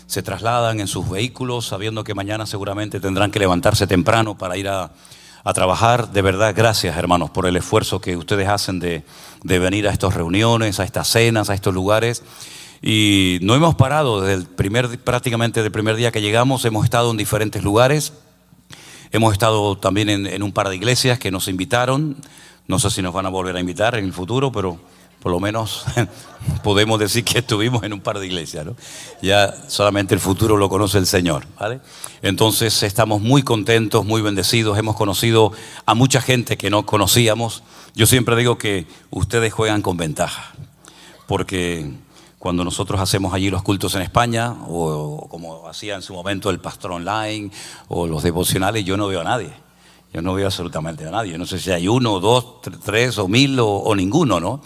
se trasladan en sus vehículos sabiendo que mañana seguramente tendrán que levantarse temprano para ir a trabajar. De verdad, gracias, hermanos, por el esfuerzo que ustedes hacen de venir a estas reuniones, a estas cenas, a estos lugares. Y no hemos parado desde prácticamente del primer día que llegamos. Hemos estado en diferentes lugares. Hemos estado también en un par de iglesias que nos invitaron. No sé si nos van a volver a invitar en el futuro, pero por lo menos podemos decir que estuvimos en un par de iglesias, ¿no? Ya solamente el futuro lo conoce el Señor, ¿vale? Entonces estamos muy contentos, muy bendecidos. Hemos conocido a mucha gente que no conocíamos. Yo siempre digo que ustedes juegan con ventaja, porque cuando nosotros hacemos allí los cultos en España, o como hacía en su momento el pastor online, o los devocionales, yo no veo a nadie. Yo no veo absolutamente a nadie. No sé si hay uno, dos, tres, o mil, o ninguno, ¿no?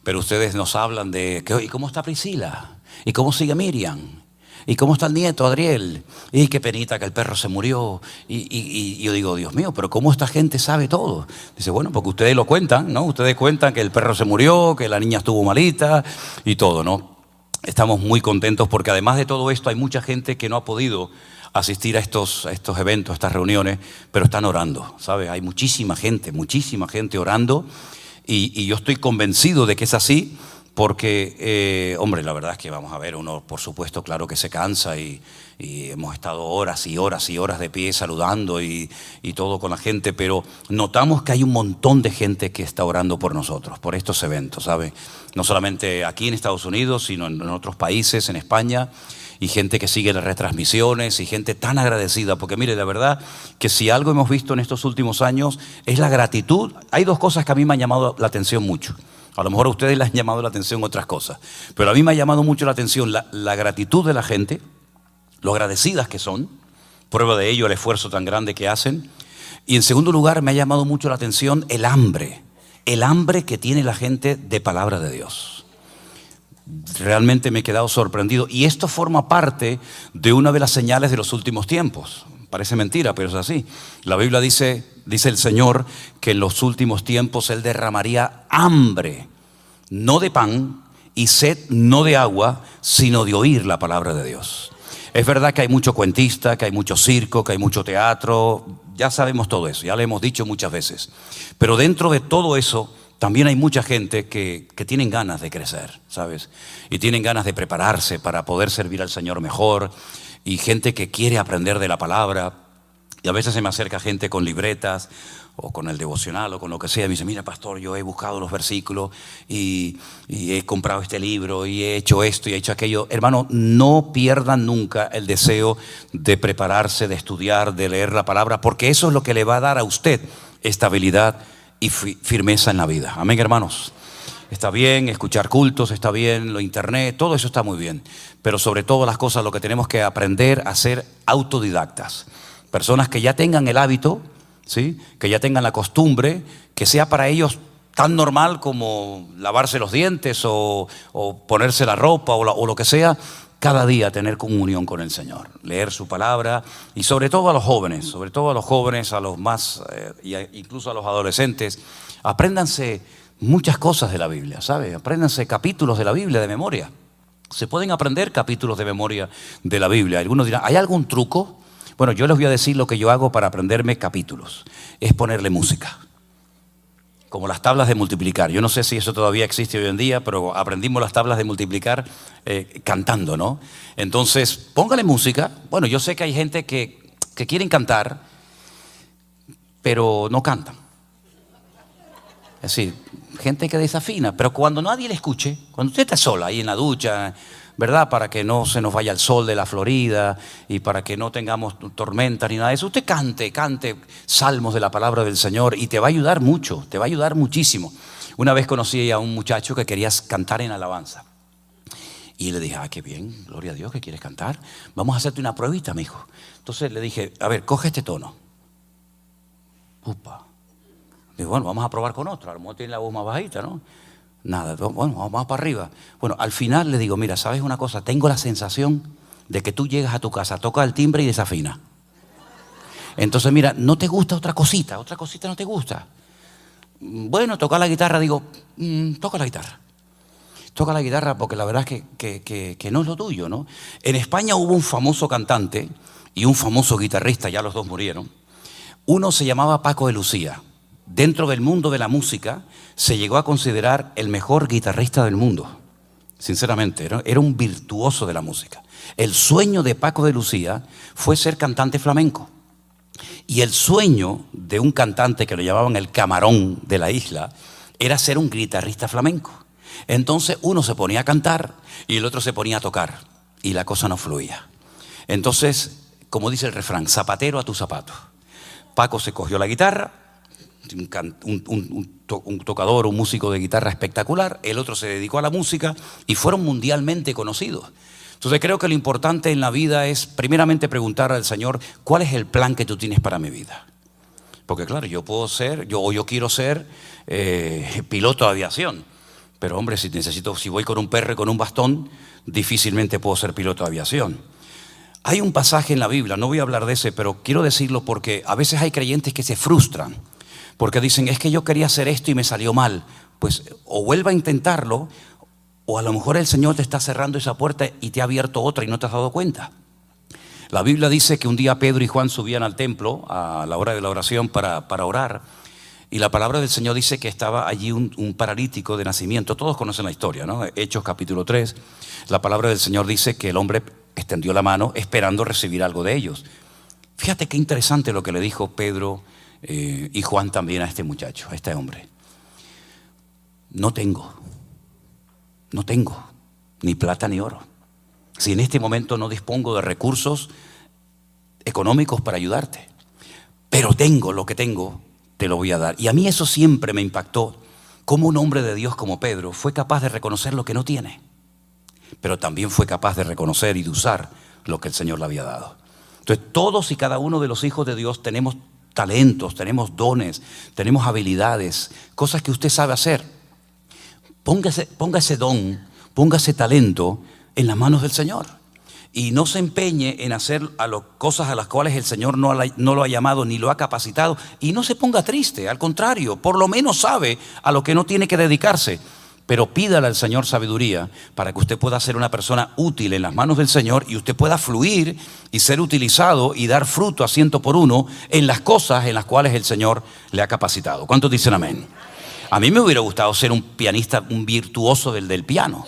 Pero ustedes nos hablan de, ¿y cómo está Priscila? ¿Y cómo sigue Miriam? ¿Y cómo está el nieto Adriel? Y qué penita que el perro se murió. Y yo digo, Dios mío, pero ¿cómo esta gente sabe todo? Dice, bueno, porque ustedes lo cuentan, ¿no? Ustedes cuentan que el perro se murió, que la niña estuvo malita y todo, ¿no? Estamos muy contentos porque además de todo esto hay mucha gente que no ha podido asistir a estos eventos, a estas reuniones, pero están orando, ¿sabes? Hay muchísima gente orando. Y yo estoy convencido de que es así porque, hombre, la verdad es que vamos a ver, uno por supuesto, claro que se cansa y hemos estado horas y horas y horas de pie saludando y todo con la gente, pero notamos que hay un montón de gente que está orando por nosotros, por estos eventos, ¿sabe? No solamente aquí en Estados Unidos, sino en otros países, en España, y gente que sigue las retransmisiones y gente tan agradecida, porque mire, la verdad que si algo hemos visto en estos últimos años es la gratitud. Hay dos cosas que a mí me han llamado la atención mucho. A lo mejor a ustedes les han llamado la atención otras cosas, pero a mí me ha llamado mucho la atención la gratitud de la gente, lo agradecidas que son, prueba de ello el esfuerzo tan grande que hacen. Y en segundo lugar me ha llamado mucho la atención el hambre que tiene la gente de palabra de Dios. Realmente me he quedado sorprendido y esto forma parte de una de las señales de los últimos tiempos. Parece mentira, pero es así. La Biblia dice el Señor que en los últimos tiempos Él derramaría hambre, no de pan, y sed no de agua, sino de oír la palabra de Dios. Es verdad que hay mucho cuentista, que hay mucho circo, que hay mucho teatro. Ya sabemos todo eso, ya lo hemos dicho muchas veces. Pero dentro de todo eso también hay mucha gente que tienen ganas de crecer, ¿sabes? Y tienen ganas de prepararse para poder servir al Señor mejor. Y gente que quiere aprender de la palabra. Y a veces se me acerca gente con libretas o con el devocional o con lo que sea. Y me dice, mira, pastor, yo he buscado los versículos y he comprado este libro y he hecho esto y he hecho aquello. Hermano, no pierdan nunca el deseo de prepararse, de estudiar, de leer la palabra, porque eso es lo que le va a dar a usted estabilidad y firmeza en la vida. Amén, hermanos. Está bien escuchar cultos, está bien lo internet, todo eso está muy bien. Pero sobre todas las cosas lo que tenemos que aprender a ser autodidactas. Personas que ya tengan el hábito, ¿sí? Que ya tengan la costumbre, que sea para ellos tan normal como lavarse los dientes o ponerse la ropa o lo que sea. Cada día tener comunión con el Señor, leer su palabra y sobre todo a los jóvenes, a los más, incluso a los adolescentes, apréndanse muchas cosas de la Biblia, ¿sabe? Apréndanse capítulos de la Biblia de memoria. Se pueden aprender capítulos de memoria de la Biblia. Algunos dirán, ¿hay algún truco? Bueno, yo les voy a decir lo que yo hago para aprenderme capítulos. Es ponerle música. Como las tablas de multiplicar. Yo no sé si eso todavía existe hoy en día, pero aprendimos las tablas de multiplicar cantando, ¿no? Entonces, póngale música. Bueno, yo sé que hay gente que quieren cantar, pero no cantan. Es decir, gente que desafina, pero cuando nadie le escuche, cuando usted está sola ahí en la ducha, ¿verdad? Para que no se nos vaya el sol de la Florida y para que no tengamos tormentas ni nada de eso. Usted cante salmos de la palabra del Señor y te va a ayudar mucho, te va a ayudar muchísimo. Una vez conocí a un muchacho que quería cantar en alabanza. Y le dije, qué bien, gloria a Dios que quieres cantar. Vamos a hacerte una pruebita, mijo. Entonces le dije, a ver, coge este tono. Upa. Digo, bueno, vamos a probar con otro. A lo mejor tiene la voz más bajita, ¿no? Nada, bueno, vamos para arriba. Bueno, al final le digo, mira, ¿sabes una cosa? Tengo la sensación de que tú llegas a tu casa, tocas el timbre y desafina. Entonces, mira, ¿no te gusta otra cosita? ¿Otra cosita no te gusta? Bueno, tocar la guitarra, digo, toca la guitarra. toca la guitarra porque la verdad es que no es lo tuyo, ¿no? En España hubo un famoso cantante y un famoso guitarrista, ya los dos murieron. Uno se llamaba Paco de Lucía. Dentro del mundo de la música se llegó a considerar el mejor guitarrista del mundo. Sinceramente, era un virtuoso de la música. El sueño de Paco de Lucía fue ser cantante flamenco. Y el sueño de un cantante que lo llamaban el camarón de la isla era ser un guitarrista flamenco. Entonces uno se ponía a cantar y el otro se ponía a tocar y la cosa no fluía. Entonces, como dice el refrán, zapatero a tu zapato. Paco se cogió la guitarra, un tocador, un músico de guitarra espectacular, el otro se dedicó a la música y fueron mundialmente conocidos. Entonces creo que lo importante en la vida es primeramente preguntar al Señor, ¿cuál es el plan que tú tienes para mi vida? Porque claro, yo quiero ser piloto de aviación, pero hombre, si voy con un perro y con un bastón, difícilmente puedo ser piloto de aviación. Hay un pasaje en la Biblia, no voy a hablar de ese, pero quiero decirlo porque a veces hay creyentes que se frustran, porque dicen, es que yo quería hacer esto y me salió mal. Pues o vuelva a intentarlo, o a lo mejor el Señor te está cerrando esa puerta y te ha abierto otra y no te has dado cuenta. La Biblia dice que un día Pedro y Juan subían al templo a la hora de la oración para orar, y la palabra del Señor dice que estaba allí un paralítico de nacimiento. Todos conocen la historia, ¿no? Hechos capítulo 3. La palabra del Señor dice que el hombre extendió la mano esperando recibir algo de ellos. Fíjate qué interesante lo que le dijo Pedro y Juan también a este muchacho, a este hombre. No tengo ni plata ni oro. Si en este momento no dispongo de recursos económicos para ayudarte, pero tengo lo que tengo, te lo voy a dar. Y a mí eso siempre me impactó, cómo un hombre de Dios como Pedro fue capaz de reconocer lo que no tiene, pero también fue capaz de reconocer y de usar lo que el Señor le había dado. Entonces todos y cada uno de los hijos de Dios tenemos talentos, tenemos dones, tenemos habilidades, cosas que usted sabe hacer. Ponga ese don, ponga ese talento en las manos del Señor. Y no se empeñe en hacer cosas a las cuales el Señor no lo ha llamado ni lo ha capacitado. Y no se ponga triste, al contrario, por lo menos sabe a lo que no tiene que dedicarse. Pero pídale al Señor sabiduría para que usted pueda ser una persona útil en las manos del Señor y usted pueda fluir y ser utilizado y dar fruto a 100 por 1 en las cosas en las cuales el Señor le ha capacitado. ¿Cuántos dicen amén? A mí me hubiera gustado ser un pianista, un virtuoso del piano.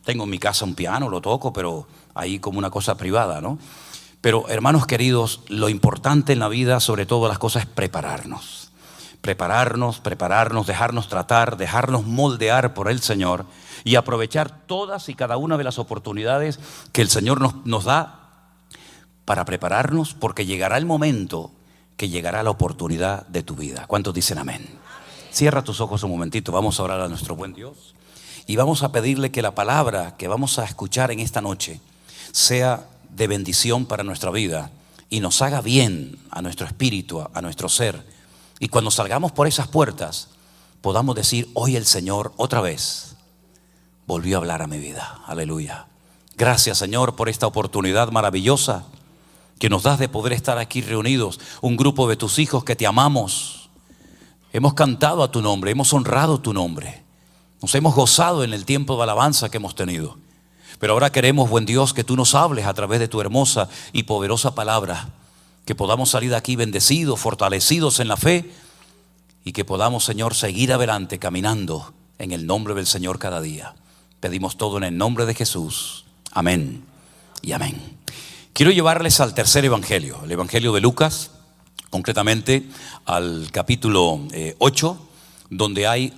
Tengo en mi casa un piano, lo toco, pero ahí como una cosa privada, ¿no? Pero hermanos queridos, lo importante en la vida, sobre todo las cosas, es prepararnos, dejarnos tratar, dejarnos moldear por el Señor y aprovechar todas y cada una de las oportunidades que el Señor nos da para prepararnos, porque llegará el momento que llegará la oportunidad de tu vida. ¿Cuántos dicen amén? Cierra tus ojos un momentito, vamos a orar a nuestro buen Dios y vamos a pedirle que la palabra que vamos a escuchar en esta noche sea de bendición para nuestra vida y nos haga bien a nuestro espíritu, a nuestro ser. Y cuando salgamos por esas puertas, podamos decir, hoy el Señor otra vez volvió a hablar a mi vida. Aleluya. Gracias, Señor, por esta oportunidad maravillosa que nos das de poder estar aquí reunidos, un grupo de tus hijos que te amamos. Hemos cantado a tu nombre, hemos honrado tu nombre. Nos hemos gozado en el tiempo de alabanza que hemos tenido. Pero ahora queremos, buen Dios, que tú nos hables a través de tu hermosa y poderosa palabra. Que podamos salir de aquí bendecidos, fortalecidos en la fe. Y que podamos, Señor, seguir adelante caminando en el nombre del Señor cada día. Pedimos todo en el nombre de Jesús. Amén y amén. Quiero llevarles al tercer evangelio, el evangelio de Lucas, concretamente al capítulo 8, donde hay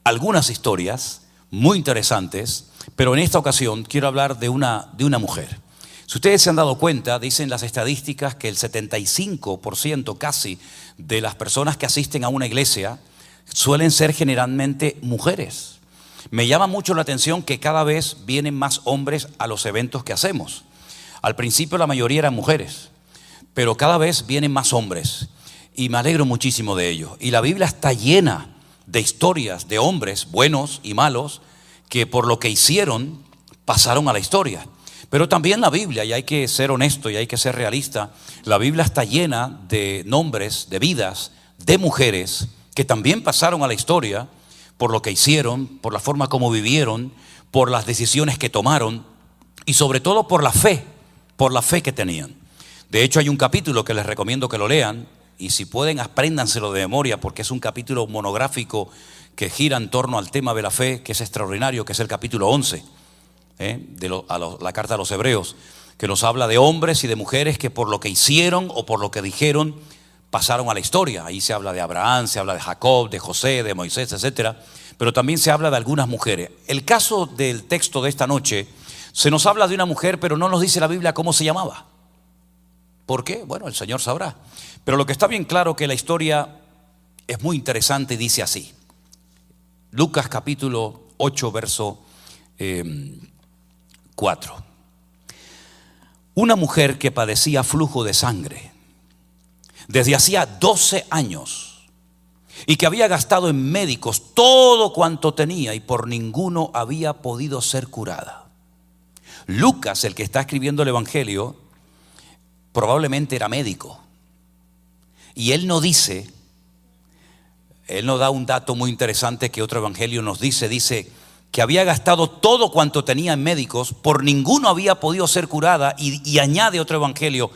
algunas historias muy interesantes, pero en esta ocasión quiero hablar de una mujer. Si ustedes se han dado cuenta, dicen las estadísticas que el 75% casi de las personas que asisten a una iglesia suelen ser generalmente mujeres. Me llama mucho la atención que cada vez vienen más hombres a los eventos que hacemos. Al principio la mayoría eran mujeres, pero cada vez vienen más hombres y me alegro muchísimo de ello. Y la Biblia está llena de historias de hombres buenos y malos que por lo que hicieron pasaron a la historia. Pero también la Biblia, y hay que ser honesto y hay que ser realista, la Biblia está llena de nombres, de vidas, de mujeres que también pasaron a la historia por lo que hicieron, por la forma como vivieron, por las decisiones que tomaron y sobre todo por la fe que tenían. De hecho, hay un capítulo que les recomiendo que lo lean, y si pueden, apréndanselo de memoria, porque es un capítulo monográfico que gira en torno al tema de la fe, que es extraordinario, que es el capítulo 11 la carta a los Hebreos, que nos habla de hombres y de mujeres que por lo que hicieron o por lo que dijeron pasaron a la historia. Ahí se habla de Abraham, se habla de Jacob, de José, de Moisés, etcétera, pero también se habla de algunas mujeres. El caso del texto de esta noche, se nos habla de una mujer, pero no nos dice la Biblia cómo se llamaba. ¿Por qué? Bueno, el Señor sabrá. Pero lo que está bien claro que la historia es muy interesante y dice así. Lucas capítulo 8, verso 4. Una mujer que padecía flujo de sangre desde hacía 12 años y que había gastado en médicos todo cuanto tenía y por ninguno había podido ser curada. Lucas, el que está escribiendo el Evangelio, probablemente era médico. Y él no da un dato muy interesante que otro evangelio nos dice que había gastado todo cuanto tenía en médicos, por ninguno había podido ser curada, y añade otro evangelio,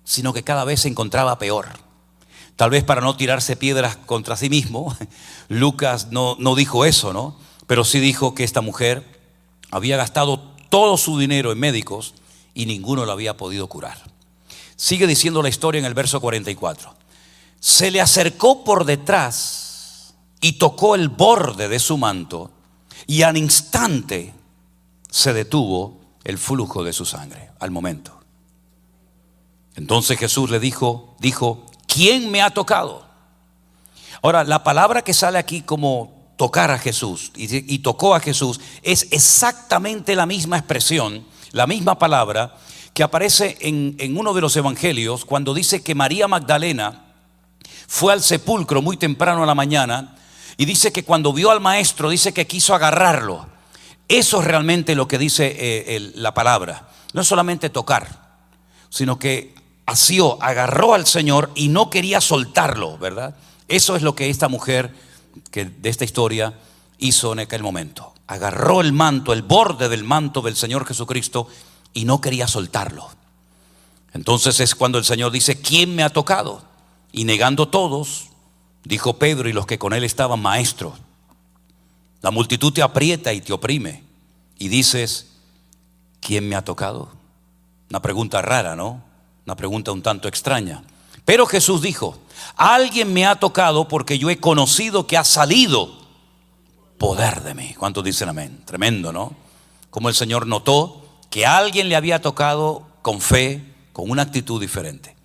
sino que cada vez se encontraba peor. Tal vez para no tirarse piedras contra sí mismo, Lucas no dijo eso, ¿no? Pero sí dijo que esta mujer había gastado todo su dinero en médicos y ninguno la había podido curar. Sigue diciendo la historia en el verso 44. Se le acercó por detrás y tocó el borde de su manto, y al instante se detuvo el flujo de su sangre, al momento. Entonces Jesús le dijo, ¿quién me ha tocado? Ahora, la palabra que sale aquí como tocar a Jesús y tocó a Jesús es exactamente la misma expresión, la misma palabra que aparece en uno de los evangelios cuando dice que María Magdalena fue al sepulcro muy temprano a la mañana y dice que cuando vio al maestro, dice que quiso agarrarlo. Eso es realmente lo que dice la palabra. No es solamente tocar, sino que agarró al Señor y no quería soltarlo, ¿verdad? Eso es lo que esta mujer de esta historia hizo en aquel momento. Agarró el manto, el borde del manto del Señor Jesucristo, y no quería soltarlo. Entonces es cuando el Señor dice, ¿quién me ha tocado? Y negando todos, dijo Pedro y los que con él estaban, maestro, la multitud te aprieta y te oprime y dices, ¿quién me ha tocado? Una pregunta rara, ¿no? Una pregunta un tanto extraña. Pero Jesús dijo, alguien me ha tocado porque yo he conocido que ha salido poder de mí. ¿Cuántos dicen amén? Tremendo, ¿no? Como el Señor notó que alguien le había tocado con fe, con una actitud diferente.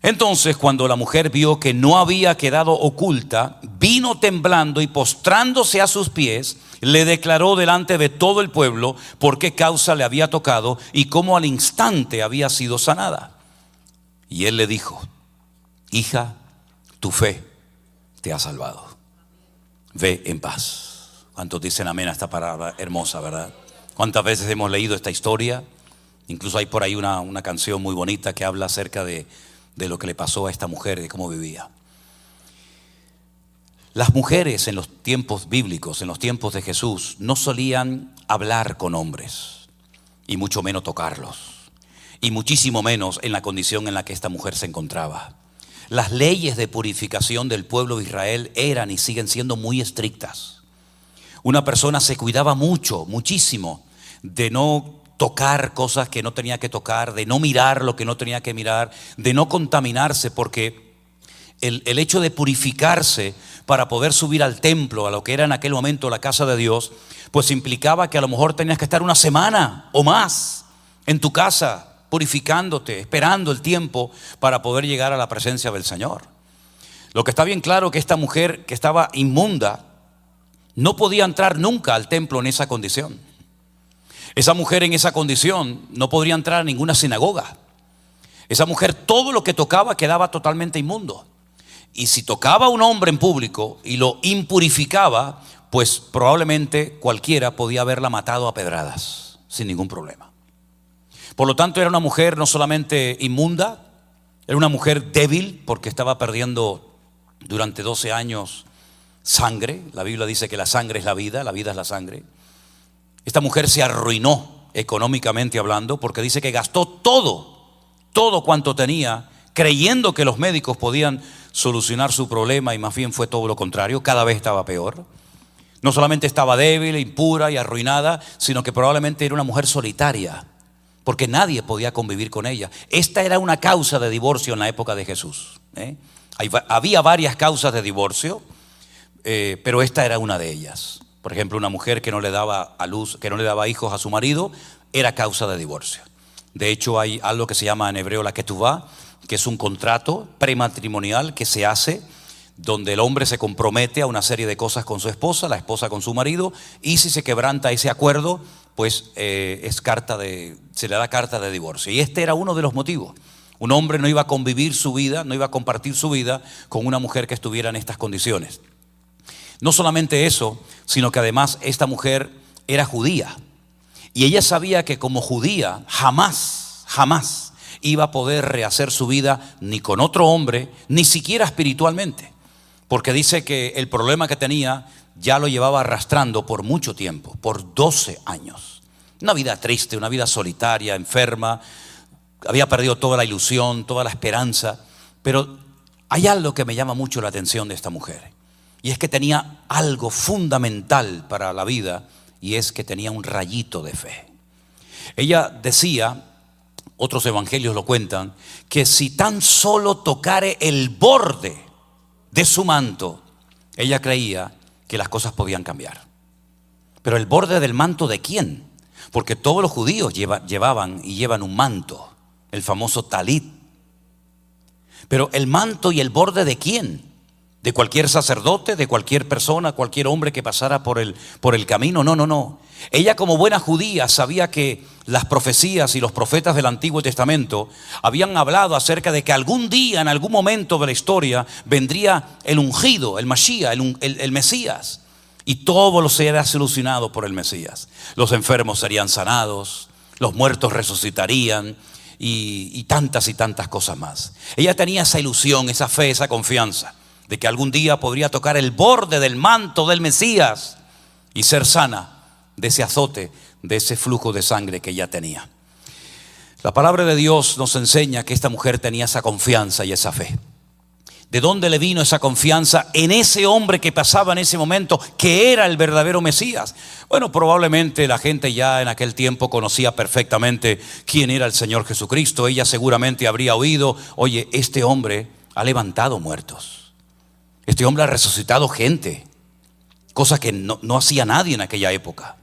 Entonces, cuando la mujer vio que no había quedado oculta, vino temblando y postrándose a sus pies, le declaró delante de todo el pueblo por qué causa le había tocado y cómo al instante había sido sanada. Y él le dijo, hija, tu fe te ha salvado. Ve en paz. ¿Cuántos dicen amén a esta palabra hermosa, verdad? ¿Cuántas veces hemos leído esta historia? Incluso hay por ahí una canción muy bonita que habla acerca de lo que le pasó a esta mujer, de cómo vivía. Las mujeres en los tiempos bíblicos, en los tiempos de Jesús, no solían hablar con hombres, y mucho menos tocarlos, y muchísimo menos en la condición en la que esta mujer se encontraba. Las leyes de purificación del pueblo de Israel eran y siguen siendo muy estrictas. Una persona se cuidaba muchísimo de no tocar cosas que no tenía que tocar, de no mirar lo que no tenía que mirar, de no contaminarse, porque el hecho de purificarse para poder subir al templo, a lo que era en aquel momento la casa de Dios, pues implicaba que a lo mejor tenías que estar una semana o más en tu casa purificándote, esperando el tiempo para poder llegar a la presencia del Señor. Lo que está bien claro que esta mujer que estaba inmunda no podía entrar nunca al templo en esa condición. Esa mujer en esa condición no podría entrar a ninguna sinagoga. Esa mujer todo lo que tocaba quedaba totalmente inmundo. Y si tocaba a un hombre en público y lo impurificaba, pues probablemente cualquiera podía haberla matado a pedradas sin ningún problema. Por lo tanto, era una mujer no solamente inmunda, era una mujer débil porque estaba perdiendo durante 12 años sangre. La Biblia dice que la sangre es la vida es la sangre. Esta mujer se arruinó económicamente hablando porque dice que gastó todo cuanto tenía, creyendo que los médicos podían solucionar su problema, y más bien fue todo lo contrario, cada vez estaba peor. No solamente estaba débil, impura y arruinada, sino que probablemente era una mujer solitaria, porque nadie podía convivir con ella. Esta era una causa de divorcio en la época de Jesús. Había varias causas de divorcio, pero esta era una de ellas. Por ejemplo, una mujer que no le daba a luz, que no le daba hijos a su marido, era causa de divorcio. De hecho, hay algo que se llama en hebreo la ketubá, que es un contrato prematrimonial que se hace donde el hombre se compromete a una serie de cosas con su esposa, la esposa con su marido, y si se quebranta ese acuerdo, pues se le da carta de divorcio. Y este era uno de los motivos. Un hombre no iba a convivir su vida, no iba a compartir su vida con una mujer que estuviera en estas condiciones. No solamente eso, sino que además esta mujer era judía. Y ella sabía que como judía jamás iba a poder rehacer su vida ni con otro hombre, ni siquiera espiritualmente. Porque dice que el problema que tenía ya lo llevaba arrastrando por mucho tiempo, por 12 años. Una vida triste, una vida solitaria, enferma. Había perdido toda la ilusión, toda la esperanza. Pero hay algo que me llama mucho la atención de esta mujer. Y es que tenía algo fundamental para la vida, y es que tenía un rayito de fe. Ella decía, otros evangelios lo cuentan, que si tan solo tocare el borde de su manto, ella creía que las cosas podían cambiar. Pero el borde del manto ¿de quién? Porque todos los judíos llevaban y llevan un manto, el famoso talit. Pero el manto y el borde ¿de quién? ¿De cualquier sacerdote, de cualquier persona, cualquier hombre que pasara por el camino? No. Ella, como buena judía, sabía que las profecías y los profetas del Antiguo Testamento habían hablado acerca de que algún día, en algún momento de la historia, vendría el ungido, el Mashiach, el Mesías, y todo lo sería solucionado por el Mesías. Los enfermos serían sanados, los muertos resucitarían, y tantas cosas más. Ella tenía esa ilusión, esa fe, esa confianza de que algún día podría tocar el borde del manto del Mesías y ser sana de ese azote, de ese flujo de sangre que ella tenía. La palabra de Dios nos enseña que esta mujer tenía esa confianza y esa fe. ¿De dónde le vino esa confianza en ese hombre que pasaba en ese momento, que era el verdadero Mesías? Bueno, probablemente la gente ya en aquel tiempo conocía perfectamente quién era el Señor Jesucristo. Ella seguramente habría oído, oye, este hombre ha levantado muertos. Este hombre ha resucitado gente, cosa que no hacía nadie en aquella época.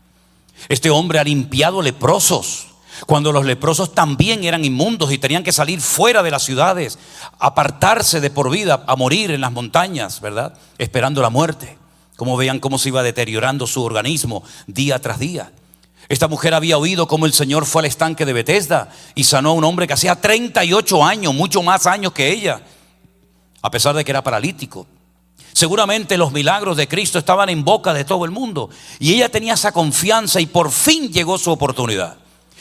Este hombre ha limpiado leprosos, cuando los leprosos también eran inmundos y tenían que salir fuera de las ciudades, apartarse de por vida, a morir en las montañas, ¿verdad? Esperando la muerte. Como veían cómo se iba deteriorando su organismo día tras día. Esta mujer había oído cómo el Señor fue al estanque de Betesda y sanó a un hombre que hacía 38 años, mucho más años que ella, a pesar de que era paralítico. Seguramente los milagros de Cristo estaban en boca de todo el mundo, y ella tenía esa confianza, y por fin llegó su oportunidad.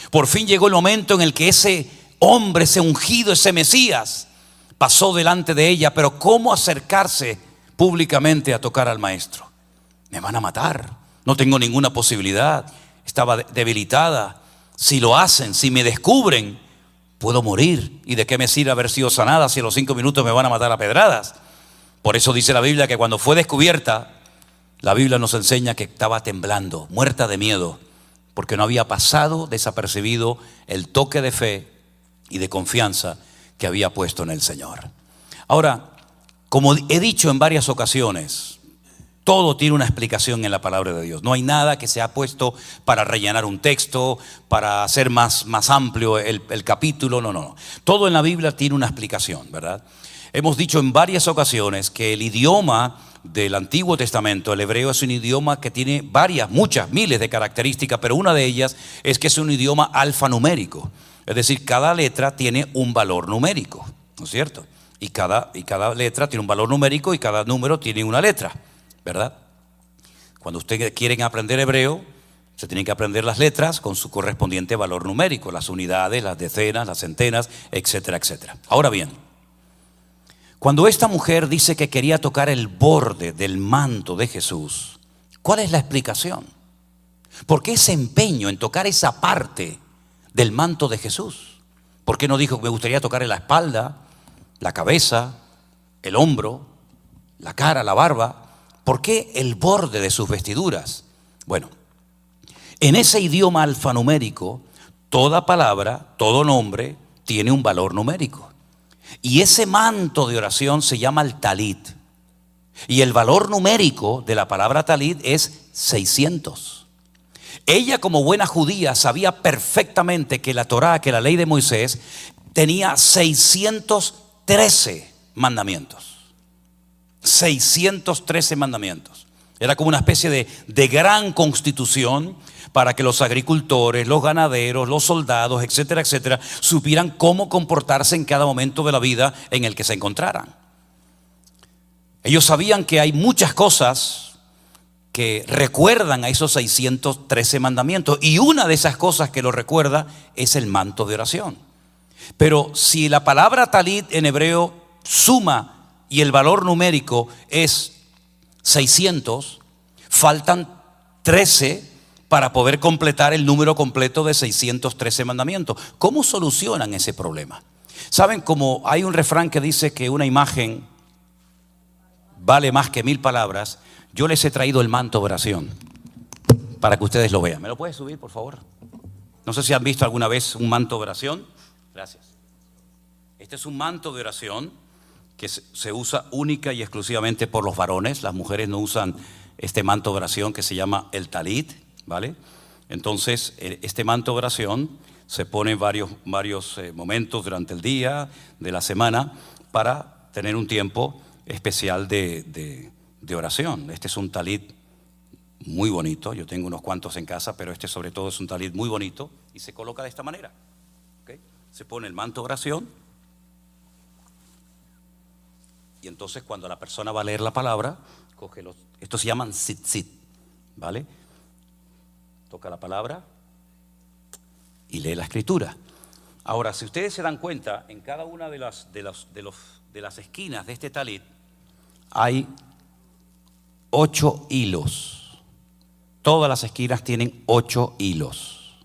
Por fin llegó el momento en el que ese hombre, ese ungido, ese Mesías pasó delante de ella. Pero ¿cómo acercarse públicamente a tocar al maestro? Me van a matar, no tengo ninguna posibilidad, estaba debilitada. Si lo hacen, si me descubren, puedo morir. ¿Y de qué me sirve haber sido sanada si a los 5 minutos me van a matar a pedradas? Por eso dice la Biblia que cuando fue descubierta, la Biblia nos enseña que estaba temblando, muerta de miedo, porque no había pasado desapercibido el toque de fe y de confianza que había puesto en el Señor. Ahora, como he dicho en varias ocasiones, todo tiene una explicación en la palabra de Dios. No hay nada que se ha puesto para rellenar un texto, para hacer más amplio el capítulo. No. Todo en la Biblia tiene una explicación, ¿verdad? Hemos dicho en varias ocasiones que el idioma del Antiguo Testamento, el hebreo, es un idioma que tiene muchas, miles de características, pero una de ellas es que es un idioma alfanumérico. Es decir, cada letra tiene un valor numérico, ¿no es cierto? Y cada letra tiene un valor numérico y cada número tiene una letra, ¿verdad? Cuando ustedes quieren aprender hebreo, se tienen que aprender las letras con su correspondiente valor numérico, las unidades, las decenas, las centenas, etcétera, etcétera. Ahora bien, cuando esta mujer dice que quería tocar el borde del manto de Jesús, ¿cuál es la explicación? ¿Por qué ese empeño en tocar esa parte del manto de Jesús? ¿Por qué no dijo que me gustaría tocarle la espalda, la cabeza, el hombro, la cara, la barba? ¿Por qué el borde de sus vestiduras? Bueno, en ese idioma alfanumérico, toda palabra, todo nombre tiene un valor numérico. Y ese manto de oración se llama el talit. Y el valor numérico de la palabra talit es 600. Ella, como buena judía, sabía perfectamente que la Torá, que la ley de Moisés, tenía 613 mandamientos. 613 mandamientos. Era como una especie de gran constitución para que los agricultores, los ganaderos, los soldados, etcétera, etcétera, supieran cómo comportarse en cada momento de la vida en el que se encontraran. Ellos sabían que hay muchas cosas que recuerdan a esos 613 mandamientos, y una de esas cosas que lo recuerda es el manto de oración. Pero si la palabra talit en hebreo suma y el valor numérico es 600, faltan 13 para poder completar el número completo de 613 mandamientos. ¿Cómo solucionan ese problema? ¿Saben cómo hay un refrán que dice que una imagen vale más que 1000 palabras? Yo les he traído el manto de oración para que ustedes lo vean. ¿Me lo puedes subir, por favor? No sé si han visto alguna vez un manto de oración. Gracias. Este es un manto de oración que se usa única y exclusivamente por los varones. Las mujeres no usan este manto de oración que se llama el talit, ¿vale? Entonces, este manto de oración se pone en varios momentos durante el día, de la semana, para tener un tiempo especial de oración. Este es un talit muy bonito. Yo tengo unos cuantos en casa, pero este sobre todo es un talit muy bonito y se coloca de esta manera. ¿Okay? Se pone el manto de oración y entonces cuando la persona va a leer la palabra, coge estos se llaman tzitzit, ¿vale? Toca la palabra y lee la escritura. Ahora, si ustedes se dan cuenta, en cada una de las esquinas de este talit hay 8 hilos. Todas las esquinas tienen 8 hilos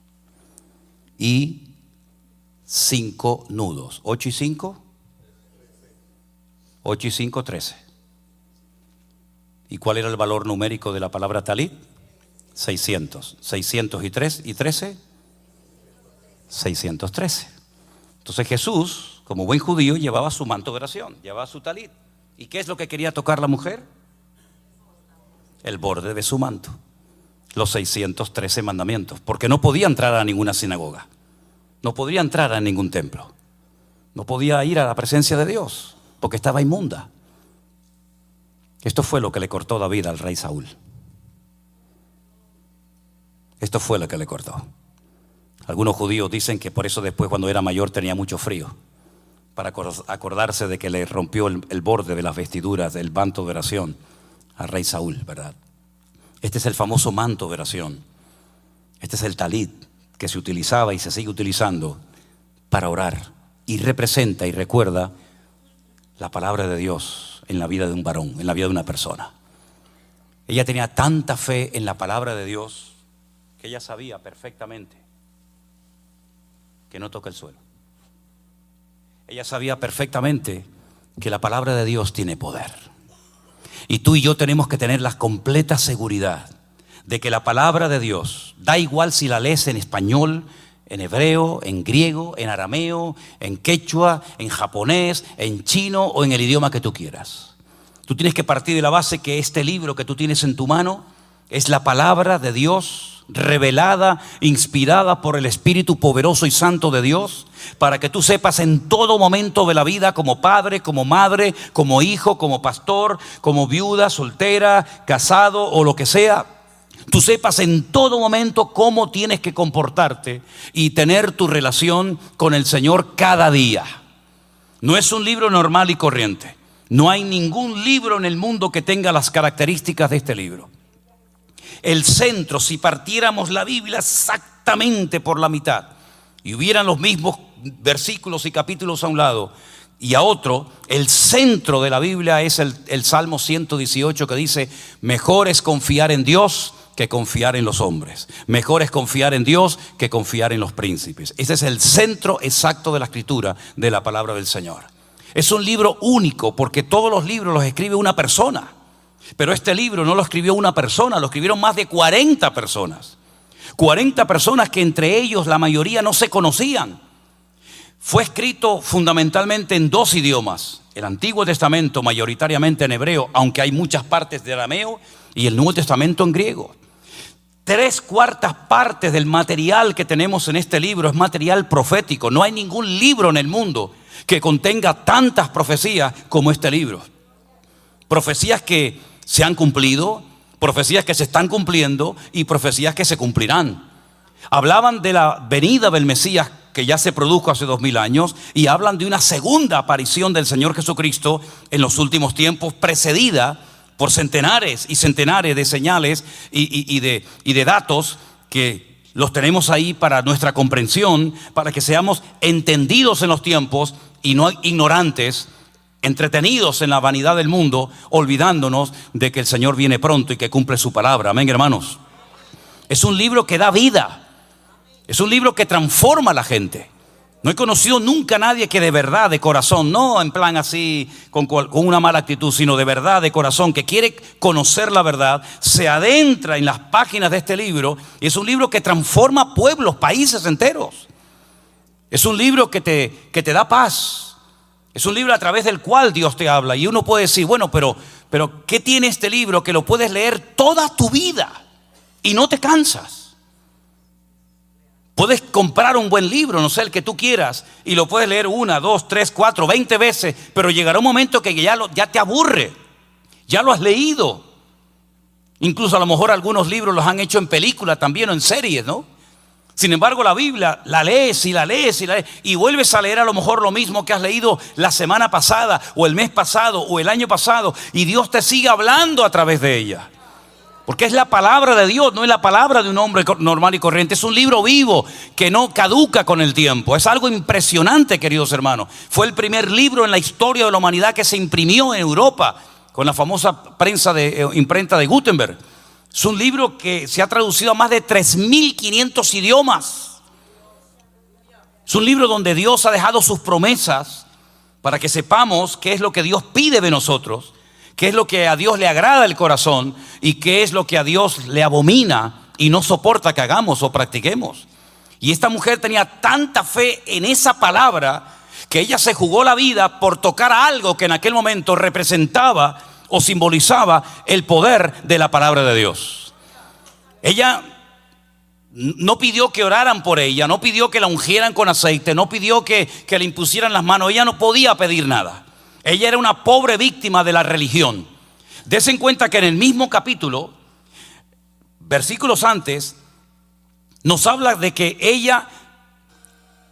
y 5 nudos. 8 y 5, 8 y 5, 13. ¿Y cuál era el valor numérico de la palabra talit? 600. 600 y 13, 613. Entonces Jesús, como buen judío, llevaba su manto de oración, llevaba su talit. ¿Y qué es lo que quería tocar la mujer? El borde de su manto. Los 613 mandamientos. Porque no podía entrar a ninguna sinagoga. No podía entrar a ningún templo. No podía ir a la presencia de Dios porque estaba inmunda. Esto fue lo que le cortó David al rey Saúl. Esto fue lo que le cortó. Algunos judíos dicen que por eso después, cuando era mayor, tenía mucho frío, para acordarse de que le rompió el borde de las vestiduras del manto de oración al rey Saúl, ¿verdad? Este es el famoso manto de oración. Este es el talit que se utilizaba y se sigue utilizando para orar, y representa y recuerda la palabra de Dios en la vida de un varón, en la vida de una persona. Ella tenía tanta fe en la palabra de Dios que ella sabía perfectamente que no toca el suelo. Ella sabía perfectamente que la palabra de Dios tiene poder. Y tú y yo tenemos que tener la completa seguridad de que la palabra de Dios, da igual si la lees en español, en hebreo, en griego, en arameo, en quechua, en japonés, en chino o en el idioma que tú quieras. Tú tienes que partir de la base que este libro que tú tienes en tu mano es la palabra de Dios revelada, inspirada por el Espíritu poderoso y santo de Dios, para que tú sepas en todo momento de la vida, como padre, como madre, como hijo, como pastor, como viuda, soltera, casado o lo que sea, tú sepas en todo momento cómo tienes que comportarte y tener tu relación con el Señor cada día. No es un libro normal y corriente. No hay ningún libro en el mundo que tenga las características de este libro. El centro, si partiéramos la Biblia exactamente por la mitad y hubieran los mismos versículos y capítulos a un lado y a otro, el centro de la Biblia es el Salmo 118, que dice: mejor es confiar en Dios que confiar en los hombres. Mejor es confiar en Dios que confiar en los príncipes. Ese es el centro exacto de la escritura, de la palabra del Señor. Es un libro único porque todos los libros los escribe una persona. Pero este libro no lo escribió una persona, lo escribieron más de 40 personas. 40 personas que entre ellos la mayoría no se conocían. Fue escrito fundamentalmente en 2 idiomas. El Antiguo Testamento mayoritariamente en hebreo, aunque hay muchas partes de arameo, y el Nuevo Testamento en griego. 3/4 partes del material que tenemos en este libro es material profético. No hay ningún libro en el mundo que contenga tantas profecías como este libro. Profecías que se han cumplido, profecías que se están cumpliendo y profecías que se cumplirán. Hablaban de la venida del Mesías que ya se produjo hace 2000 años y hablan de una segunda aparición del Señor Jesucristo en los últimos tiempos, precedida por centenares y centenares de señales y de datos que los tenemos ahí para nuestra comprensión, para que seamos entendidos en los tiempos y no ignorantes, entretenidos en la vanidad del mundo, olvidándonos de que el Señor viene pronto y que cumple su palabra. Amén, hermanos. Es un libro que da vida. Es un libro que transforma a la gente. No he conocido nunca a nadie que de verdad, de corazón, no en plan así con una mala actitud, sino de verdad, de corazón, que quiere conocer la verdad, se adentra en las páginas de este libro. Y es un libro que transforma pueblos, países enteros. Es un libro que te da paz. Es un libro a través del cual Dios te habla. Y uno puede decir, bueno, pero ¿qué tiene este libro que lo puedes leer toda tu vida y no te cansas? Puedes comprar un buen libro, no sé, el que tú quieras, y lo puedes leer 1, 2, 3, 4, 20 veces, pero llegará un momento que ya te aburre, ya lo has leído. Incluso a lo mejor algunos libros los han hecho en película también o en series, ¿no? Sin embargo, la Biblia la lees y la lees y la lees y vuelves a leer a lo mejor lo mismo que has leído la semana pasada o el mes pasado o el año pasado, y Dios te sigue hablando a través de ella. Porque es la palabra de Dios, no es la palabra de un hombre normal y corriente. Es un libro vivo que no caduca con el tiempo. Es algo impresionante, queridos hermanos. Fue el primer libro en la historia de la humanidad que se imprimió en Europa con la famosa imprenta de Gutenberg. Es un libro que se ha traducido a más de 3.500 idiomas. Es un libro donde Dios ha dejado sus promesas para que sepamos qué es lo que Dios pide de nosotros, qué es lo que a Dios le agrada el corazón y qué es lo que a Dios le abomina y no soporta que hagamos o practiquemos. Y esta mujer tenía tanta fe en esa palabra que ella se jugó la vida por tocar algo que en aquel momento representaba o simbolizaba el poder de la palabra de Dios. Ella no pidió que oraran por ella, no pidió que la ungieran con aceite, no pidió que le impusieran las manos. Ella no podía pedir nada. Ella era una pobre víctima de la religión. Dese en cuenta que en el mismo capítulo, versículos antes, nos habla de que ella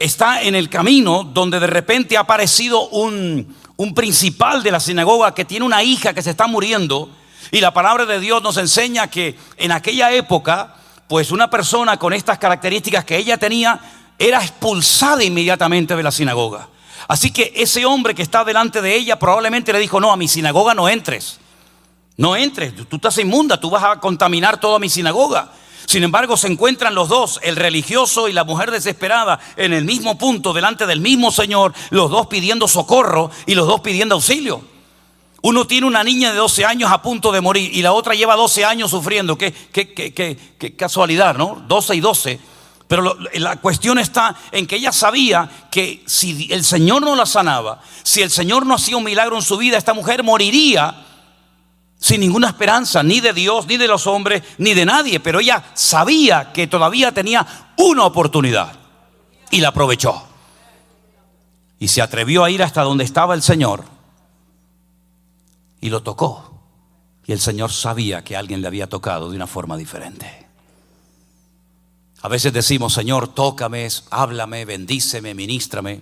está en el camino donde de repente ha aparecido un principal de la sinagoga que tiene una hija que se está muriendo. Y la palabra de Dios nos enseña que en aquella época, pues una persona con estas características que ella tenía era expulsada inmediatamente de la sinagoga. Así que ese hombre que está delante de ella probablemente le dijo: no, a mi sinagoga no entres. No entres, tú estás inmunda, tú vas a contaminar toda mi sinagoga. Sin embargo, se encuentran los dos, el religioso y la mujer desesperada, en el mismo punto, delante del mismo Señor, los dos pidiendo socorro y los dos pidiendo auxilio. Uno tiene una niña de 12 años a punto de morir y la otra lleva 12 años sufriendo. Qué casualidad, ¿no? 12 y 12. Pero la cuestión está en que ella sabía que si el Señor no la sanaba, si el Señor no hacía un milagro en su vida, esta mujer moriría sin ninguna esperanza, ni de Dios, ni de los hombres, ni de nadie. Pero ella sabía que todavía tenía una oportunidad y la aprovechó. Y se atrevió a ir hasta donde estaba el Señor y lo tocó. Y el Señor sabía que alguien le había tocado de una forma diferente. A veces decimos: Señor, tócame, háblame, bendíceme, ministrame.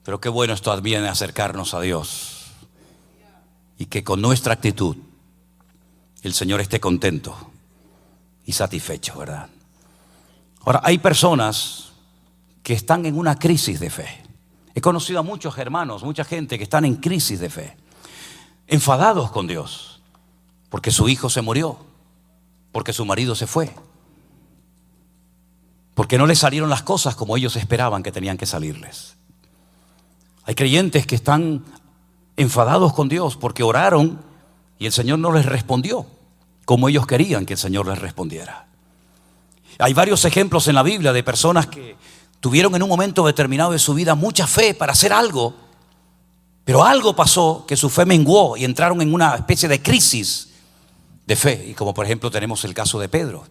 Pero qué bueno es también acercarnos a Dios y que con nuestra actitud el Señor esté contento y satisfecho, ¿verdad? Ahora, hay personas que están en una crisis de fe. He conocido a muchos hermanos, mucha gente que están en crisis de fe, enfadados con Dios porque su hijo se murió. porque su marido se fue, porque no les salieron las cosas como ellos esperaban que tenían que salirles. Hay creyentes que están enfadados con Dios porque oraron y el Señor no les respondió como ellos querían que el Señor les respondiera. Hay varios ejemplos en la Biblia de personas que tuvieron en un momento determinado de su vida mucha fe para hacer algo, pero algo pasó que su fe menguó y entraron en una especie de crisis de fe. Y como por ejemplo tenemos el caso de Pedro,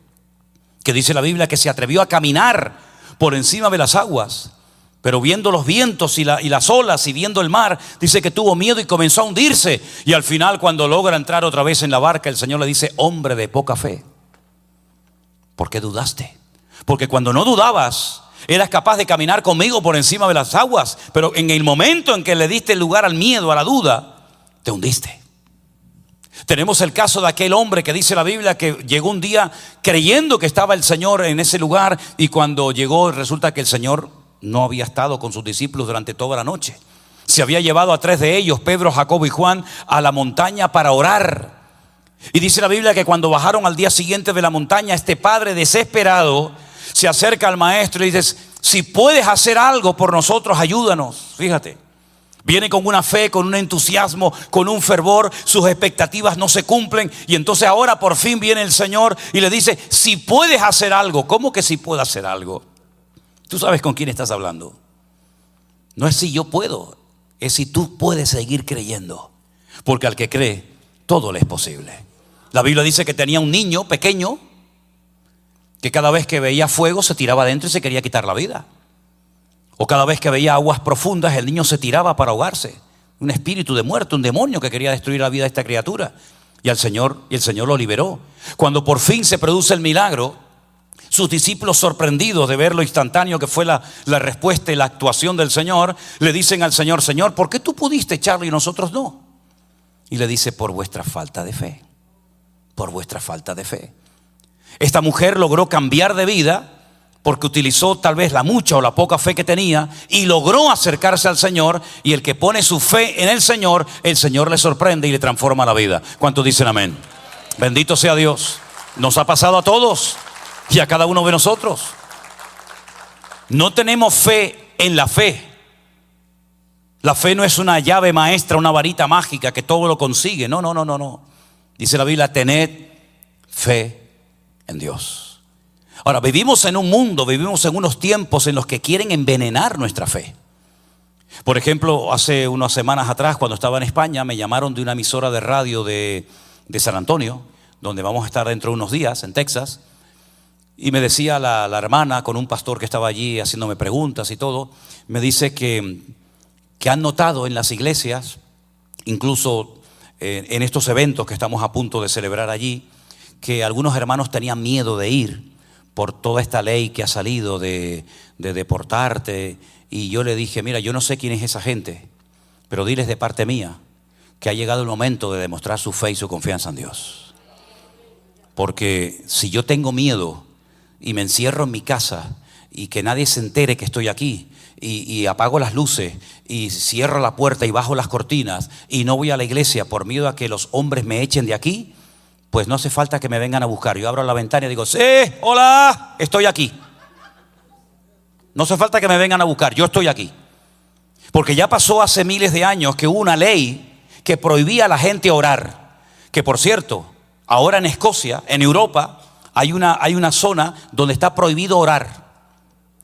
que dice la Biblia que se atrevió a caminar por encima de las aguas, pero viendo los vientos y las olas y viendo el mar, dice que tuvo miedo y comenzó a hundirse. Y al final, cuando logra entrar otra vez en la barca, el Señor le dice: hombre de poca fe, ¿por qué dudaste? Porque cuando no dudabas, eras capaz de caminar conmigo por encima de las aguas, pero en el momento en que le diste lugar al miedo, a la duda, te hundiste. Tenemos el caso de aquel hombre que dice la Biblia que llegó un día creyendo que estaba el Señor en ese lugar, y cuando llegó resulta que el Señor no había estado con sus discípulos durante toda la noche. Se había llevado a 3 de ellos, Pedro, Jacobo y Juan, a la montaña para orar. Y dice la Biblia que cuando bajaron al día siguiente de la montaña, este padre desesperado se acerca al maestro y dice: si puedes hacer algo por nosotros, ayúdanos. Fíjate, viene con una fe, con un entusiasmo, con un fervor, sus expectativas no se cumplen, y entonces ahora por fin viene el Señor y le dice: si puedes hacer algo. ¿Cómo que si puedo hacer algo? Tú sabes con quién estás hablando. No es si yo puedo, es si tú puedes seguir creyendo, porque al que cree todo le es posible. La Biblia dice que tenía un niño pequeño que cada vez que veía fuego se tiraba adentro y se quería quitar la vida. O cada vez que veía aguas profundas, el niño se tiraba para ahogarse. Un espíritu de muerte, un demonio que quería destruir la vida de esta criatura. Y el Señor lo liberó. Cuando por fin se produce el milagro, sus discípulos, sorprendidos de ver lo instantáneo que fue la respuesta y la actuación del Señor, le dicen al Señor: Señor, ¿por qué tú pudiste echarlo y nosotros no? Y le dice: por vuestra falta de fe. Por vuestra falta de fe. Esta mujer logró cambiar de vida porque utilizó tal vez la mucha o la poca fe que tenía y logró acercarse al Señor. Y el que pone su fe en el Señor le sorprende y le transforma la vida. ¿Cuántos dicen amén? Bendito sea Dios. Nos ha pasado a todos y a cada uno de nosotros. No tenemos fe en la fe. La fe no es una llave maestra, una varita mágica que todo lo consigue. No. Dice la Biblia: tened fe en Dios. Ahora, vivimos en un mundo, vivimos en unos tiempos en los que quieren envenenar nuestra fe. Por ejemplo, hace unas semanas atrás, cuando estaba en España, me llamaron de una emisora de radio de San Antonio, donde vamos a estar dentro de unos días, en Texas. Y me decía la hermana, con un pastor que estaba allí haciéndome preguntas y todo, me dice que han notado en las iglesias, incluso en estos eventos que estamos a punto de celebrar allí, que algunos hermanos tenían miedo de ir por toda esta ley que ha salido de deportarte. Y yo le dije: mira, yo no sé quién es esa gente, pero diles de parte mía que ha llegado el momento de demostrar su fe y su confianza en Dios. Porque si yo tengo miedo y me encierro en mi casa y que nadie se entere que estoy aquí, y apago las luces y cierro la puerta y bajo las cortinas y no voy a la iglesia por miedo a que los hombres me echen de aquí, pues no hace falta que me vengan a buscar. Yo abro la ventana y digo: sí, hola, estoy aquí. No hace falta que me vengan a buscar, yo estoy aquí. Porque ya pasó hace miles de años que hubo una ley que prohibía a la gente orar. Que por cierto, ahora en Escocia, en Europa, hay una zona donde está prohibido orar.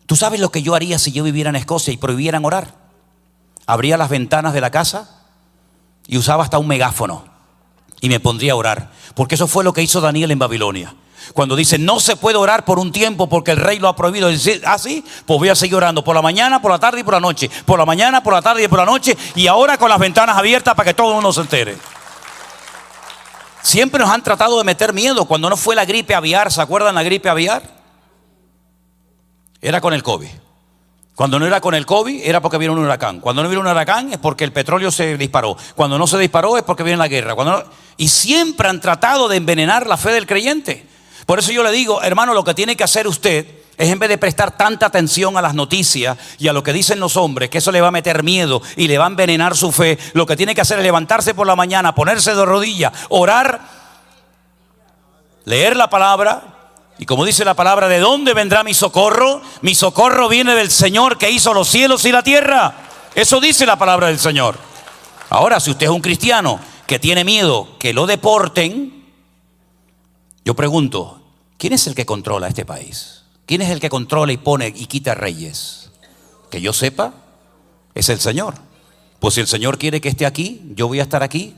¿Tú sabes lo que yo haría si yo viviera en Escocia y prohibieran orar? Abría las ventanas de la casa y usaba hasta un megáfono y me pondría a orar. Porque eso fue lo que hizo Daniel en Babilonia. Cuando dice: no se puede orar por un tiempo porque el rey lo ha prohibido. Dice: ¿ah, sí? Pues voy a seguir orando por la mañana, por la tarde y por la noche. Por la mañana, por la tarde y por la noche. Y ahora con las ventanas abiertas para que todo el mundo se entere. Siempre nos han tratado de meter miedo. Cuando no fue la gripe aviar, ¿se acuerdan la gripe aviar? Era con el COVID. Cuando no era con el COVID, era porque vino un huracán. Cuando no vino un huracán, es porque el petróleo se disparó. Cuando no se disparó, es porque viene la guerra. Y siempre han tratado de envenenar la fe del creyente. Por eso yo le digo: hermano, lo que tiene que hacer usted es, en vez de prestar tanta atención a las noticias y a lo que dicen los hombres, que eso le va a meter miedo y le va a envenenar su fe, lo que tiene que hacer es levantarse por la mañana, ponerse de rodillas, orar. leer la palabra. Y como dice la palabra, ¿de dónde vendrá mi socorro? Mi socorro viene del Señor que hizo los cielos y la tierra. Eso dice la palabra del Señor. Ahora, si usted es un cristiano que tiene miedo que lo deporten, yo pregunto, ¿quién es el que controla este país? ¿Quién es el que controla y pone y quita reyes? Que yo sepa, es el Señor. Pues si el Señor quiere que esté aquí, yo voy a estar aquí.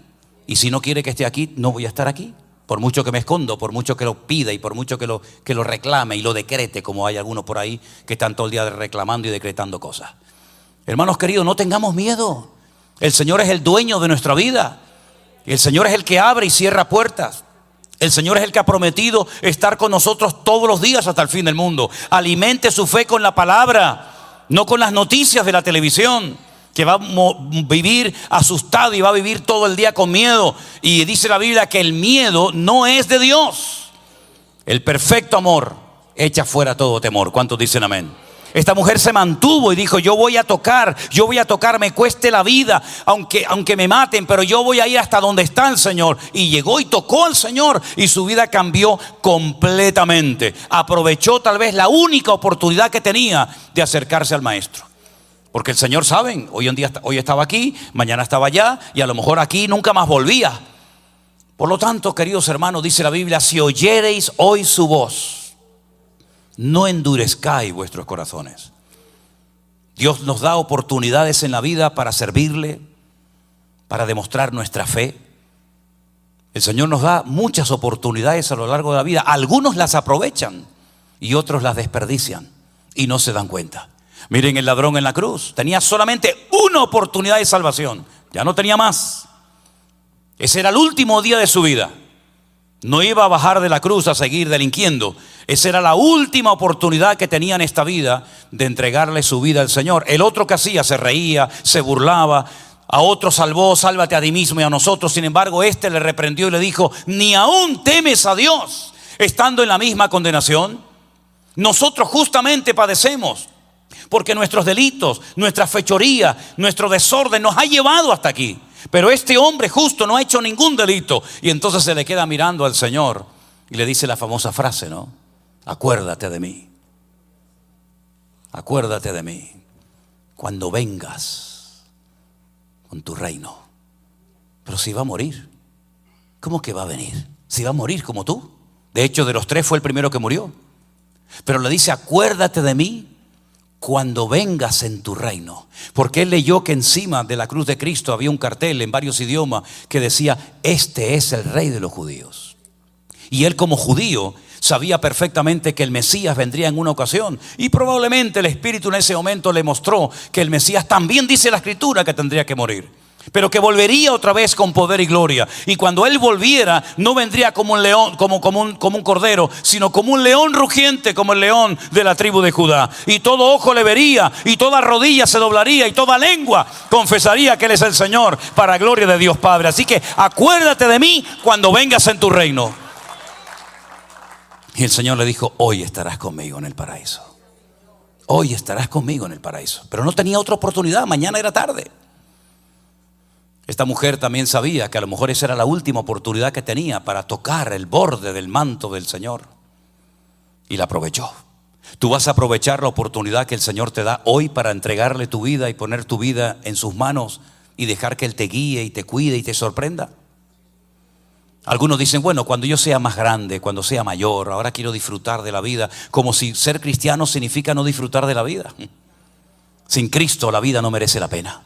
Y si no quiere que esté aquí, no voy a estar aquí. Por mucho que me escondo, por mucho que lo pida y por mucho que lo reclame y lo decrete, como hay algunos por ahí que están todo el día reclamando y decretando cosas. Hermanos queridos, no tengamos miedo. El Señor es el dueño de nuestra vida. El Señor es el que abre y cierra puertas. El Señor es el que ha prometido estar con nosotros todos los días hasta el fin del mundo. Alimente su fe con la palabra, no con las noticias de la televisión, que va a vivir asustado y va a vivir todo el día con miedo. Y dice la Biblia que el miedo no es de Dios. El perfecto amor echa fuera todo temor. ¿Cuántos dicen amén? Esta mujer se mantuvo y dijo, yo voy a tocar, me cueste la vida, aunque me maten, pero yo voy a ir hasta donde está el Señor. Y llegó y tocó al Señor y su vida cambió completamente. Aprovechó tal vez la única oportunidad que tenía de acercarse al Maestro. Porque el Señor, saben, hoy estaba aquí, mañana estaba allá y a lo mejor aquí nunca más volvía. Por lo tanto, queridos hermanos, dice la Biblia, si oyereis hoy su voz, no endurezcáis vuestros corazones. Dios nos da oportunidades en la vida para servirle, para demostrar nuestra fe. El Señor nos da muchas oportunidades a lo largo de la vida. Algunos las aprovechan y otros las desperdician y no se dan cuenta. Miren el ladrón en la cruz, tenía solamente una oportunidad de salvación, ya no tenía más. Ese era el último día de su vida. No iba a bajar de la cruz a seguir delinquiendo. Esa era la última oportunidad que tenía en esta vida de entregarle su vida al Señor. El otro que hacía, se reía, se burlaba. A otro salvó, sálvate a ti mismo y a nosotros. Sin embargo, este le reprendió y le dijo, ¿ni aún temes a Dios estando en la misma condenación? Nosotros justamente padecemos porque nuestros delitos, nuestra fechoría, nuestro desorden nos ha llevado hasta aquí. Pero este hombre justo no ha hecho ningún delito. Y entonces se le queda mirando al Señor y le dice la famosa frase, ¿no? Acuérdate de mí. Acuérdate de mí cuando vengas con tu reino. Pero si va a morir, ¿cómo que va a venir? Si va a morir como tú. De hecho, de los tres fue el primero que murió. Pero le dice, acuérdate de mí cuando vengas en tu reino. Porque él leyó que encima de la cruz de Cristo había un cartel en varios idiomas que decía, este es el rey de los judíos. Y él, como judío, sabía perfectamente que el Mesías vendría en una ocasión. Y probablemente el Espíritu en ese momento le mostró que el Mesías también dice la Escritura que tendría que morir, pero que volvería otra vez con poder y gloria. Y cuando él volviera, no vendría como un león, como un cordero, sino como un león rugiente, como el león de la tribu de Judá. Y todo ojo le vería, y toda rodilla se doblaría, y toda lengua confesaría que él es el Señor, para gloria de Dios Padre. Así que acuérdate de mí cuando vengas en tu reino. Y el Señor le dijo, hoy estarás conmigo en el paraíso. Hoy estarás conmigo en el paraíso. Pero no tenía otra oportunidad, mañana era tarde. Esta mujer también sabía que a lo mejor esa era la última oportunidad que tenía para tocar el borde del manto del Señor. Y la aprovechó. Tú vas a aprovechar la oportunidad que el Señor te da hoy para entregarle tu vida y poner tu vida en sus manos y dejar que Él te guíe y te cuide y te sorprenda. Algunos dicen, bueno, cuando yo sea más grande, cuando sea mayor, ahora quiero disfrutar de la vida, como si ser cristiano significa no disfrutar de la vida. Sin Cristo la vida no merece la pena.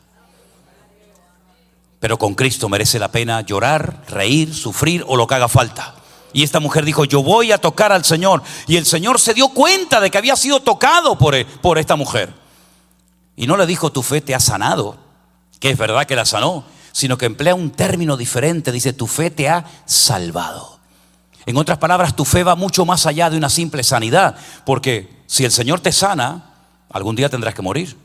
Pero con Cristo merece la pena llorar, reír, sufrir o lo que haga falta. Y esta mujer dijo, yo voy a tocar al Señor. Y el Señor se dio cuenta de que había sido tocado por esta mujer. Y no le dijo, tu fe te ha sanado, que es verdad que la sanó, sino que emplea un término diferente. Dice, tu fe te ha salvado. En otras palabras, tu fe va mucho más allá de una simple sanidad. Porque si el Señor te sana, algún día tendrás que morir,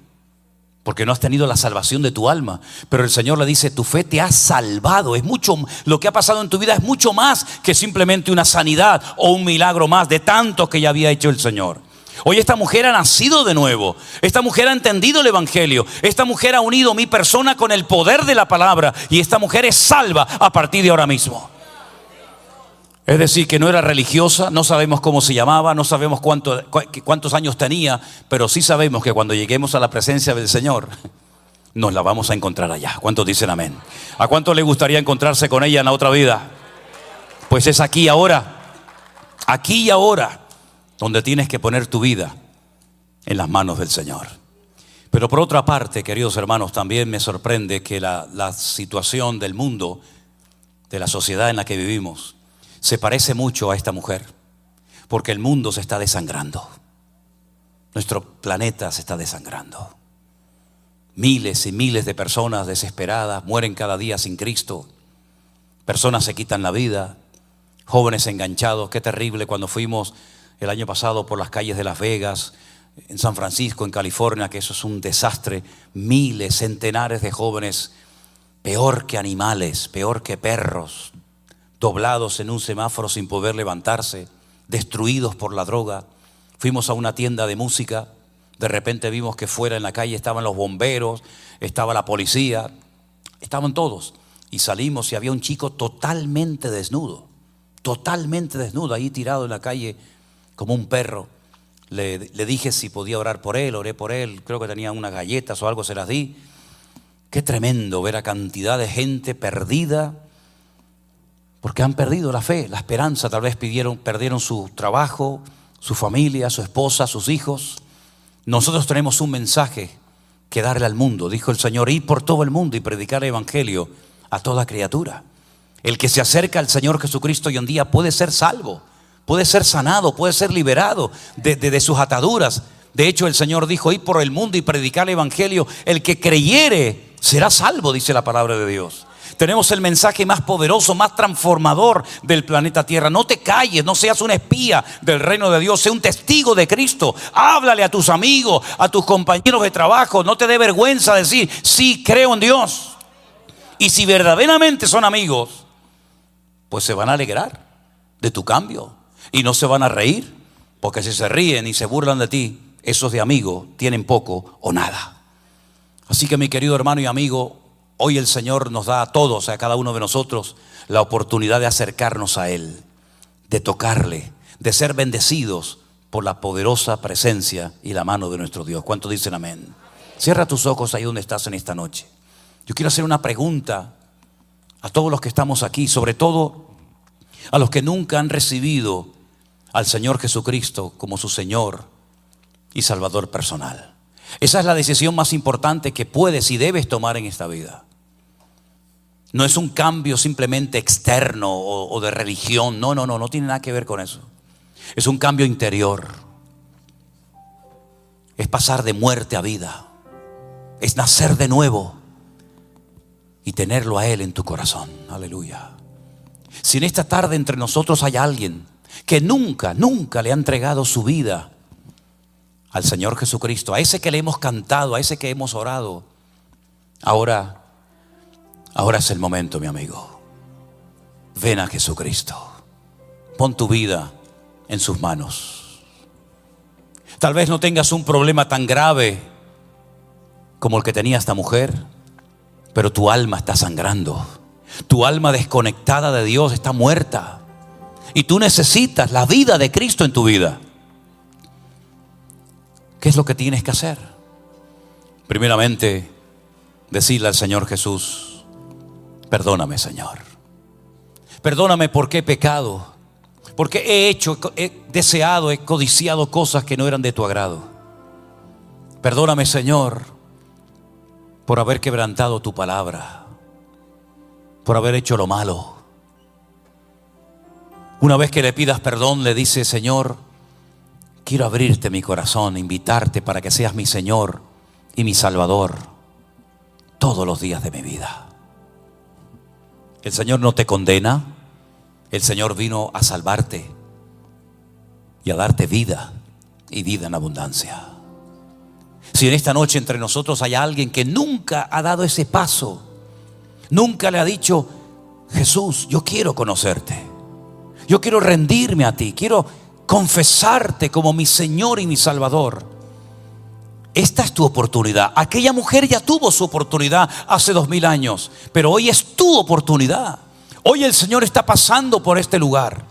porque no has tenido la salvación de tu alma. Pero el Señor le dice, tu fe te ha salvado. Es mucho, lo que ha pasado en tu vida es mucho más que simplemente una sanidad o un milagro más de tantos que ya había hecho el Señor. Hoy esta mujer ha nacido de nuevo. Esta mujer ha entendido el evangelio. Esta mujer ha unido mi persona con el poder de la palabra. Y esta mujer es salva a partir de ahora mismo. Es decir, que no era religiosa, no sabemos cómo se llamaba, no sabemos cuántos años tenía, pero sí sabemos que cuando lleguemos a la presencia del Señor, nos la vamos a encontrar allá. ¿Cuántos dicen amén? ¿A cuántos le gustaría encontrarse con ella en la otra vida? Pues es aquí y ahora, donde tienes que poner tu vida en las manos del Señor. Pero por otra parte, queridos hermanos, también me sorprende que la situación del mundo, de la sociedad en la que vivimos, se parece mucho a esta mujer, porque el mundo se está desangrando. Nuestro planeta se está desangrando. Miles y miles de personas desesperadas mueren cada día sin Cristo. Personas se quitan la vida, jóvenes enganchados. Qué terrible cuando fuimos el año pasado por las calles de Las Vegas, en San Francisco, en California, que eso es un desastre. Miles, centenares de jóvenes, peor que animales, peor que perros, doblados en un semáforo sin poder levantarse, destruidos por la droga. Fuimos a una tienda de música, de repente vimos que fuera en la calle estaban los bomberos, estaba la policía, estaban todos. Y salimos y había un chico totalmente desnudo, ahí tirado en la calle como un perro. Le dije si podía orar por él, oré por él, creo que tenía unas galletas o algo, se las di. Qué tremendo ver a cantidad de gente perdida, porque han perdido la fe, la esperanza. Tal vez perdieron su trabajo, su familia, su esposa, sus hijos. Nosotros tenemos un mensaje que darle al mundo. Dijo el Señor: ir por todo el mundo y predicar el evangelio a toda criatura. El que se acerca al Señor Jesucristo hoy en día puede ser salvo, puede ser sanado, puede ser liberado de sus ataduras. De hecho, el Señor dijo: ir por el mundo y predicar el evangelio. El que creyere será salvo, dice la palabra de Dios. Tenemos el mensaje más poderoso, más transformador del planeta Tierra. No te calles, no seas un espía del reino de Dios, sé un testigo de Cristo. Háblale a tus amigos, a tus compañeros de trabajo. No te dé vergüenza decir: sí, creo en Dios. Y si verdaderamente son amigos, pues se van a alegrar de tu cambio y no se van a reír, porque si se ríen y se burlan de ti, esos de amigos tienen poco o nada. Así que, mi querido hermano y amigo, hoy el Señor nos da a todos, a cada uno de nosotros, la oportunidad de acercarnos a Él, de tocarle, de ser bendecidos por la poderosa presencia y la mano de nuestro Dios. ¿Cuántos dicen amén? Cierra tus ojos ahí donde estás en esta noche. Yo quiero hacer una pregunta a todos los que estamos aquí, sobre todo a los que nunca han recibido al Señor Jesucristo como su Señor y Salvador personal. Esa es la decisión más importante que puedes y debes tomar en esta vida. No es un cambio simplemente externo o de religión. No tiene nada que ver con eso. Es un cambio interior. Es pasar de muerte a vida. Es nacer de nuevo y tenerlo a Él en tu corazón. Aleluya. Si en esta tarde entre nosotros hay alguien que nunca le ha entregado su vida al Señor Jesucristo, a ese que le hemos cantado, a ese que hemos orado, ahora es el momento, mi amigo. Ven a Jesucristo. Pon tu vida en sus manos. Tal vez no tengas un problema tan grave como el que tenía esta mujer, pero tu alma está sangrando. Tu alma desconectada de Dios está muerta. Y tú necesitas la vida de Cristo en tu vida. ¿Qué es lo que tienes que hacer? Primeramente, decirle al Señor Jesús: perdóname, Señor. Perdóname porque he pecado, porque he deseado, he codiciado cosas que no eran de tu agrado. Perdóname, Señor, por haber quebrantado tu palabra, por haber hecho lo malo. Una vez que le pidas perdón, le dices: Señor, quiero abrirte mi corazón, invitarte para que seas mi Señor y mi Salvador todos los días de mi vida. El Señor no te condena. El Señor vino a salvarte y a darte vida, y vida en abundancia. Si en esta noche entre nosotros hay alguien que nunca ha dado ese paso, nunca le ha dicho: Jesús, yo quiero conocerte, yo quiero rendirme a ti, quiero confesarte como mi Señor y mi Salvador, esta es tu oportunidad. Aquella mujer ya tuvo su oportunidad hace 2000 años, pero hoy es tu oportunidad. Hoy el Señor está pasando por este lugar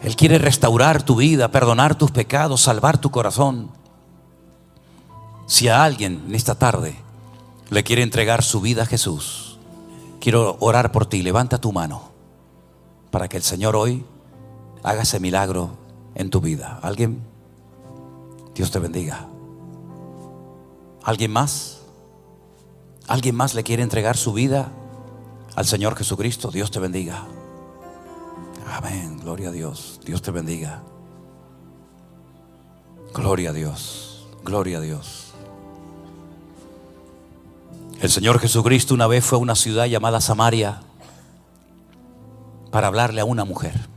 Él quiere restaurar tu vida, perdonar tus pecados, salvar tu corazón. Si a alguien en esta tarde le quiere entregar su vida a Jesús, quiero orar por ti. Levanta tu mano para que el Señor hoy haga ese milagro en tu vida. ¿Alguien? Dios te bendiga. ¿Alguien más? ¿Alguien más le quiere entregar su vida al Señor Jesucristo? Dios te bendiga. Amén, gloria a Dios. Dios te bendiga. Gloria a Dios, gloria a Dios. El Señor Jesucristo una vez fue a una ciudad llamada Samaria para hablarle a una mujer.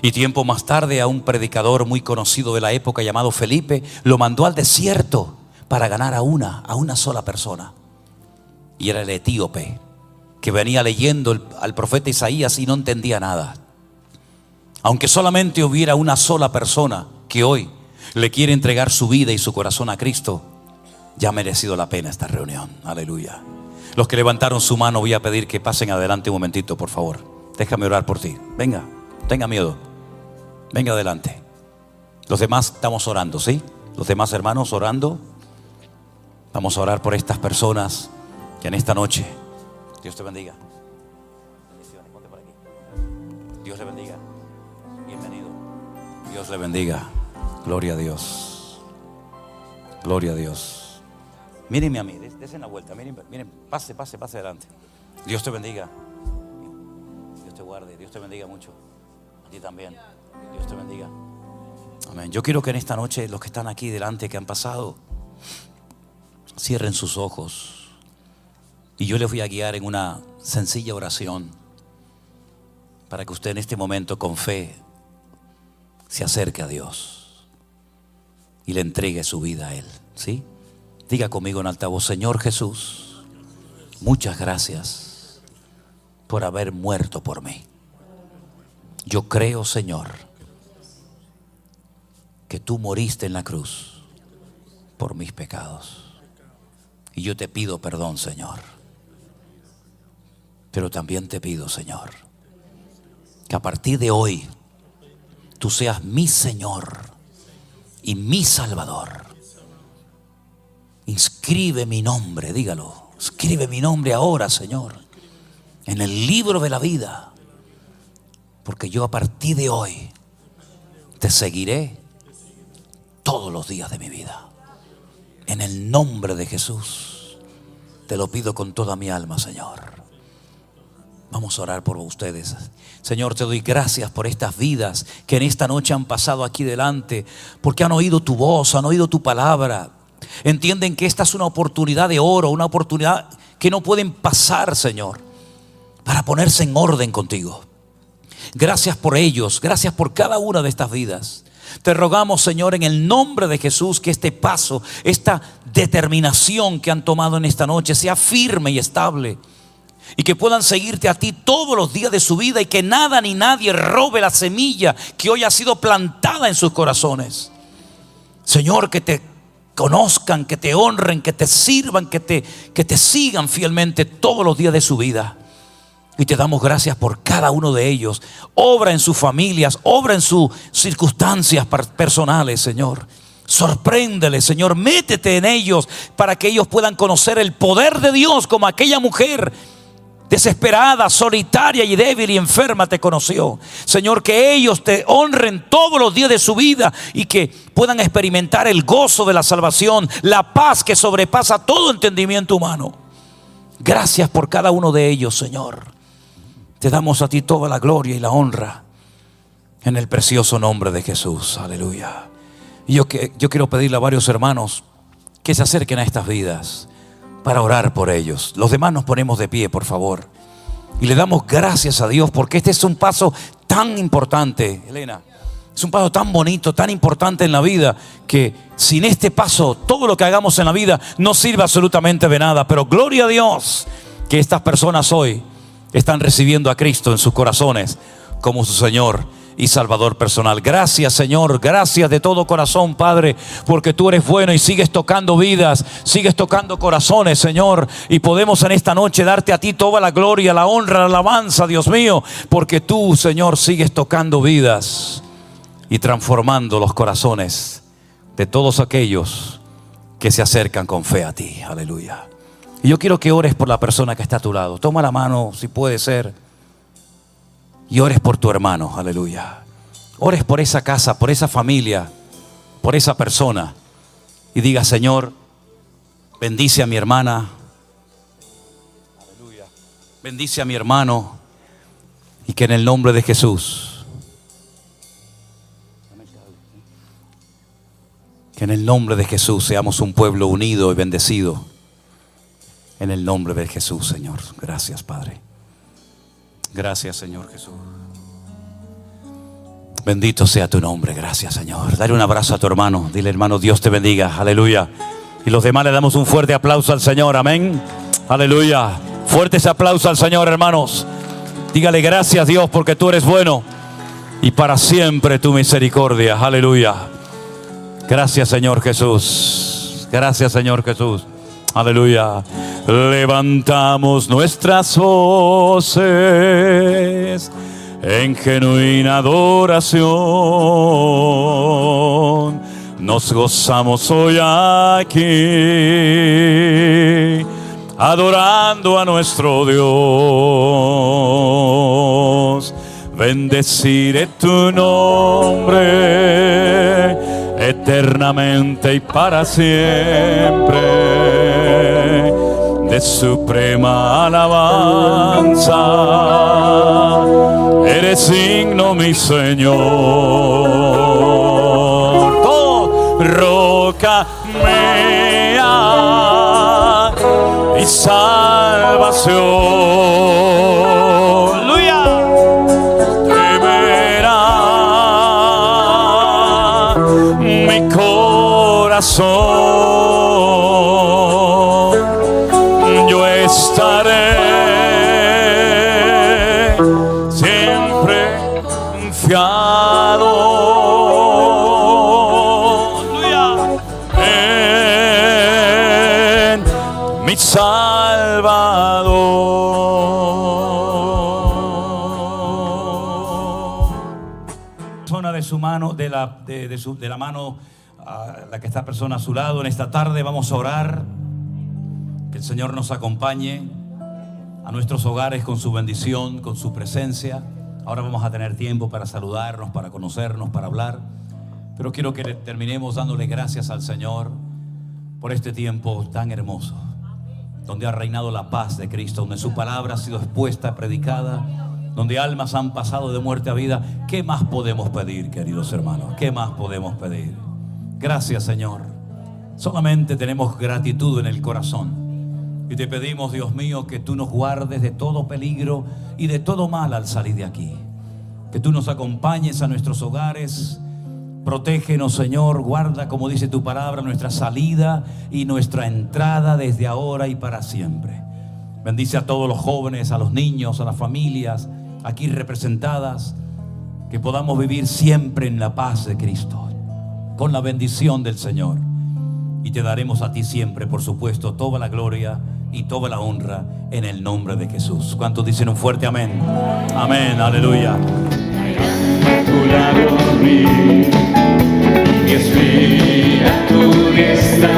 Y tiempo más tarde a un predicador muy conocido de la época llamado Felipe lo mandó al desierto para ganar a una sola persona. Y era el etíope, que venía leyendo al profeta Isaías y no entendía nada. Aunque solamente hubiera una sola persona que hoy le quiere entregar su vida y su corazón a Cristo, ya ha merecido la pena esta reunión. Aleluya. Los que levantaron su mano voy a pedir que pasen adelante un momentito, por favor. Déjame orar por ti. Venga, tenga miedo. Venga adelante. Los demás estamos orando, ¿sí? Los demás hermanos orando. Vamos a orar por estas personas que en esta noche. Dios te bendiga. Bendiciones, ponte por aquí. Dios le bendiga. Bienvenido. Dios le bendiga. Gloria a Dios. Gloria a Dios. Mírenme a mí, desen la vuelta. Miren, pase adelante. Dios te bendiga. Dios te guarde. Dios te bendiga mucho. A ti también. Dios te bendiga. Amén. Yo quiero que en esta noche los que están aquí delante, que han pasado, cierren sus ojos. Y yo les voy a guiar en una sencilla oración para que usted en este momento con fe se acerque a Dios y le entregue su vida a Él. ¿Sí? Diga conmigo en altavoz: Señor Jesús, muchas gracias por haber muerto por mí. Yo creo, Señor, que tú moriste en la cruz por mis pecados. Y yo te pido perdón, Señor. Pero también te pido, Señor, que a partir de hoy tú seas mi Señor y mi Salvador. Inscribe mi nombre, dígalo. Escribe mi nombre ahora, Señor, en el libro de la vida. Porque yo a partir de hoy te seguiré todos los días de mi vida. En el nombre de Jesús te lo pido con toda mi alma, Señor. Vamos a orar por ustedes. Señor, te doy gracias por estas vidas que en esta noche han pasado aquí delante, porque han oído tu voz, han oído tu palabra. Entienden que esta es una oportunidad de oro, una oportunidad que no pueden pasar, Señor, para ponerse en orden contigo. Gracias por ellos, gracias por cada una de estas vidas. Te rogamos, Señor, en el nombre de Jesús, que este paso, esta determinación que han tomado en esta noche sea firme y estable. Y que puedan seguirte a ti todos los días de su vida, y que nada ni nadie robe la semilla que hoy ha sido plantada en sus corazones. Señor, que te conozcan, que te honren, que te sirvan, que te sigan fielmente todos los días de su vida. Y te damos gracias por cada uno de ellos. Obra en sus familias, obra en sus circunstancias personales, Señor. Sorpréndeles, Señor, métete en ellos para que ellos puedan conocer el poder de Dios, como aquella mujer desesperada, solitaria y débil y enferma te conoció. Señor, que ellos te honren todos los días de su vida y que puedan experimentar el gozo de la salvación, la paz que sobrepasa todo entendimiento humano. Gracias por cada uno de ellos, Señor. Te damos a ti toda la gloria y la honra en el precioso nombre de Jesús. Aleluya. Y yo quiero pedirle a varios hermanos que se acerquen a estas vidas para orar por ellos. Los demás nos ponemos de pie, por favor, y le damos gracias a Dios, porque este es un paso tan importante, Elena. Es un paso tan bonito, tan importante en la vida, que sin este paso todo lo que hagamos en la vida no sirve absolutamente de nada. Pero gloria a Dios que estas personas hoy están recibiendo a Cristo en sus corazones como su Señor y Salvador personal. Gracias, Señor, gracias de todo corazón, Padre, porque tú eres bueno y sigues tocando vidas, sigues tocando corazones, Señor, y podemos en esta noche darte a ti toda la gloria, la honra, la alabanza, Dios mío, porque tú, Señor, sigues tocando vidas y transformando los corazones de todos aquellos que se acercan con fe a ti. Aleluya. Y yo quiero que ores por la persona que está a tu lado. Toma la mano, si puede ser, y ores por tu hermano. Aleluya. Ores por esa casa, por esa familia, por esa persona. Y diga: Señor, bendice a mi hermana. Aleluya. Bendice a mi hermano. Y que en el nombre de Jesús, que en el nombre de Jesús seamos un pueblo unido y bendecido. En el nombre de Jesús, Señor. Gracias, Padre. Gracias, Señor Jesús. Bendito sea tu nombre. Gracias, Señor. Dale un abrazo a tu hermano. Dile: hermano, Dios te bendiga. Aleluya. Y los demás le damos un fuerte aplauso al Señor. Amén. Aleluya. Fuertes aplausos al Señor, hermanos. Dígale: gracias, Dios, porque tú eres bueno y para siempre tu misericordia. Aleluya. Gracias, Señor Jesús. Gracias, Señor Jesús. Aleluya. Levantamos nuestras voces en genuina adoración. Nos gozamos hoy aquí, adorando a nuestro Dios. Bendeciré tu nombre eternamente y para siempre. De suprema alabanza eres digno, mi Señor. Oh, roca mía y salvación. Aleluya. Temerá mi corazón. Estaré siempre confiado, en mi Salvador. Zona de su mano, de la mano a la que está persona a su lado. En esta tarde vamos a orar. Que el Señor nos acompañe a nuestros hogares con su bendición, con su presencia. Ahora vamos a tener tiempo para saludarnos, para conocernos, para hablar. Pero quiero que terminemos dándole gracias al Señor por este tiempo tan hermoso, donde ha reinado la paz de Cristo, donde su palabra ha sido expuesta, predicada, donde almas han pasado de muerte a vida. ¿Qué más podemos pedir, queridos hermanos? ¿Qué más podemos pedir? Gracias, Señor. Solamente tenemos gratitud en el corazón. Y te pedimos, Dios mío, que tú nos guardes de todo peligro y de todo mal al salir de aquí. Que tú nos acompañes a nuestros hogares. Protégenos, Señor. Guarda, como dice tu palabra, nuestra salida y nuestra entrada desde ahora y para siempre. Bendice a todos los jóvenes, a los niños, a las familias aquí representadas. Que podamos vivir siempre en la paz de Cristo, con la bendición del Señor. Y te daremos a ti siempre, por supuesto, toda la gloria y toda la honra en el nombre de Jesús. ¿Cuántos dicen un fuerte amén? Amén, aleluya. A tu lado vi, mi espíritu a tu diestra,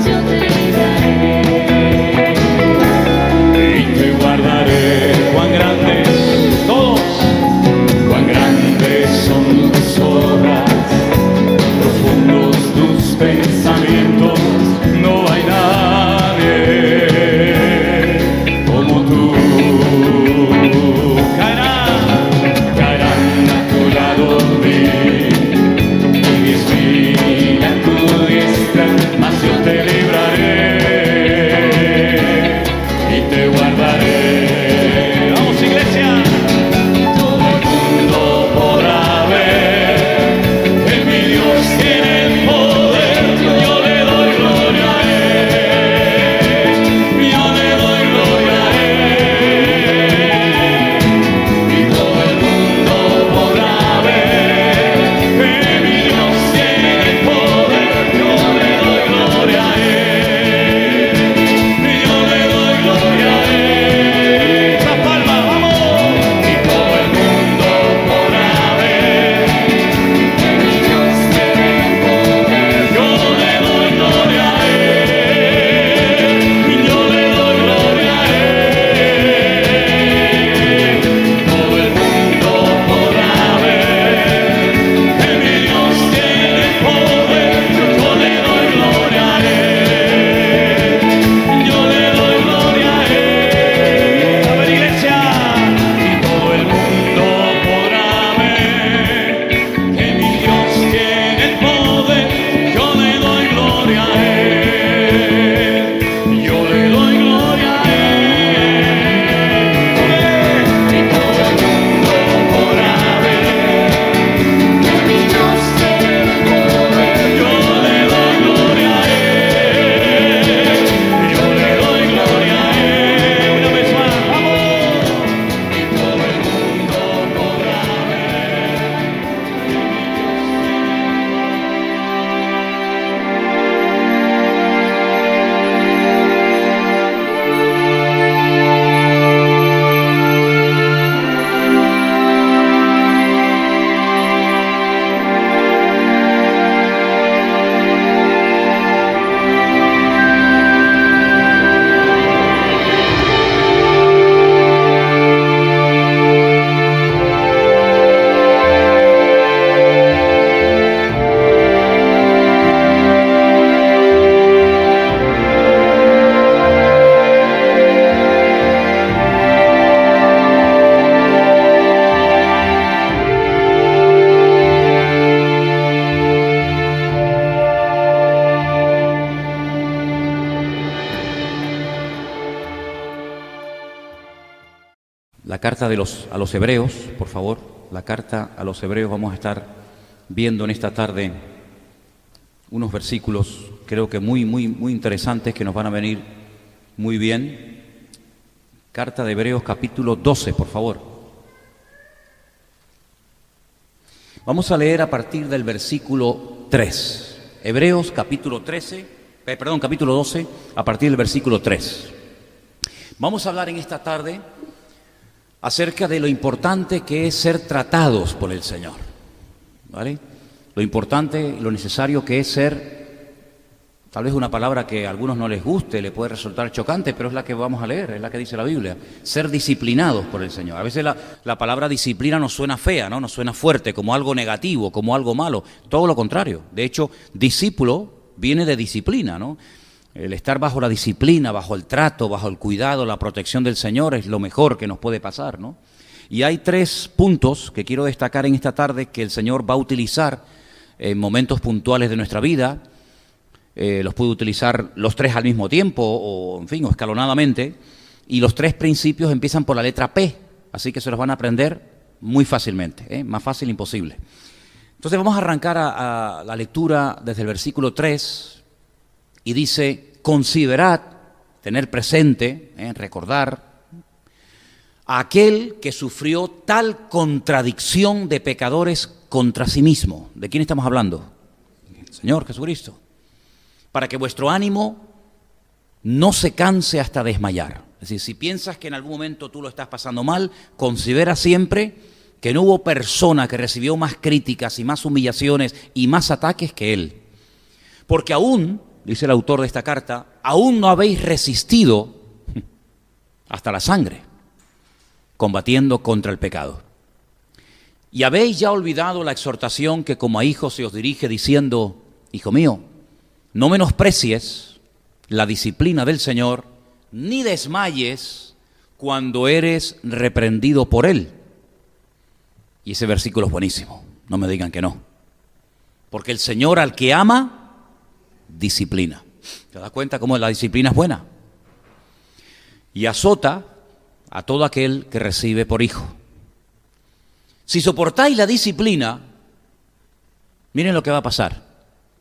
yo te libraré y te guardaré. Cuán grandes todos, cuán grandes son tus obras, profundos tus pensamientos, no hay nadie como tú. Caerán a tu lado mil, y 10,000 a tu diestra, mas yo te la carta a los Hebreos, por favor. La carta a los Hebreos. Vamos a estar viendo en esta tarde unos versículos, creo que muy interesantes, que nos van a venir muy bien. Carta de Hebreos, capítulo 12, por favor. Vamos a leer a partir del versículo 3. Hebreos, capítulo 12, a partir del versículo 3. Vamos a hablar en esta tarde acerca de lo importante que es ser tratados por el Señor, ¿vale? Lo importante, lo necesario que es ser, tal vez una palabra que a algunos no les guste, le puede resultar chocante, pero es la que vamos a leer, es la que dice la Biblia, ser disciplinados por el Señor. A veces la palabra disciplina nos suena fea, ¿no? Nos suena fuerte, como algo negativo, como algo malo, todo lo contrario. De hecho, discípulo viene de disciplina, ¿no? El estar bajo la disciplina, bajo el trato, bajo el cuidado, la protección del Señor es lo mejor que nos puede pasar, ¿no? Y hay 3 puntos que quiero destacar en esta tarde que el Señor va a utilizar en momentos puntuales de nuestra vida. Los puede utilizar los 3 al mismo tiempo o, en fin, o escalonadamente. Y los 3 principios empiezan por la letra P, así que se los van a aprender muy fácilmente, más fácil imposible. Entonces vamos a arrancar a la lectura desde el versículo 3. Y dice, considerad, tener presente, recordar, a aquel que sufrió tal contradicción de pecadores contra sí mismo. ¿De quién estamos hablando? El Señor Jesucristo. Para que vuestro ánimo no se canse hasta desmayar. Es decir, si piensas que en algún momento tú lo estás pasando mal, considera siempre que no hubo persona que recibió más críticas y más humillaciones y más ataques que él. Porque aún, dice el autor de esta carta, aún no habéis resistido hasta la sangre, combatiendo contra el pecado. Y habéis ya olvidado la exhortación que como a hijos se os dirige diciendo, hijo mío, no menosprecies la disciplina del Señor, ni desmayes cuando eres reprendido por Él. Y ese versículo es buenísimo, no me digan que no. Porque el Señor al que ama, disciplina. ¿Te das cuenta cómo la disciplina es buena? Y azota a todo aquel que recibe por hijo. Si soportáis la disciplina, miren lo que va a pasar.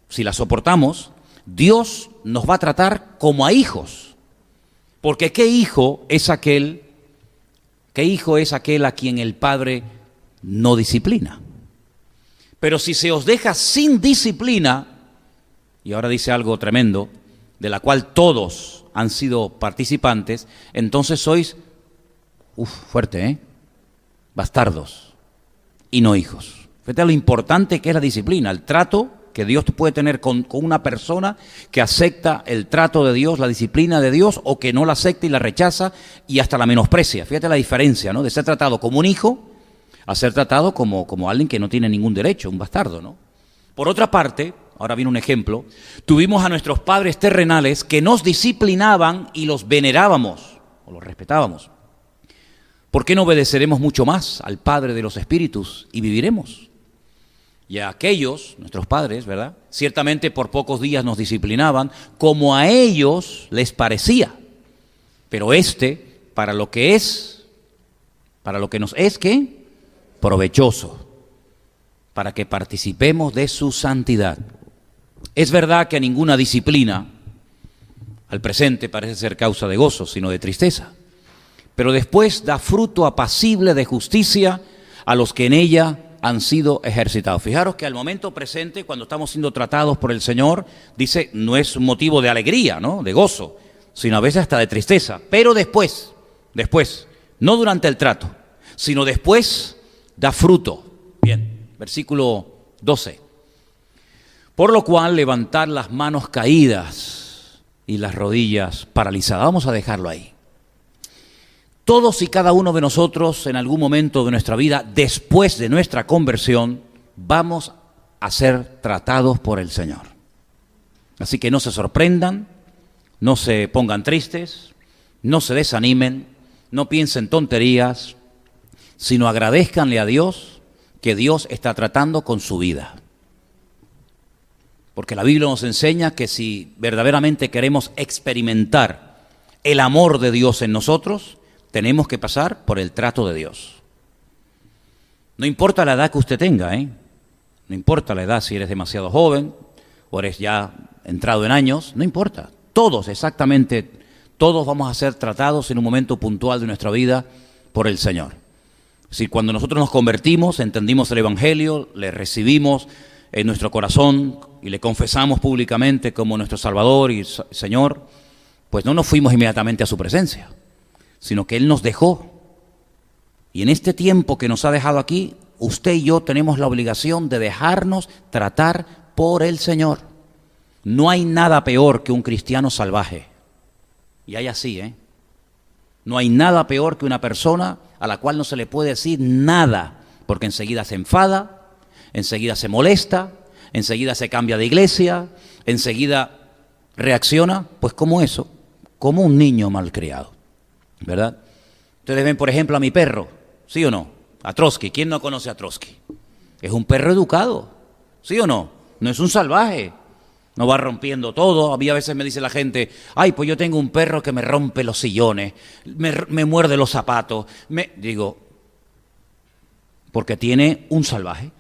Si la soportamos, Dios nos va a tratar como a hijos. Porque ¿qué hijo es aquel a quien el Padre no disciplina? Pero si se os deja sin disciplina, y ahora dice algo tremendo, de la cual todos han sido participantes, entonces sois, fuerte, bastardos y no hijos. Fíjate lo importante que es la disciplina, el trato que Dios puede tener con una persona que acepta el trato de Dios, la disciplina de Dios, o que no la acepta y la rechaza y hasta la menosprecia. Fíjate la diferencia, ¿no? De ser tratado como un hijo a ser tratado como alguien que no tiene ningún derecho, un bastardo, ¿no? Por otra parte, ahora viene un ejemplo, tuvimos a nuestros padres terrenales que nos disciplinaban y los venerábamos o los respetábamos. ¿Por qué no obedeceremos mucho más al Padre de los Espíritus y viviremos? Y a aquellos, nuestros padres, ¿verdad? Ciertamente por pocos días nos disciplinaban como a ellos les parecía. Pero para lo que nos es, ¿qué? Provechoso, para que participemos de su santidad. Es verdad que ninguna disciplina al presente parece ser causa de gozo, sino de tristeza. Pero después da fruto apacible de justicia a los que en ella han sido ejercitados. Fijaros que al momento presente, cuando estamos siendo tratados por el Señor, dice, no es un motivo de alegría, ¿no? De gozo, sino a veces hasta de tristeza. Pero después, no durante el trato, sino después da fruto. Bien, versículo 12. Por lo cual, levantad las manos caídas y las rodillas paralizadas. Vamos a dejarlo ahí. Todos y cada uno de nosotros, en algún momento de nuestra vida, después de nuestra conversión, vamos a ser tratados por el Señor. Así que no se sorprendan, no se pongan tristes, no se desanimen, no piensen tonterías, sino agradézcanle a Dios que Dios está tratando con su vida. Porque la Biblia nos enseña que si verdaderamente queremos experimentar el amor de Dios en nosotros, tenemos que pasar por el trato de Dios. No importa la edad que usted tenga, no importa la edad, si eres demasiado joven o eres ya entrado en años, no importa. Todos, exactamente, todos vamos a ser tratados en un momento puntual de nuestra vida por el Señor. Es decir, cuando nosotros nos convertimos, entendimos el Evangelio, le recibimos en nuestro corazón y le confesamos públicamente como nuestro Salvador y Señor, pues no nos fuimos inmediatamente a su presencia, sino que Él nos dejó. Y en este tiempo que nos ha dejado aquí, usted y yo tenemos la obligación de dejarnos tratar por el Señor. No hay nada peor que un cristiano salvaje. Y hay así, No hay nada peor que una persona a la cual no se le puede decir nada, porque enseguida se enfada, enseguida se molesta, enseguida se cambia de iglesia, enseguida reacciona, pues como eso, como un niño malcriado, ¿verdad? Ustedes ven, por ejemplo, a mi perro, ¿sí o no? A Trotsky. ¿Quién no conoce a Trotsky? Es un perro educado, ¿sí o no? No es un salvaje. No va rompiendo todo. A mí a veces me dice la gente, ay, pues yo tengo un perro que me rompe los sillones, me muerde los zapatos. Digo, porque tiene un salvaje.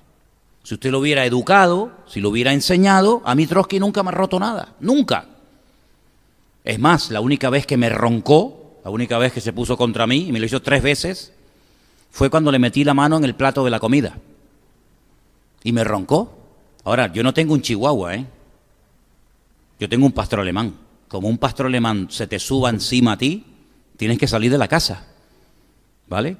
Si usted lo hubiera educado, si lo hubiera enseñado, a mí Trotsky nunca me ha roto nada, nunca. Es más, la única vez que me roncó, la única vez que se puso contra mí, y me lo hizo 3 veces, fue cuando le metí la mano en el plato de la comida. Y me roncó. Ahora, yo no tengo un chihuahua, Yo tengo un pastor alemán. Como un pastor alemán se te suba encima a ti, tienes que salir de la casa, ¿vale?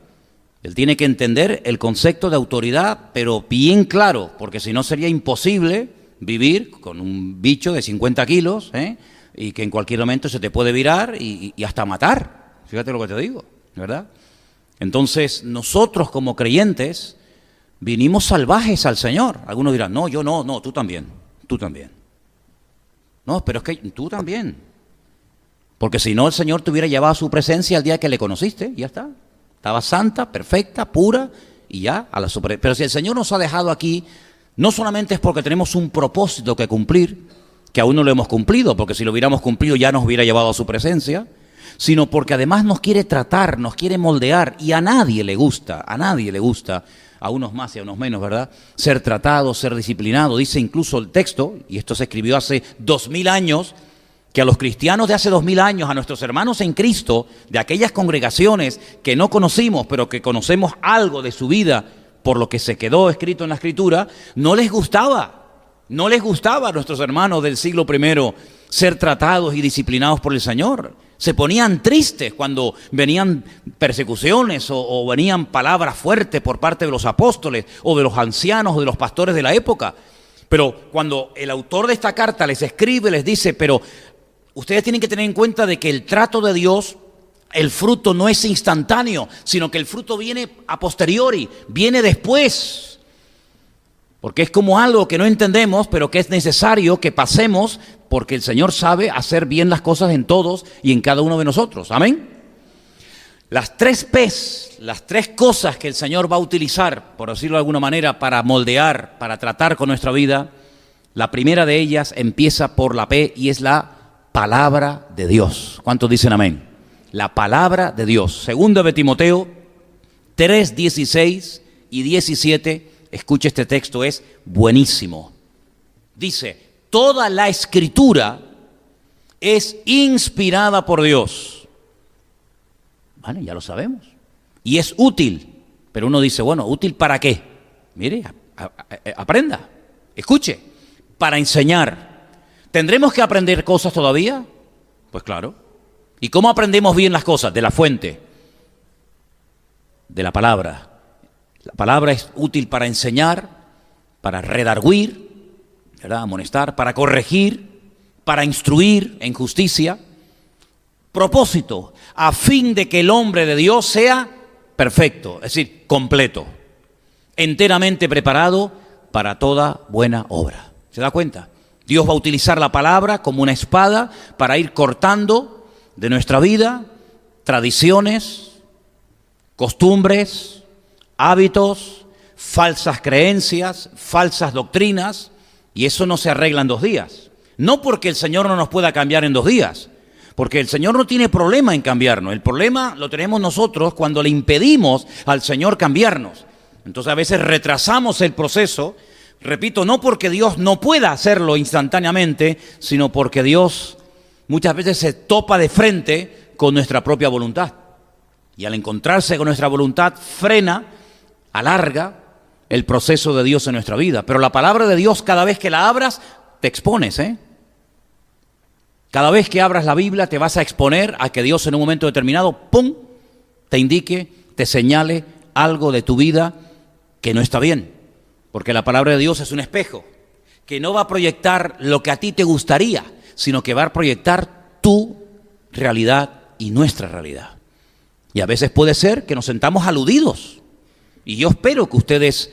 Él tiene que entender el concepto de autoridad, pero bien claro, porque si no sería imposible vivir con un bicho de 50 kilos, y que en cualquier momento se te puede virar y hasta matar. Fíjate lo que te digo, ¿verdad? Entonces, nosotros como creyentes vinimos salvajes al Señor. Algunos dirán, no, yo no, tú también, tú también. No, pero es que tú también. Porque si no, el Señor te hubiera llevado a su presencia el día que le conociste, y ya está. Estaba santa, perfecta, pura, y ya a la super. Pero si el Señor nos ha dejado aquí, no solamente es porque tenemos un propósito que cumplir, que aún no lo hemos cumplido, porque si lo hubiéramos cumplido ya nos hubiera llevado a su presencia, sino porque además nos quiere tratar, nos quiere moldear, y a nadie le gusta, a unos más y a unos menos, ¿verdad?, ser tratado, ser disciplinado. Dice incluso el texto, y esto se escribió hace 2000 años, que a los cristianos de hace 2000 años, a nuestros hermanos en Cristo, de aquellas congregaciones que no conocimos, pero que conocemos algo de su vida por lo que se quedó escrito en la Escritura, no les gustaba a nuestros hermanos del siglo I ser tratados y disciplinados por el Señor. Se ponían tristes cuando venían persecuciones o venían palabras fuertes por parte de los apóstoles o de los ancianos o de los pastores de la época. Pero cuando el autor de esta carta les escribe, les dice, pero ustedes tienen que tener en cuenta de que el trato de Dios, el fruto no es instantáneo, sino que el fruto viene a posteriori, viene después. Porque es como algo que no entendemos, pero que es necesario que pasemos, porque el Señor sabe hacer bien las cosas en todos y en cada uno de nosotros. Amén. Las 3 P's, las 3 cosas que el Señor va a utilizar, por decirlo de alguna manera, para moldear, para tratar con nuestra vida, la primera de ellas empieza por la P y es la palabra de Dios. ¿Cuántos dicen amén? La palabra de Dios. Segunda de Timoteo 3, 16 y 17. Escuche este texto, es buenísimo. Dice, toda la Escritura es inspirada por Dios. Vale, ya lo sabemos. Y es útil. Pero uno dice, bueno, ¿útil para qué? Mire, aprenda, escuche, para enseñar. ¿Tendremos que aprender cosas todavía? Pues claro. ¿Y cómo aprendemos bien las cosas? De la fuente, de la palabra. La palabra es útil para enseñar, para redarguir, ¿verdad?, amonestar, para corregir, para instruir en justicia. Propósito, a fin de que el hombre de Dios sea perfecto, es decir, completo, enteramente preparado para toda buena obra. ¿Se da cuenta? Dios va a utilizar la palabra como una espada para ir cortando de nuestra vida tradiciones, costumbres, hábitos, falsas creencias, falsas doctrinas, y eso no se arregla en 2 días. No porque el Señor no nos pueda cambiar en 2 días, Porque el Señor no tiene problema en cambiarnos. El problema lo tenemos nosotros cuando le impedimos al Señor cambiarnos. Entonces a veces retrasamos el proceso, repito, no porque Dios no pueda hacerlo instantáneamente, sino porque Dios muchas veces se topa de frente con nuestra propia voluntad. Y al encontrarse con nuestra voluntad, frena, alarga el proceso de Dios en nuestra vida. Pero la palabra de Dios, cada vez que la abras, te expones, Cada vez que abras la Biblia te vas a exponer a que Dios en un momento determinado, ¡pum!, te indique, te señale algo de tu vida que no está bien. Porque la palabra de Dios es un espejo que no va a proyectar lo que a ti te gustaría, sino que va a proyectar tu realidad y nuestra realidad. Y a veces puede ser que nos sentamos aludidos. Y yo espero que ustedes,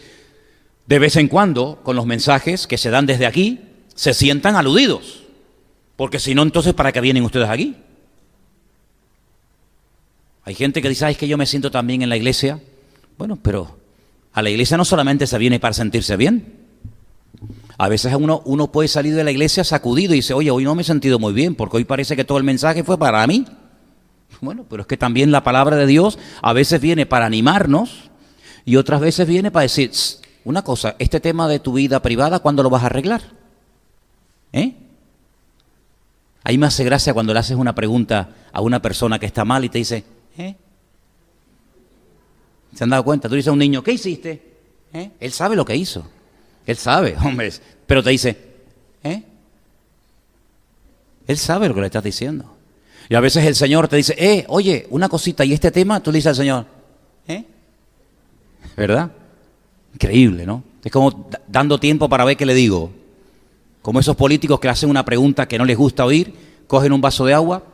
de vez en cuando, con los mensajes que se dan desde aquí, se sientan aludidos. Porque si no, entonces, ¿para qué vienen ustedes aquí? Hay gente que dice, es que yo me siento tan bien en la iglesia. Bueno, pero a la iglesia no solamente se viene para sentirse bien. A veces uno puede salir de la iglesia sacudido y dice, oye, hoy no me he sentido muy bien, porque hoy parece que todo el mensaje fue para mí. Bueno, pero es que también la palabra de Dios a veces viene para animarnos y otras veces viene para decir, una cosa, este tema de tu vida privada, ¿cuándo lo vas a arreglar? A mí me hace gracia cuando le haces una pregunta a una persona que está mal y te dice, ¿se han dado cuenta? Tú dices a un niño, ¿qué hiciste? Él sabe lo que hizo. Él sabe, hombre, pero te dice, Él sabe lo que le estás diciendo. Y a veces el Señor te dice, oye, una cosita, ¿y este tema? Tú le dices al Señor, ¿verdad? Increíble, ¿no? Es como dando tiempo para ver qué le digo. Como esos políticos que hacen una pregunta que no les gusta oír, cogen un vaso de agua,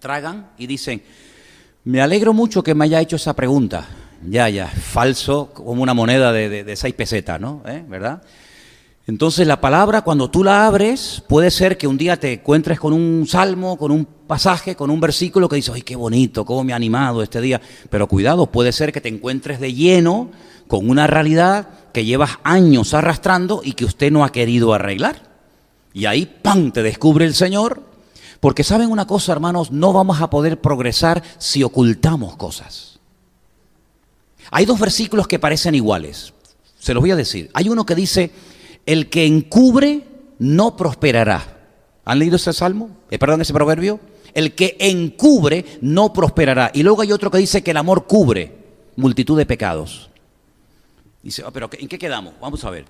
tragan y dicen, me alegro mucho que me haya hecho esa pregunta. Ya, falso, como una moneda de 6 pesetas, ¿no? ¿Verdad? Entonces la palabra, cuando tú la abres, puede ser que un día te encuentres con un salmo, con un pasaje, con un versículo que dices, ¡ay, qué bonito, cómo me ha animado este día! Pero cuidado, puede ser que te encuentres de lleno con una realidad que llevas años arrastrando y que usted no ha querido arreglar. Y ahí, ¡pam!, te descubre el Señor. Porque ¿saben una cosa, hermanos? No vamos a poder progresar si ocultamos cosas. Hay 2 versículos que parecen iguales. Se los voy a decir. Hay uno que dice, el que encubre no prosperará. ¿Han leído ese salmo? Ese proverbio. El que encubre no prosperará. Y luego hay otro que dice que el amor cubre multitud de pecados. Dice, pero ¿en qué quedamos? Vamos a ver.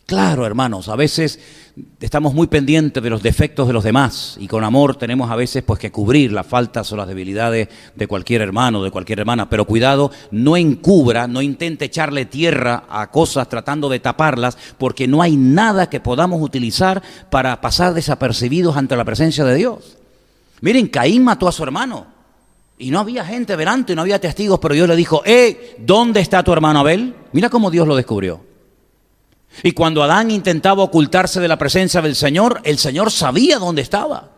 Claro, hermanos, a veces estamos muy pendientes de los defectos de los demás y con amor tenemos a veces pues que cubrir las faltas o las debilidades de cualquier hermano, de cualquier hermana, pero cuidado, no encubra, no intente echarle tierra a cosas tratando de taparlas, porque no hay nada que podamos utilizar para pasar desapercibidos ante la presencia de Dios. Miren, Caín mató a su hermano y no había gente delante, no había testigos, pero Dios le dijo, ¿dónde está tu hermano Abel? Mira cómo Dios lo descubrió. Y cuando Adán intentaba ocultarse de la presencia del Señor, el Señor sabía dónde estaba.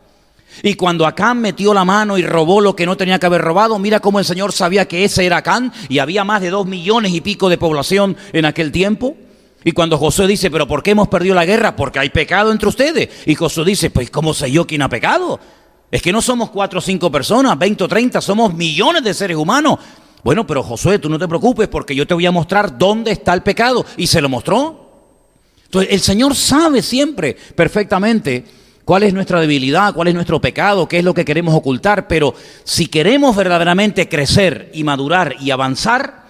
Y cuando Acán metió la mano y robó lo que no tenía que haber robado, mira cómo el Señor sabía que ese era Acán, y había más de 2 millones y pico de población en aquel tiempo. Y cuando Josué dice, ¿pero por qué hemos perdido la guerra? Porque hay pecado entre ustedes. Y Josué dice, pues ¿cómo sé yo quién ha pecado? Es que no somos 4 o 5 personas, 20 o 30, somos millones de seres humanos. Bueno, pero Josué, tú no te preocupes porque yo te voy a mostrar dónde está el pecado. Y se lo mostró. Entonces el Señor sabe siempre perfectamente cuál es nuestra debilidad, cuál es nuestro pecado, qué es lo que queremos ocultar, pero si queremos verdaderamente crecer y madurar y avanzar,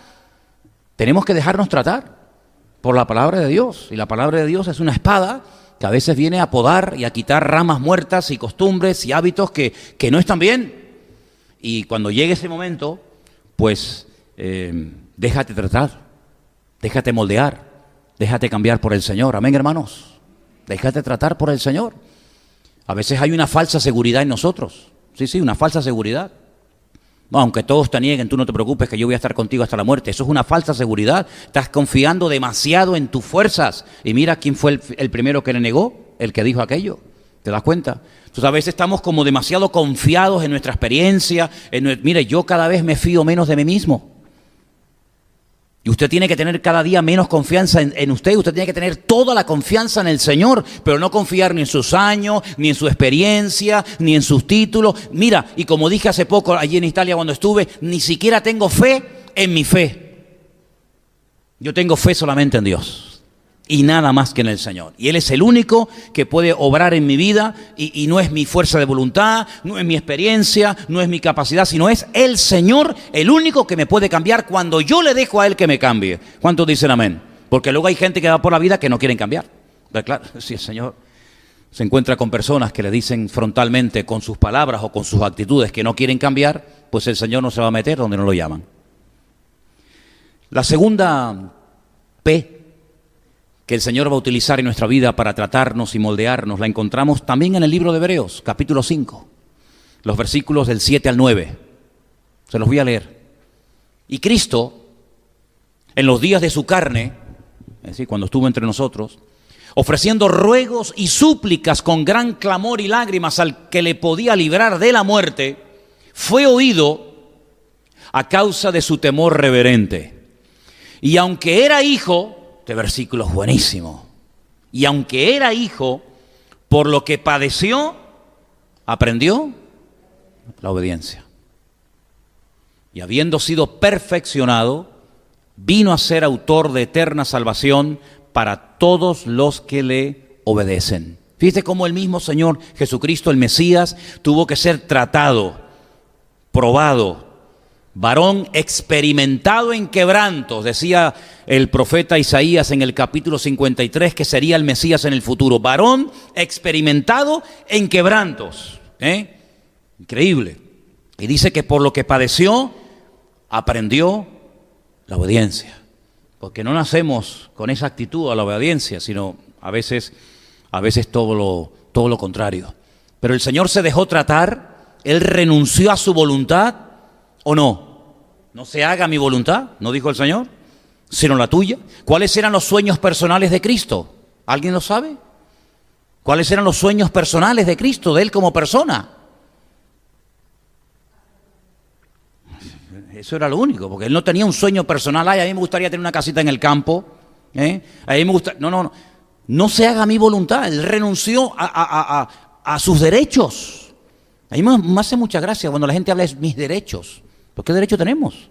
tenemos que dejarnos tratar por la palabra de Dios. Y la palabra de Dios es una espada que a veces viene a podar y a quitar ramas muertas y costumbres y hábitos que no están bien. Y cuando llegue ese momento, pues déjate tratar, déjate moldear. Déjate cambiar por el Señor. Amén, hermanos. Déjate tratar por el Señor. A veces hay una falsa seguridad en nosotros. Sí, una falsa seguridad. No, aunque todos te nieguen, tú no te preocupes que yo voy a estar contigo hasta la muerte. Eso es una falsa seguridad. Estás confiando demasiado en tus fuerzas. Y mira quién fue el primero que le negó, el que dijo aquello. ¿Te das cuenta? Entonces a veces estamos como demasiado confiados en nuestra experiencia. Mire, yo cada vez me fío menos de mí mismo. Y usted tiene que tener cada día menos confianza en usted. Usted tiene que tener toda la confianza en el Señor, pero no confiar ni en sus años, ni en su experiencia, ni en sus títulos. Mira, y como dije hace poco allí en Italia cuando estuve, ni siquiera tengo fe en mi fe. Yo tengo fe solamente en Dios y nada más que en el Señor. Y Él es el único que puede obrar en mi vida y no es mi fuerza de voluntad, no es mi experiencia, no es mi capacidad, sino es el Señor el único que me puede cambiar cuando yo le dejo a Él que me cambie. ¿Cuántos dicen amén? Porque luego hay gente que va por la vida que no quieren cambiar. Pero claro, si el Señor se encuentra con personas que le dicen frontalmente con sus palabras o con sus actitudes que no quieren cambiar, pues el Señor no se va a meter donde no lo llaman. La segunda P que el Señor va a utilizar en nuestra vida para tratarnos y moldearnos, la encontramos también en el libro de Hebreos, capítulo 5, los versículos del 7 al 9. Se los voy a leer. Y Cristo, en los días de su carne, es decir, cuando estuvo entre nosotros, ofreciendo ruegos y súplicas con gran clamor y lágrimas al que le podía librar de la muerte, fue oído a causa de su temor reverente. Y aunque era hijo, este versículo es buenísimo, y aunque era hijo, por lo que padeció, aprendió la obediencia. Y habiendo sido perfeccionado, vino a ser autor de eterna salvación para todos los que le obedecen. Fíjate cómo el mismo Señor Jesucristo, el Mesías, tuvo que ser tratado, probado, varón experimentado en quebrantos, decía el profeta Isaías en el capítulo 53 que sería el Mesías en el futuro. Varón experimentado en quebrantos. Increíble. Y dice que por lo que padeció, aprendió la obediencia. Porque no nacemos con esa actitud a la obediencia, sino a veces todo lo contrario. Pero el Señor se dejó tratar, Él renunció a su voluntad, ¿o no? No se haga mi voluntad, ¿no dijo el Señor?, sino la tuya. ¿Cuáles eran los sueños personales de Cristo? ¿Alguien lo sabe? ¿Cuáles eran los sueños personales de Cristo, de Él como persona? Eso era lo único, porque Él no tenía un sueño personal. Ay, a mí me gustaría tener una casita en el campo. A mí me gusta. No se haga mi voluntad. Él renunció a sus derechos. A mí me hace mucha gracia cuando la gente habla de mis derechos. ¿Pero qué derecho tenemos?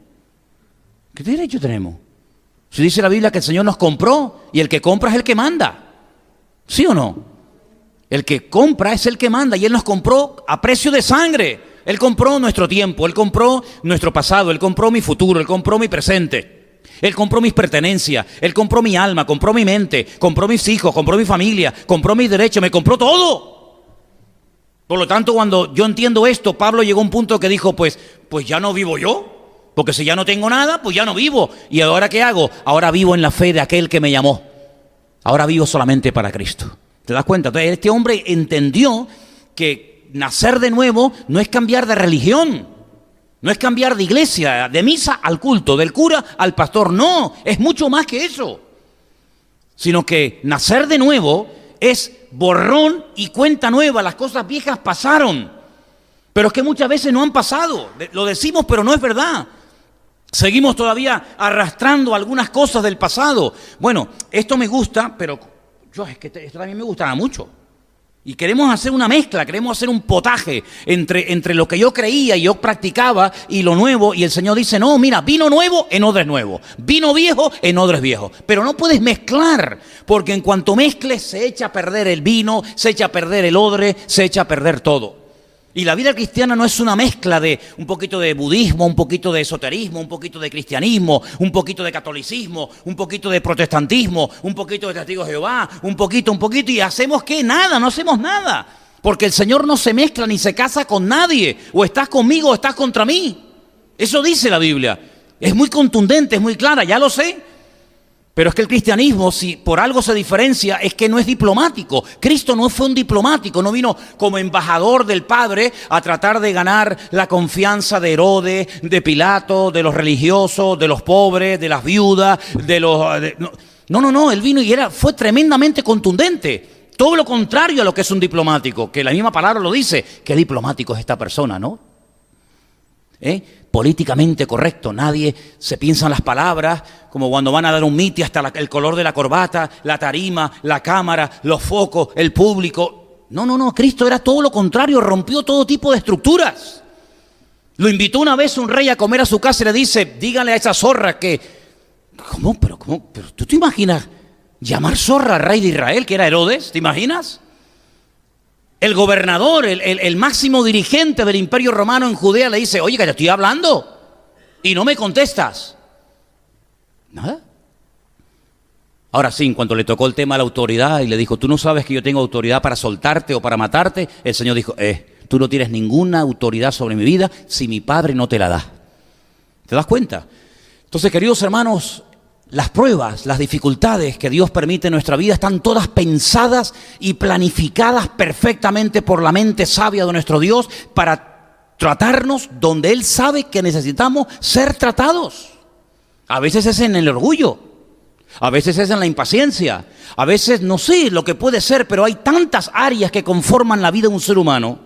¿Qué derecho tenemos? Si dice la Biblia que el Señor nos compró y el que compra es el que manda. ¿Sí o no? El que compra es el que manda y Él nos compró a precio de sangre. Él compró nuestro tiempo, Él compró nuestro pasado, Él compró mi futuro, Él compró mi presente. Él compró mis pertenencias, Él compró mi alma, compró mi mente, compró mis hijos, compró mi familia, compró mis derechos, me compró todo. Por lo tanto, cuando yo entiendo esto, Pablo llegó a un punto que dijo, pues ya no vivo yo, porque si ya no tengo nada, pues ya no vivo. ¿Y ahora qué hago? Ahora vivo en la fe de aquel que me llamó. Ahora vivo solamente para Cristo. ¿Te das cuenta? Entonces, este hombre entendió que nacer de nuevo no es cambiar de religión, no es cambiar de iglesia, de misa al culto, del cura al pastor. No, es mucho más que eso. Sino que nacer de nuevo es borrón y cuenta nueva. Las cosas viejas pasaron, pero es que muchas veces no han pasado. Lo decimos, pero no es verdad. Seguimos todavía arrastrando algunas cosas del pasado. Bueno, esto me gusta, pero es que esto también me gustaba mucho. Y queremos hacer una mezcla, queremos hacer un potaje entre lo que yo creía y yo practicaba y lo nuevo. Y el Señor dice, no, mira, vino nuevo en odres nuevo, vino viejo en odres viejos. Pero no puedes mezclar, porque en cuanto mezcles se echa a perder el vino, se echa a perder el odre, se echa a perder todo. Y la vida cristiana no es una mezcla de un poquito de budismo, un poquito de esoterismo, un poquito de cristianismo, un poquito de catolicismo, un poquito de protestantismo, un poquito de testigos de Jehová, un poquito, y hacemos ¿qué? Nada, no hacemos nada. Porque el Señor no se mezcla ni se casa con nadie. O estás conmigo o estás contra mí. Eso dice la Biblia. Es muy contundente, es muy clara, ya lo sé. Pero es que el cristianismo, si por algo se diferencia, es que no es diplomático. Cristo no fue un diplomático, no vino como embajador del Padre a tratar de ganar la confianza de Herodes, de Pilato, de los religiosos, de los pobres, de las viudas, No, él vino y fue tremendamente contundente. Todo lo contrario a lo que es un diplomático, que la misma palabra lo dice. Qué diplomático es esta persona, ¿no? Políticamente correcto, nadie se piensa en las palabras, como cuando van a dar un mitin, hasta el color de la corbata, la tarima, la cámara, los focos, el público. No, Cristo era todo lo contrario, rompió todo tipo de estructuras. Lo invitó una vez un rey a comer a su casa y le dice, díganle a esa zorra que... ¿Cómo? Pero ¿tú te imaginas llamar zorra al rey de Israel, que era Herodes? ¿Te imaginas? El gobernador, el máximo dirigente del Imperio Romano en Judea le dice, oye, que te estoy hablando y no me contestas. Nada. Ahora sí, en cuanto le tocó el tema de la autoridad y le dijo, tú no sabes que yo tengo autoridad para soltarte o para matarte, el Señor dijo, tú no tienes ninguna autoridad sobre mi vida si mi Padre no te la da. ¿Te das cuenta? Entonces, queridos hermanos, las pruebas, las dificultades que Dios permite en nuestra vida están todas pensadas y planificadas perfectamente por la mente sabia de nuestro Dios para tratarnos donde Él sabe que necesitamos ser tratados. A veces es en el orgullo, a veces es en la impaciencia, a veces no sé lo que puede ser, pero hay tantas áreas que conforman la vida de un ser humano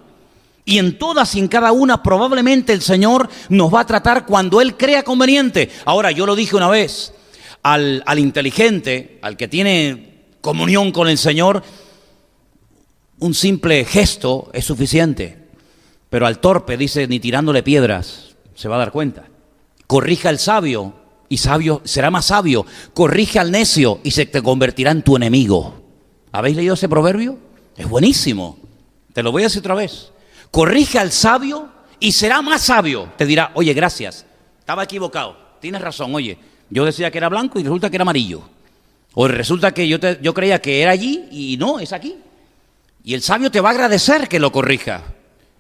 y en todas y en cada una probablemente el Señor nos va a tratar cuando Él crea conveniente. Ahora, yo lo dije una vez, al inteligente, al que tiene comunión con el Señor, un simple gesto es suficiente, pero al torpe, dice, ni tirándole piedras se va a dar cuenta. Corrige al sabio y sabio será más sabio. Corrige al necio y se te convertirá en tu enemigo. ¿Habéis leído ese proverbio? Es buenísimo. Te lo voy a decir otra vez. Corrige al sabio y será más sabio. Te dirá, oye, gracias, estaba equivocado, tienes razón, oye, yo decía que era blanco y resulta que era amarillo. O resulta que yo creía que era allí y no, es aquí. Y el sabio te va a agradecer que lo corrija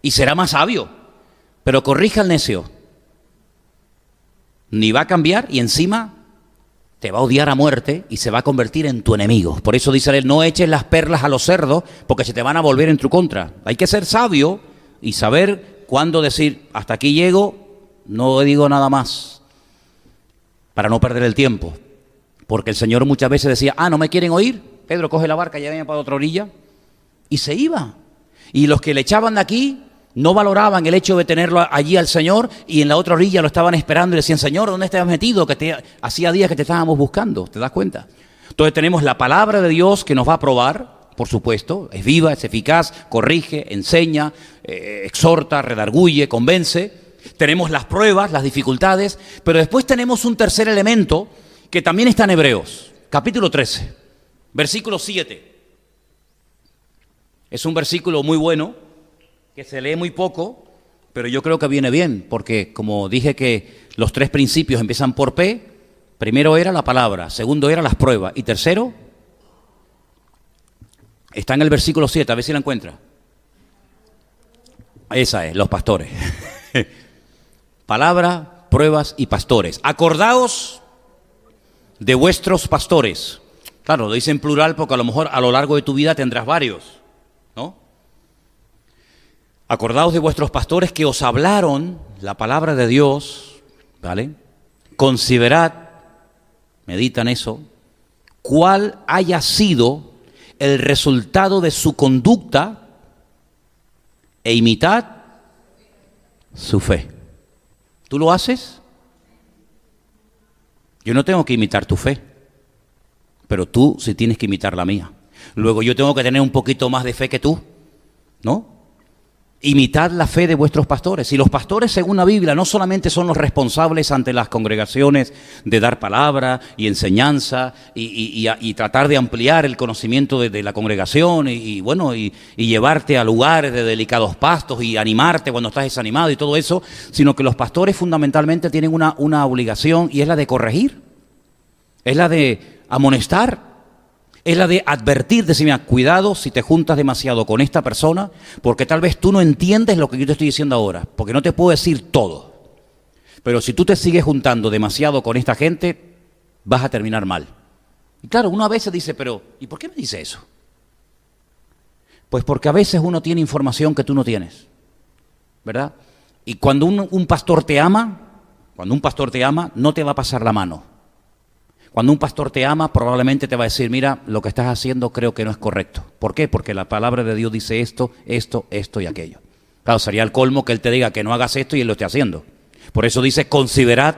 y será más sabio. Pero corrija al necio, ni va a cambiar y encima te va a odiar a muerte y se va a convertir en tu enemigo. Por eso dice él, no eches las perlas a los cerdos porque se te van a volver en tu contra. Hay que ser sabio y saber cuándo decir, hasta aquí llego, no digo nada más, para no perder el tiempo. Porque el Señor muchas veces decía, no me quieren oír, Pedro, coge la barca y llévame para otra orilla, y se iba. Y los que le echaban de aquí no valoraban el hecho de tenerlo allí al Señor, y en la otra orilla lo estaban esperando y le decían, Señor, ¿dónde te has metido? Que hacía días que te estábamos buscando, ¿te das cuenta? Entonces tenemos la palabra de Dios que nos va a probar, por supuesto, es viva, es eficaz, corrige, enseña, exhorta, redarguye, convence. Tenemos las pruebas, las dificultades, pero después tenemos un tercer elemento que también está en Hebreos, capítulo 13, versículo 7. Es un versículo muy bueno, que se lee muy poco, pero yo creo que viene bien, porque como dije que los tres principios empiezan por P, primero era la palabra, segundo era las pruebas, y tercero está en el versículo 7, a ver si la encuentra. Esa es, los pastores. Palabra, pruebas y pastores. Acordaos de vuestros pastores. Claro, lo dice en plural porque a lo mejor a lo largo de tu vida tendrás varios, ¿no? Acordaos de vuestros pastores que os hablaron la palabra de Dios, ¿vale? Considerad, meditan eso, cuál haya sido el resultado de su conducta e imitad su fe. ¿Tú lo haces? Yo no tengo que imitar tu fe, pero tú sí tienes que imitar la mía. Luego yo tengo que tener un poquito más de fe que tú, ¿no? Imitad la fe de vuestros pastores. Y los pastores, según la Biblia, no solamente son los responsables ante las congregaciones de dar palabra y enseñanza y tratar de ampliar el conocimiento de la congregación y llevarte a lugares de delicados pastos y animarte cuando estás desanimado y todo eso, sino que los pastores fundamentalmente tienen una obligación y es la de corregir, es la de amonestar, es la de advertir, decir, mira, cuidado si te juntas demasiado con esta persona, porque tal vez tú no entiendes lo que yo te estoy diciendo ahora, porque no te puedo decir todo. Pero si tú te sigues juntando demasiado con esta gente, vas a terminar mal. Y claro, uno a veces dice, pero ¿y por qué me dice eso? Pues porque a veces uno tiene información que tú no tienes, ¿verdad? Y cuando un pastor te ama, no te va a pasar la mano. Cuando un pastor te ama, probablemente te va a decir, mira, lo que estás haciendo creo que no es correcto. ¿Por qué? Porque la palabra de Dios dice esto, esto, esto y aquello. Claro, sería el colmo que él te diga que no hagas esto y él lo esté haciendo. Por eso dice, considerad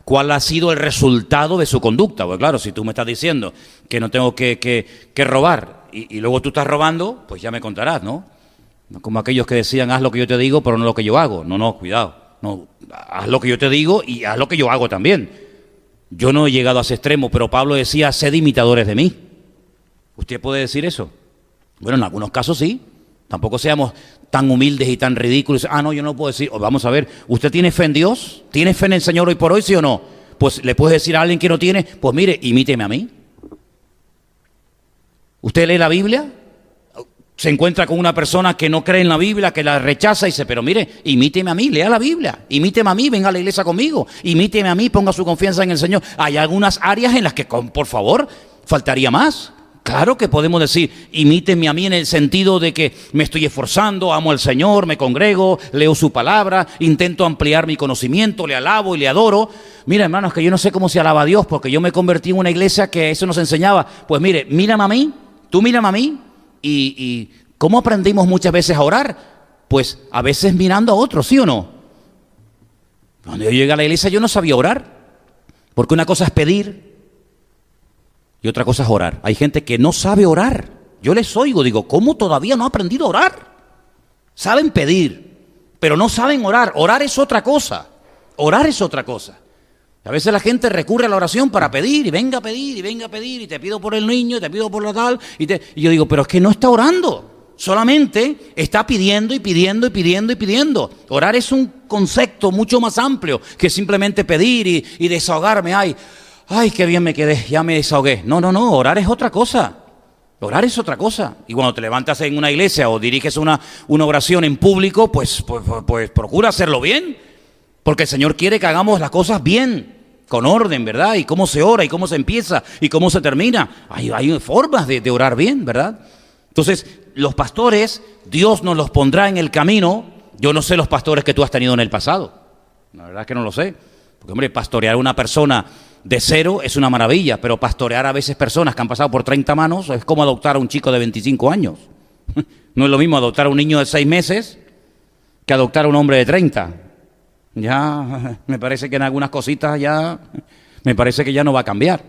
cuál ha sido el resultado de su conducta. Pues claro, si tú me estás diciendo que no tengo que robar y luego tú estás robando, pues ya me contarás, ¿no? No como aquellos que decían, haz lo que yo te digo, pero no lo que yo hago. No, cuidado. No, haz lo que yo te digo y haz lo que yo hago también. Yo no he llegado a ese extremo, pero Pablo decía, sed imitadores de mí. ¿Usted puede decir eso? Bueno, en algunos casos sí. Tampoco seamos tan humildes y tan ridículos. No, yo no puedo decir. Vamos a ver, ¿usted tiene fe en Dios? ¿Tiene fe en el Señor hoy por hoy, sí o no? Pues le puedes decir a alguien que no tiene, pues mire, imíteme a mí. ¿Usted lee la Biblia? Se encuentra con una persona que no cree en la Biblia, que la rechaza y dice, pero mire, imíteme a mí, lea la Biblia, imíteme a mí, venga a la iglesia conmigo, imíteme a mí, ponga su confianza en el Señor. Hay algunas áreas en las que, por favor, faltaría más. Claro que podemos decir, imíteme a mí en el sentido de que me estoy esforzando, amo al Señor, me congrego, leo su palabra, intento ampliar mi conocimiento, le alabo y le adoro. Mira, hermanos, que yo no sé cómo se alaba a Dios, porque yo me convertí en una iglesia que eso nos enseñaba. Pues mire, mírame a mí, tú mírame a mí. ¿Y cómo aprendimos muchas veces a orar? Pues a veces mirando a otros, ¿sí o no? Cuando yo llegué a la iglesia yo no sabía orar, porque una cosa es pedir y otra cosa es orar. Hay gente que no sabe orar. Yo les oigo, digo, ¿cómo todavía no ha aprendido a orar? Saben pedir, pero no saben orar. Orar es otra cosa. Orar es otra cosa. A veces la gente recurre a la oración para pedir, y venga a pedir, y venga a pedir, y te pido por el niño, y te pido por la tal, y yo digo, pero es que no está orando, solamente está pidiendo y pidiendo y pidiendo y pidiendo. Orar es un concepto mucho más amplio que simplemente pedir y desahogarme. Ay, qué bien me quedé, ya me desahogué. No, orar es otra cosa. Orar es otra cosa. Y cuando te levantas en una iglesia o diriges una oración en público, pues procura hacerlo bien, porque el Señor quiere que hagamos las cosas bien, con orden, ¿verdad? Y cómo se ora, y cómo se empieza, y cómo se termina. Hay formas de orar bien, ¿verdad? Entonces, los pastores, Dios nos los pondrá en el camino. Yo no sé los pastores que tú has tenido en el pasado. La verdad es que no lo sé. Porque, hombre, pastorear a una persona de cero es una maravilla, pero pastorear a veces personas que han pasado por 30 manos es como adoptar a un chico de 25 años. No es lo mismo adoptar a un niño de 6 meses que adoptar a un hombre de 30. Ya me parece que en algunas cositas me parece que ya no va a cambiar.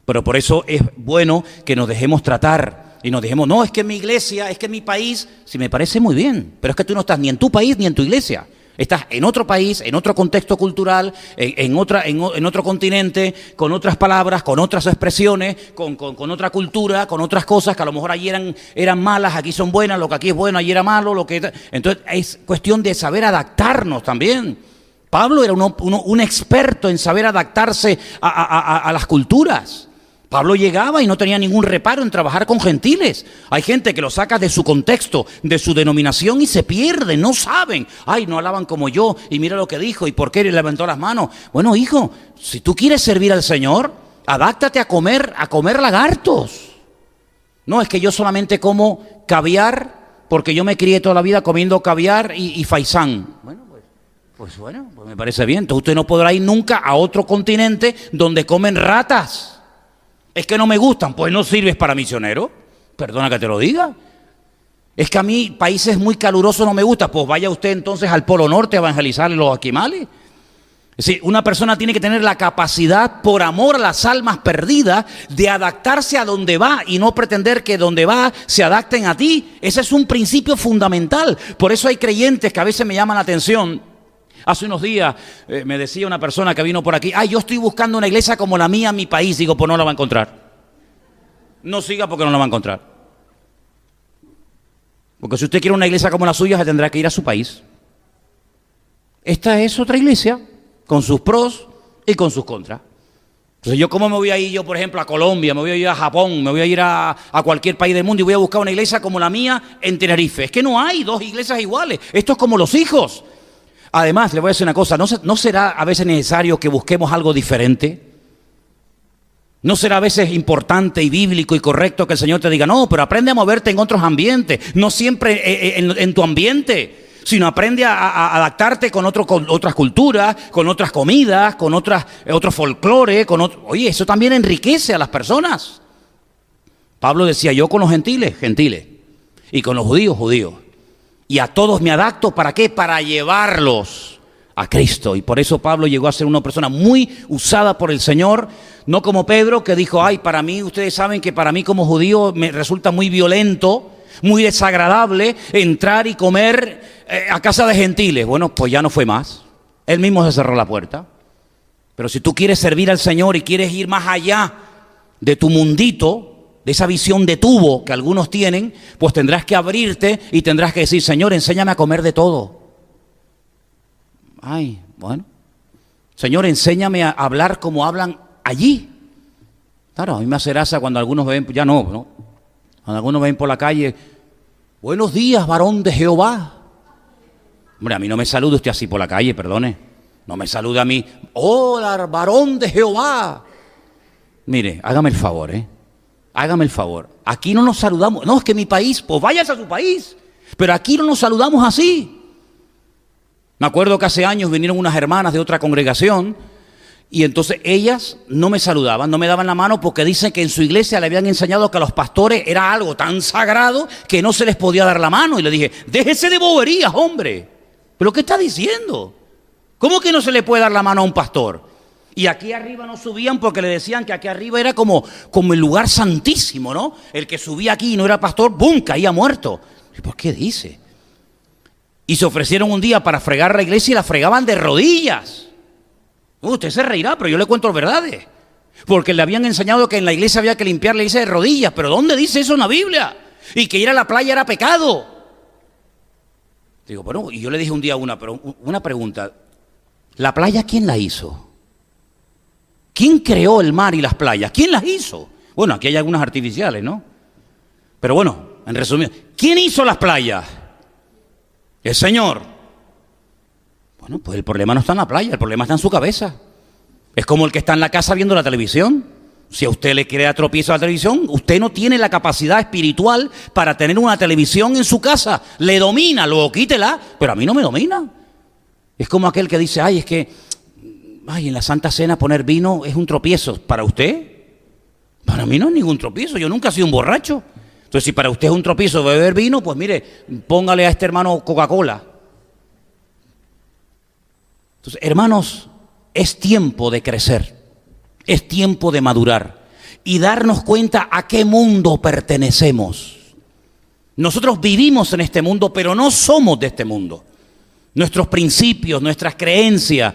Pero por eso es bueno que nos dejemos tratar y nos dejemos, no, es que mi iglesia, es que mi país, sí me parece muy bien, pero es que tú no estás ni en tu país ni en tu iglesia. Estás en otro país, en otro contexto cultural, en otro continente, con otras palabras, con otras expresiones, con otra cultura, con otras cosas que a lo mejor allí eran malas, aquí son buenas, lo que aquí es bueno, allí era malo. Entonces es cuestión de saber adaptarnos también. Pablo era un experto en saber adaptarse a las culturas. Pablo llegaba y no tenía ningún reparo en trabajar con gentiles. Hay gente que lo saca de su contexto, de su denominación y se pierden, no saben. Ay, no alaban como yo y mira lo que dijo y por qué levantó las manos. Bueno, hijo, si tú quieres servir al Señor, adáptate a comer lagartos. No, es que yo solamente como caviar porque yo me crié toda la vida comiendo caviar y faisán. Pues me parece bien. Entonces usted no podrá ir nunca a otro continente donde comen ratas. Es que no me gustan, pues no sirves para misionero. Perdona que te lo diga. Es que a mí países muy calurosos no me gustan, pues vaya usted entonces al Polo Norte a evangelizar los esquimales. Es decir, una persona tiene que tener la capacidad, por amor a las almas perdidas, de adaptarse a donde va y no pretender que donde va se adapten a ti. Ese es un principio fundamental. Por eso hay creyentes que a veces me llaman la atención. Hace unos días me decía una persona que vino por aquí, yo estoy buscando una iglesia como la mía en mi país. Digo, pues no la va a encontrar. No siga porque no la va a encontrar. Porque si usted quiere una iglesia como la suya, se tendrá que ir a su país. Esta es otra iglesia, con sus pros y con sus contras. Entonces, ¿cómo me voy a ir yo, por ejemplo, a Colombia, me voy a ir a Japón, me voy a ir a cualquier país del mundo y voy a buscar una iglesia como la mía en Tenerife? Es que no hay dos iglesias iguales. Esto es como los hijos. Además, le voy a decir una cosa, ¿no será a veces necesario que busquemos algo diferente? ¿No será a veces importante y bíblico y correcto que el Señor te diga, no, pero aprende a moverte en otros ambientes, no siempre en tu ambiente, sino aprende a adaptarte con otras culturas, con otras comidas, con otro folclore, oye, eso también enriquece a las personas. Pablo decía, yo con los gentiles, y con los judíos, judíos. Y a todos me adapto, ¿para qué? Para llevarlos a Cristo. Y por eso Pablo llegó a ser una persona muy usada por el Señor, no como Pedro, que dijo, ay, para mí, ustedes saben que para mí como judío me resulta muy violento, muy desagradable entrar y comer a casa de gentiles. Bueno, pues ya no fue más. Él mismo se cerró la puerta. Pero si tú quieres servir al Señor y quieres ir más allá de tu mundito, de esa visión de tubo que algunos tienen, pues tendrás que abrirte y tendrás que decir, Señor, enséñame a comer de todo. Ay, bueno. Señor, enséñame a hablar como hablan allí. Claro, a mí me hace gracia cuando algunos ven, ya no. Cuando algunos ven por la calle, buenos días, varón de Jehová. Hombre, a mí no me salude usted así por la calle, perdone. No me salude a mí, hola, varón de Jehová. Mire, hágame el favor, hágame el favor. Aquí no nos saludamos. No, es que mi país, pues váyase a su país. Pero aquí no nos saludamos así. Me acuerdo que hace años vinieron unas hermanas de otra congregación y entonces ellas no me saludaban, no me daban la mano porque dicen que en su iglesia le habían enseñado que a los pastores era algo tan sagrado que no se les podía dar la mano. Y le dije, déjese de boberías, hombre. ¿Pero qué está diciendo? ¿Cómo que no se le puede dar la mano a un pastor? Y aquí arriba no subían porque le decían que aquí arriba era como el lugar santísimo, ¿no? El que subía aquí y no era pastor, ¡bum!, caía muerto. ¿Y por qué dice? Y se ofrecieron un día para fregar la iglesia y la fregaban de rodillas. Usted se reirá, pero yo le cuento las verdades. Porque le habían enseñado que en la iglesia había que limpiar la iglesia de rodillas. ¿Pero dónde dice eso en la Biblia? Y que ir a la playa era pecado. Digo, bueno, y yo le dije un día una pregunta. ¿La playa quién la hizo? ¿Quién creó el mar y las playas? ¿Quién las hizo? Bueno, aquí hay algunas artificiales, ¿no? Pero bueno, en resumen, ¿quién hizo las playas? El Señor. Bueno, pues el problema no está en la playa, el problema está en su cabeza. Es como el que está en la casa viendo la televisión. Si a usted le crea tropiezo a la televisión, usted no tiene la capacidad espiritual para tener una televisión en su casa. Le domina, luego quítela, pero a mí no me domina. Es como aquel que dice, ay, es que en la Santa Cena poner vino es un tropiezo. ¿Para usted? Para mí no es ningún tropiezo, yo nunca he sido un borracho. Entonces, si para usted es un tropiezo beber vino, pues mire, póngale a este hermano Coca-Cola. Entonces, hermanos, es tiempo de crecer, es tiempo de madurar y darnos cuenta a qué mundo pertenecemos. Nosotros vivimos en este mundo, pero no somos de este mundo. Nuestros principios, nuestras creencias,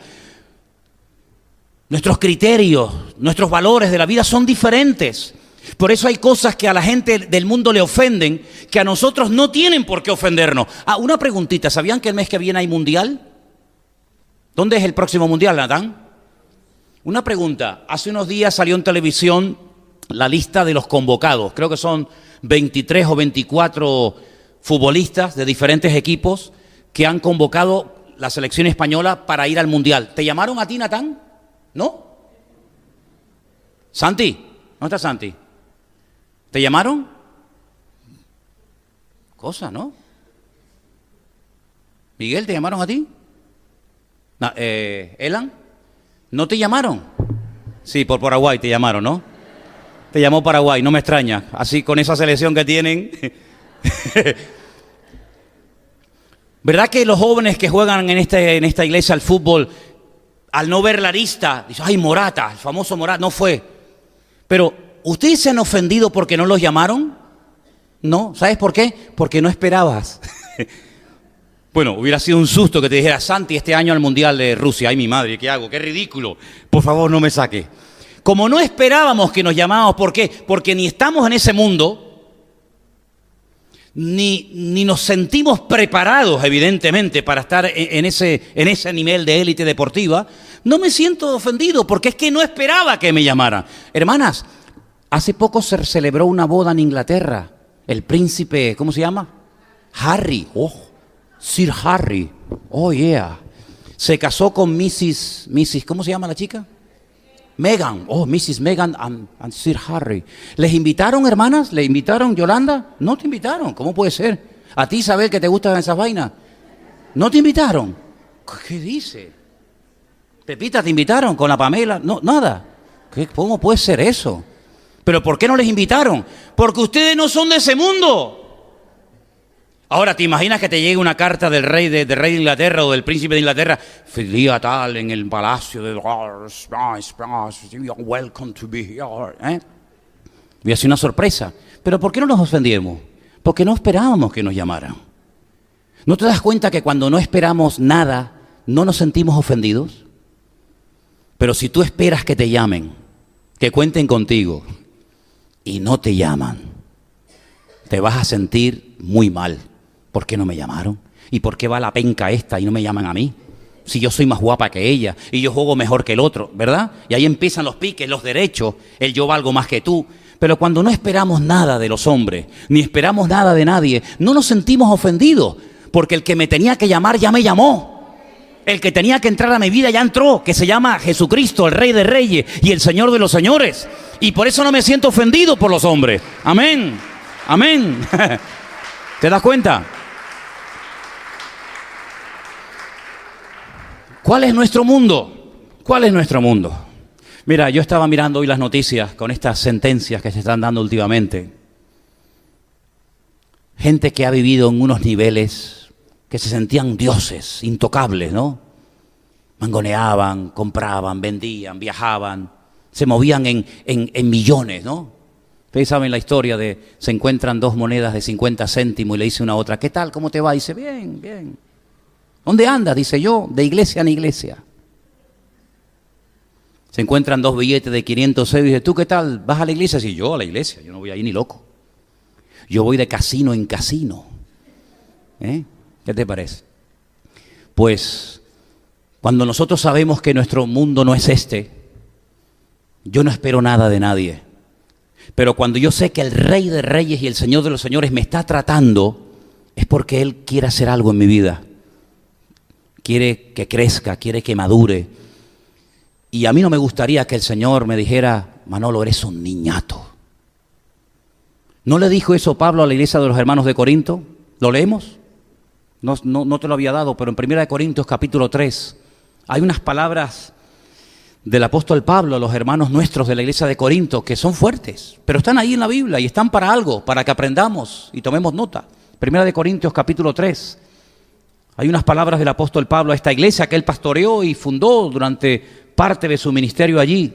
nuestros criterios, nuestros valores de la vida son diferentes. Por eso hay cosas que a la gente del mundo le ofenden, que a nosotros no tienen por qué ofendernos. Una preguntita, ¿sabían que el mes que viene hay mundial? ¿Dónde es el próximo mundial, Natán? Una pregunta, hace unos días salió en televisión la lista de los convocados. Creo que son 23 o 24 futbolistas de diferentes equipos que han convocado la selección española para ir al mundial. ¿Te llamaron a ti, Natán? ¿No? ¿Santi? ¿Dónde está Santi? ¿Te llamaron? Cosa, ¿no? Miguel, ¿te llamaron a ti? ¿Elan? ¿No te llamaron? Sí, por Paraguay te llamaron, ¿no? Te llamó Paraguay, no me extraña. Así con esa selección que tienen. ¿Verdad que los jóvenes que juegan en esta iglesia al fútbol, al no ver la lista, dicen, ay, Morata, el famoso Morata, no fue? Pero, ¿ustedes se han ofendido porque no los llamaron? No, ¿sabes por qué? Porque no esperabas. Bueno, hubiera sido un susto que te dijera, Santi, este año al Mundial de Rusia. Ay, mi madre, ¿qué hago? ¡Qué ridículo! Por favor, no me saque. Como no esperábamos que nos llamábamos, ¿por qué? Porque ni estamos en ese mundo, ni nos sentimos preparados, evidentemente, para estar en ese nivel de élite deportiva. No me siento ofendido, porque es que no esperaba que me llamaran. Hermanas, hace poco se celebró una boda en Inglaterra. El príncipe, ¿cómo se llama? Harry. Oh, Sir Harry. Oh, yeah. Se casó con Mrs. ¿Cómo se llama la chica? Meghan. Oh, Mrs. Meghan and Sir Harry. ¿Les invitaron, hermanas? ¿Les invitaron, Yolanda? No te invitaron. ¿Cómo puede ser? ¿A ti, Isabel, que te gustan esas vainas? ¿No te invitaron? ¿Qué dice? Pepita, ¿te invitaron con la Pamela? No, nada. ¿Cómo puede ser eso? ¿Pero por qué no les invitaron? Porque ustedes no son de ese mundo. Ahora, ¿te imaginas que te llegue una carta del rey de Inglaterra o del príncipe de Inglaterra? Día tal en el palacio de... Welcome to be here. Voy a hacer una sorpresa. ¿Pero por qué no nos ofendimos? Porque no esperábamos que nos llamaran. ¿No te das cuenta que cuando no esperamos nada, no nos sentimos ofendidos? Pero si tú esperas que te llamen, que cuenten contigo, y no te llaman, te vas a sentir muy mal. ¿Por qué no me llamaron? ¿Y por qué va la penca esta y no me llaman a mí? Si yo soy más guapa que ella y yo juego mejor que el otro, ¿verdad? Y ahí empiezan los piques, los derechos, el yo valgo más que tú. Pero cuando no esperamos nada de los hombres, ni esperamos nada de nadie, no nos sentimos ofendidos, porque el que me tenía que llamar ya me llamó. El que tenía que entrar a mi vida ya entró, que se llama Jesucristo, el Rey de Reyes y el Señor de los Señores. Y por eso no me siento ofendido por los hombres. Amén. Amén. ¿Te das cuenta? ¿Cuál es nuestro mundo? ¿Cuál es nuestro mundo? Mira, yo estaba mirando hoy las noticias con estas sentencias que se están dando últimamente. Gente que ha vivido en unos niveles que se sentían dioses, intocables, ¿no? Mangoneaban, compraban, vendían, viajaban, se movían en millones, ¿no? Ustedes saben la historia de, se encuentran dos monedas de 50 céntimos y le dice una a otra, ¿qué tal? ¿Cómo te va? Y dice, bien, bien. ¿Dónde andas? Dice yo, de iglesia en iglesia. Se encuentran dos billetes de 500 euros y dice, ¿tú qué tal? ¿Vas a la iglesia? Sí, yo a la iglesia, yo no voy ahí ni loco. Yo voy de casino en casino. ¿Qué te parece? Pues, cuando nosotros sabemos que nuestro mundo no es este, yo no espero nada de nadie. Pero cuando yo sé que el Rey de Reyes y el Señor de los Señores me está tratando, es porque Él quiere hacer algo en mi vida. Quiere que crezca, quiere que madure. Y a mí no me gustaría que el Señor me dijera, Manolo, eres un niñato. ¿No le dijo eso Pablo a la iglesia de los hermanos de Corinto? ¿Lo leemos? No te lo había dado, pero en 1 Corintios capítulo 3 hay unas palabras del apóstol Pablo a los hermanos nuestros de la iglesia de Corinto que son fuertes, pero están ahí en la Biblia y están para algo, para que aprendamos y tomemos nota. 1 Corintios capítulo 3. Hay unas palabras del apóstol Pablo a esta iglesia que él pastoreó y fundó durante parte de su ministerio allí.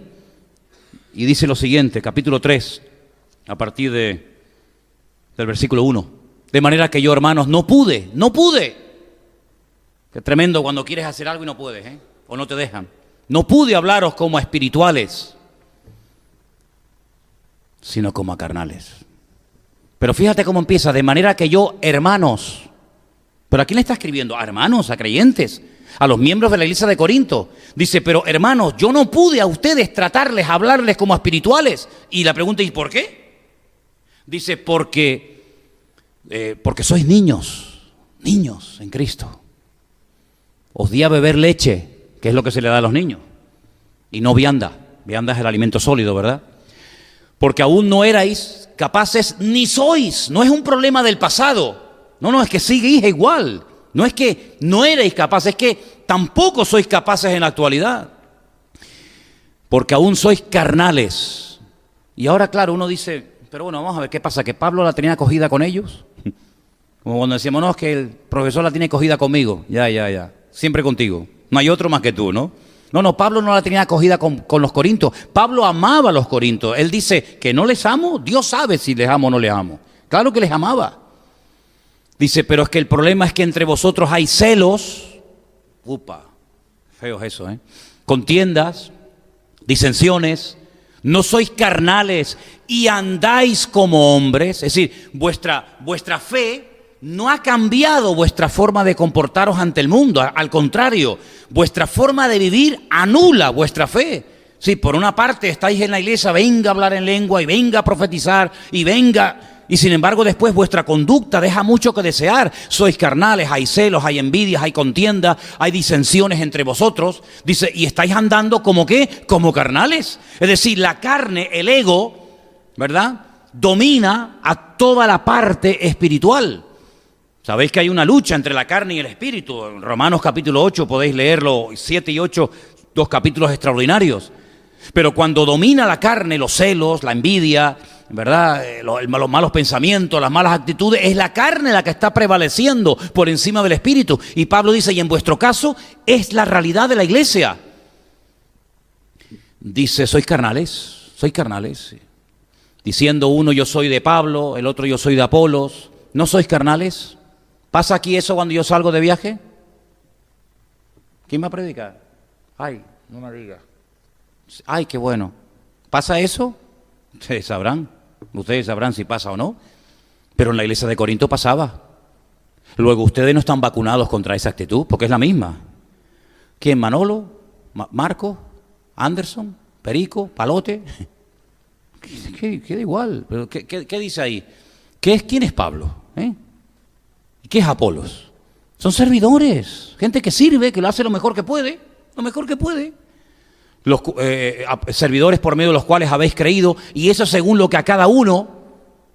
Y dice lo siguiente, capítulo 3, a partir del versículo 1. De manera que yo, hermanos, no pude. Qué tremendo cuando quieres hacer algo y no puedes, o no te dejan. No pude hablaros como a espirituales, sino como a carnales. Pero fíjate cómo empieza, de manera que yo, hermanos. ¿Pero a quién le está escribiendo? A hermanos, a creyentes, a los miembros de la iglesia de Corinto. Dice, pero hermanos, yo no pude a ustedes tratarles, hablarles como a espirituales. Y la pregunta es, ¿por qué? Dice, porque sois niños en Cristo. Os di a beber leche, que es lo que se le da a los niños, y no vianda. Vianda es el alimento sólido, ¿verdad? Porque aún no erais capaces, ni sois. No es un problema del pasado. No, es que seguís igual. No es que no erais capaces, es que tampoco sois capaces en la actualidad. Porque aún sois carnales. Y ahora, claro, uno dice, pero bueno, vamos a ver qué pasa, que Pablo la tenía cogida con ellos. Como cuando decíamos, no, es que el profesor la tiene cogida conmigo. Ya. Siempre contigo. No hay otro más que tú, ¿no? No, Pablo no la tenía acogida con los corintios. Pablo amaba a los corintios. Él dice que no les amo. Dios sabe si les amo o no les amo. Claro que les amaba. Dice, pero es que el problema es que entre vosotros hay celos. Feo es eso, contiendas, disensiones. No sois carnales y andáis como hombres. Es decir, vuestra fe no ha cambiado vuestra forma de comportaros ante el mundo. Al contrario, vuestra forma de vivir anula vuestra fe. Sí, por una parte estáis en la iglesia, venga a hablar en lengua y venga a profetizar y venga... Y sin embargo después vuestra conducta deja mucho que desear. Sois carnales, hay celos, hay envidias, hay contiendas, hay disensiones entre vosotros. Dice, y estáis andando como ¿qué? Como carnales. Es decir, la carne, el ego, ¿verdad? Domina a toda la parte espiritual. Sabéis que hay una lucha entre la carne y el espíritu. En Romanos capítulo 8 podéis leerlo, 7 y 8, dos capítulos extraordinarios. Pero cuando domina la carne, los celos, la envidia, ¿verdad? Los malos pensamientos, las malas actitudes, es la carne la que está prevaleciendo por encima del espíritu. Y Pablo dice, y en vuestro caso es la realidad de la iglesia. Dice, sois carnales. Diciendo uno, yo soy de Pablo, el otro, yo soy de Apolos. ¿No sois carnales? ¿Pasa aquí eso cuando yo salgo de viaje? ¿Quién me va a predicar? Ay, no me diga. Ay, qué bueno. ¿Pasa eso? Ustedes sabrán si pasa o no. Pero en la iglesia de Corinto pasaba. Luego ustedes no están vacunados contra esa actitud, porque es la misma. ¿Quién? ¿Manolo? ¿Marco? ¿Anderson? ¿Perico? ¿Palote? Queda igual. ¿Pero qué dice ahí? ¿Quién es Pablo? ¿Y qué es Apolos? Son servidores, gente que sirve, que lo hace lo mejor que puede. Los servidores por medio de los cuales habéis creído, y eso según lo que a cada uno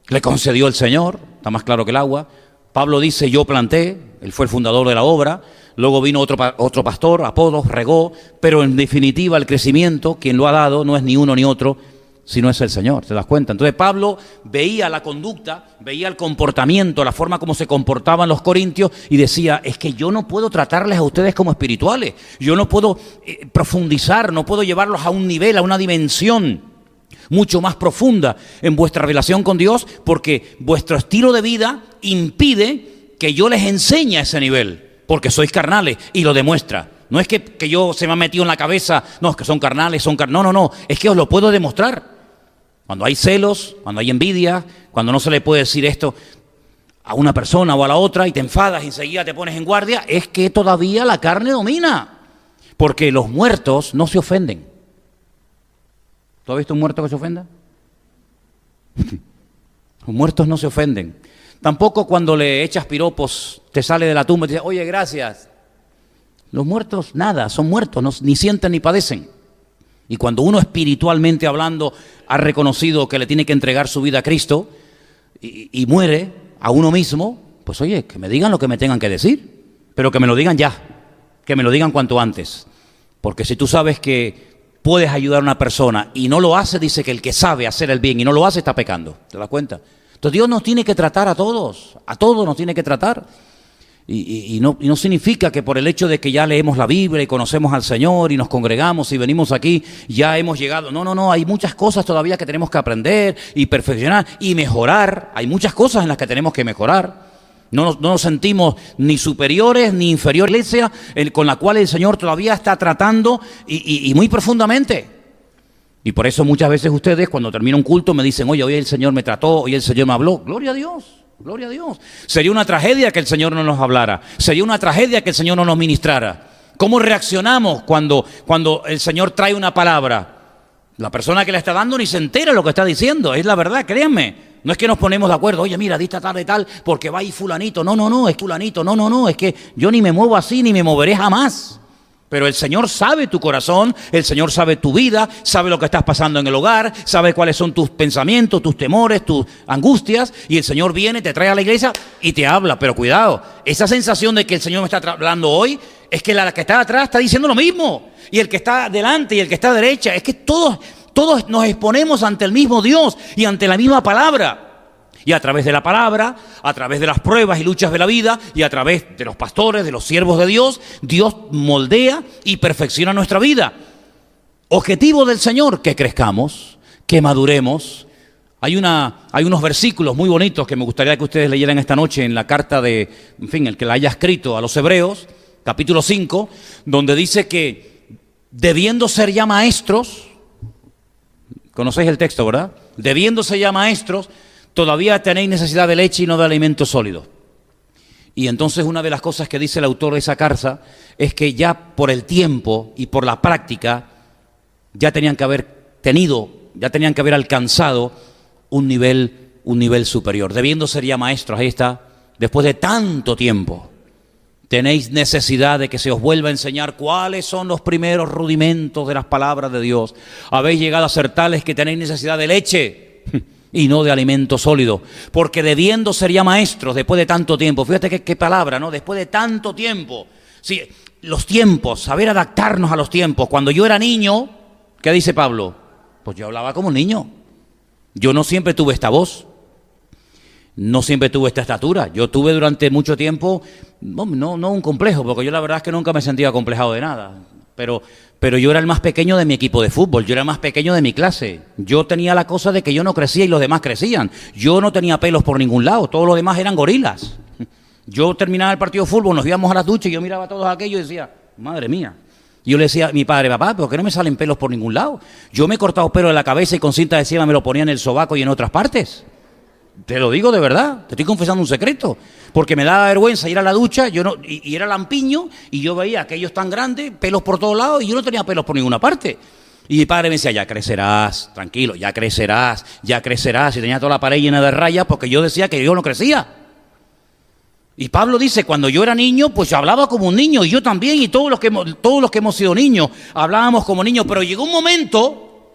le concedió el Señor, está más claro que el agua. Pablo dice, yo planté, él fue el fundador de la obra, luego vino otro pastor, Apolos, regó, pero en definitiva el crecimiento, quien lo ha dado, no es ni uno ni otro, sino es el Señor, ¿te das cuenta? Entonces Pablo veía la conducta, veía el comportamiento, la forma como se comportaban los corintios y decía, es que yo no puedo tratarles a ustedes como espirituales, yo no puedo profundizar, no puedo llevarlos a un nivel, a una dimensión mucho más profunda en vuestra relación con Dios, porque vuestro estilo de vida impide que yo les enseñe a ese nivel, porque sois carnales y lo demuestra. No es que yo se me ha metido en la cabeza, no, es que son carnales, no, es que os lo puedo demostrar. Cuando hay celos, cuando hay envidia, cuando no se le puede decir esto a una persona o a la otra y te enfadas y enseguida te pones en guardia, es que todavía la carne domina. Porque los muertos no se ofenden. ¿Tú has visto un muerto que se ofenda? Los muertos no se ofenden. Tampoco cuando le echas piropos, te sale de la tumba y te dice, oye, gracias. Los muertos, nada, son muertos, ni sienten ni padecen. Y cuando uno espiritualmente hablando ha reconocido que le tiene que entregar su vida a Cristo y muere a uno mismo, pues oye, que me digan lo que me tengan que decir, pero que me lo digan ya, que me lo digan cuanto antes. Porque si tú sabes que puedes ayudar a una persona y no lo hace, dice que el que sabe hacer el bien y no lo hace está pecando, ¿te das cuenta? Entonces Dios nos tiene que tratar a todos nos tiene que tratar. Y no significa que por el hecho de que ya leemos la Biblia y conocemos al Señor y nos congregamos y venimos aquí, ya hemos llegado. No, hay muchas cosas todavía que tenemos que aprender y perfeccionar y mejorar. Hay muchas cosas en las que tenemos que mejorar. No nos sentimos ni superiores ni inferiores a la iglesia con la cual el Señor todavía está tratando y muy profundamente. Y por eso muchas veces ustedes cuando termina un culto me dicen, oye, hoy el Señor me trató, hoy el Señor me habló. Gloria a Dios. Gloria a Dios. Sería una tragedia que el Señor no nos hablara. Sería una tragedia que el Señor no nos ministrara. ¿Cómo reaccionamos cuando el Señor trae una palabra? La persona que le está dando ni se entera de lo que está diciendo. Es la verdad, créanme. No es que nos ponemos de acuerdo. Oye, mira, dista tal y tal porque va ahí fulanito. No, es fulanito. No, es que yo ni me muevo así ni me moveré jamás. Pero el Señor sabe tu corazón, el Señor sabe tu vida, sabe lo que estás pasando en el hogar, sabe cuáles son tus pensamientos, tus temores, tus angustias, y el Señor viene, te trae a la iglesia y te habla. Pero cuidado, esa sensación de que el Señor me está hablando hoy, es que la que está atrás está diciendo lo mismo, y el que está delante y el que está a derecha, es que todos nos exponemos ante el mismo Dios y ante la misma palabra. Y a través de la palabra, a través de las pruebas y luchas de la vida, y a través de los pastores, de los siervos de Dios, Dios moldea y perfecciona nuestra vida. Objetivo del Señor, que crezcamos, que maduremos. Hay unos versículos muy bonitos que me gustaría que ustedes leyeran esta noche en la carta el que la haya escrito a los Hebreos, capítulo 5, donde dice que debiendo ser ya maestros, conocéis el texto, ¿verdad? Debiendo ser ya maestros, todavía tenéis necesidad de leche y no de alimento sólido. Y entonces una de las cosas que dice el autor de esa carta es que ya por el tiempo y por la práctica ya tenían que haber alcanzado un nivel superior. Debiendo ser ya maestros, ahí está, después de tanto tiempo, tenéis necesidad de que se os vuelva a enseñar cuáles son los primeros rudimentos de las palabras de Dios. Habéis llegado a ser tales que tenéis necesidad de leche y no de alimento sólido, porque debiendo ser ya maestros después de tanto tiempo, fíjate qué palabra, ¿no? Después de tanto tiempo, sí, los tiempos, saber adaptarnos a los tiempos. Cuando yo era niño, ¿Qué dice Pablo? Pues yo hablaba como un niño. Yo no siempre tuve esta voz. No siempre tuve esta estatura. Yo tuve durante mucho tiempo, no un complejo, porque yo la verdad es que nunca me sentía acomplejado de nada. Pero yo era el más pequeño de mi equipo de fútbol, yo era el más pequeño de mi clase. Yo tenía la cosa de que yo no crecía y los demás crecían. Yo no tenía pelos por ningún lado, todos los demás eran gorilas. Yo terminaba el partido de fútbol, nos íbamos a las duchas y yo miraba a todos aquellos y decía, madre mía. Y yo le decía a mi padre, papá, ¿por qué no me salen pelos por ningún lado? Yo me he cortado pelo de la cabeza y con cinta de siema me lo ponía en el sobaco y en otras partes. Te lo digo de verdad, te estoy confesando un secreto. Porque me daba vergüenza ir a la ducha y era lampiño y yo veía aquellos tan grandes, pelos por todos lados y yo no tenía pelos por ninguna parte. Y mi padre me decía, ya crecerás, tranquilo, ya crecerás, ya crecerás. Y tenía toda la pared llena de rayas porque yo decía que yo no crecía. Y Pablo dice, cuando yo era niño, pues yo hablaba como un niño, y yo también, y todos los que hemos sido niños, hablábamos como niños, pero llegó un momento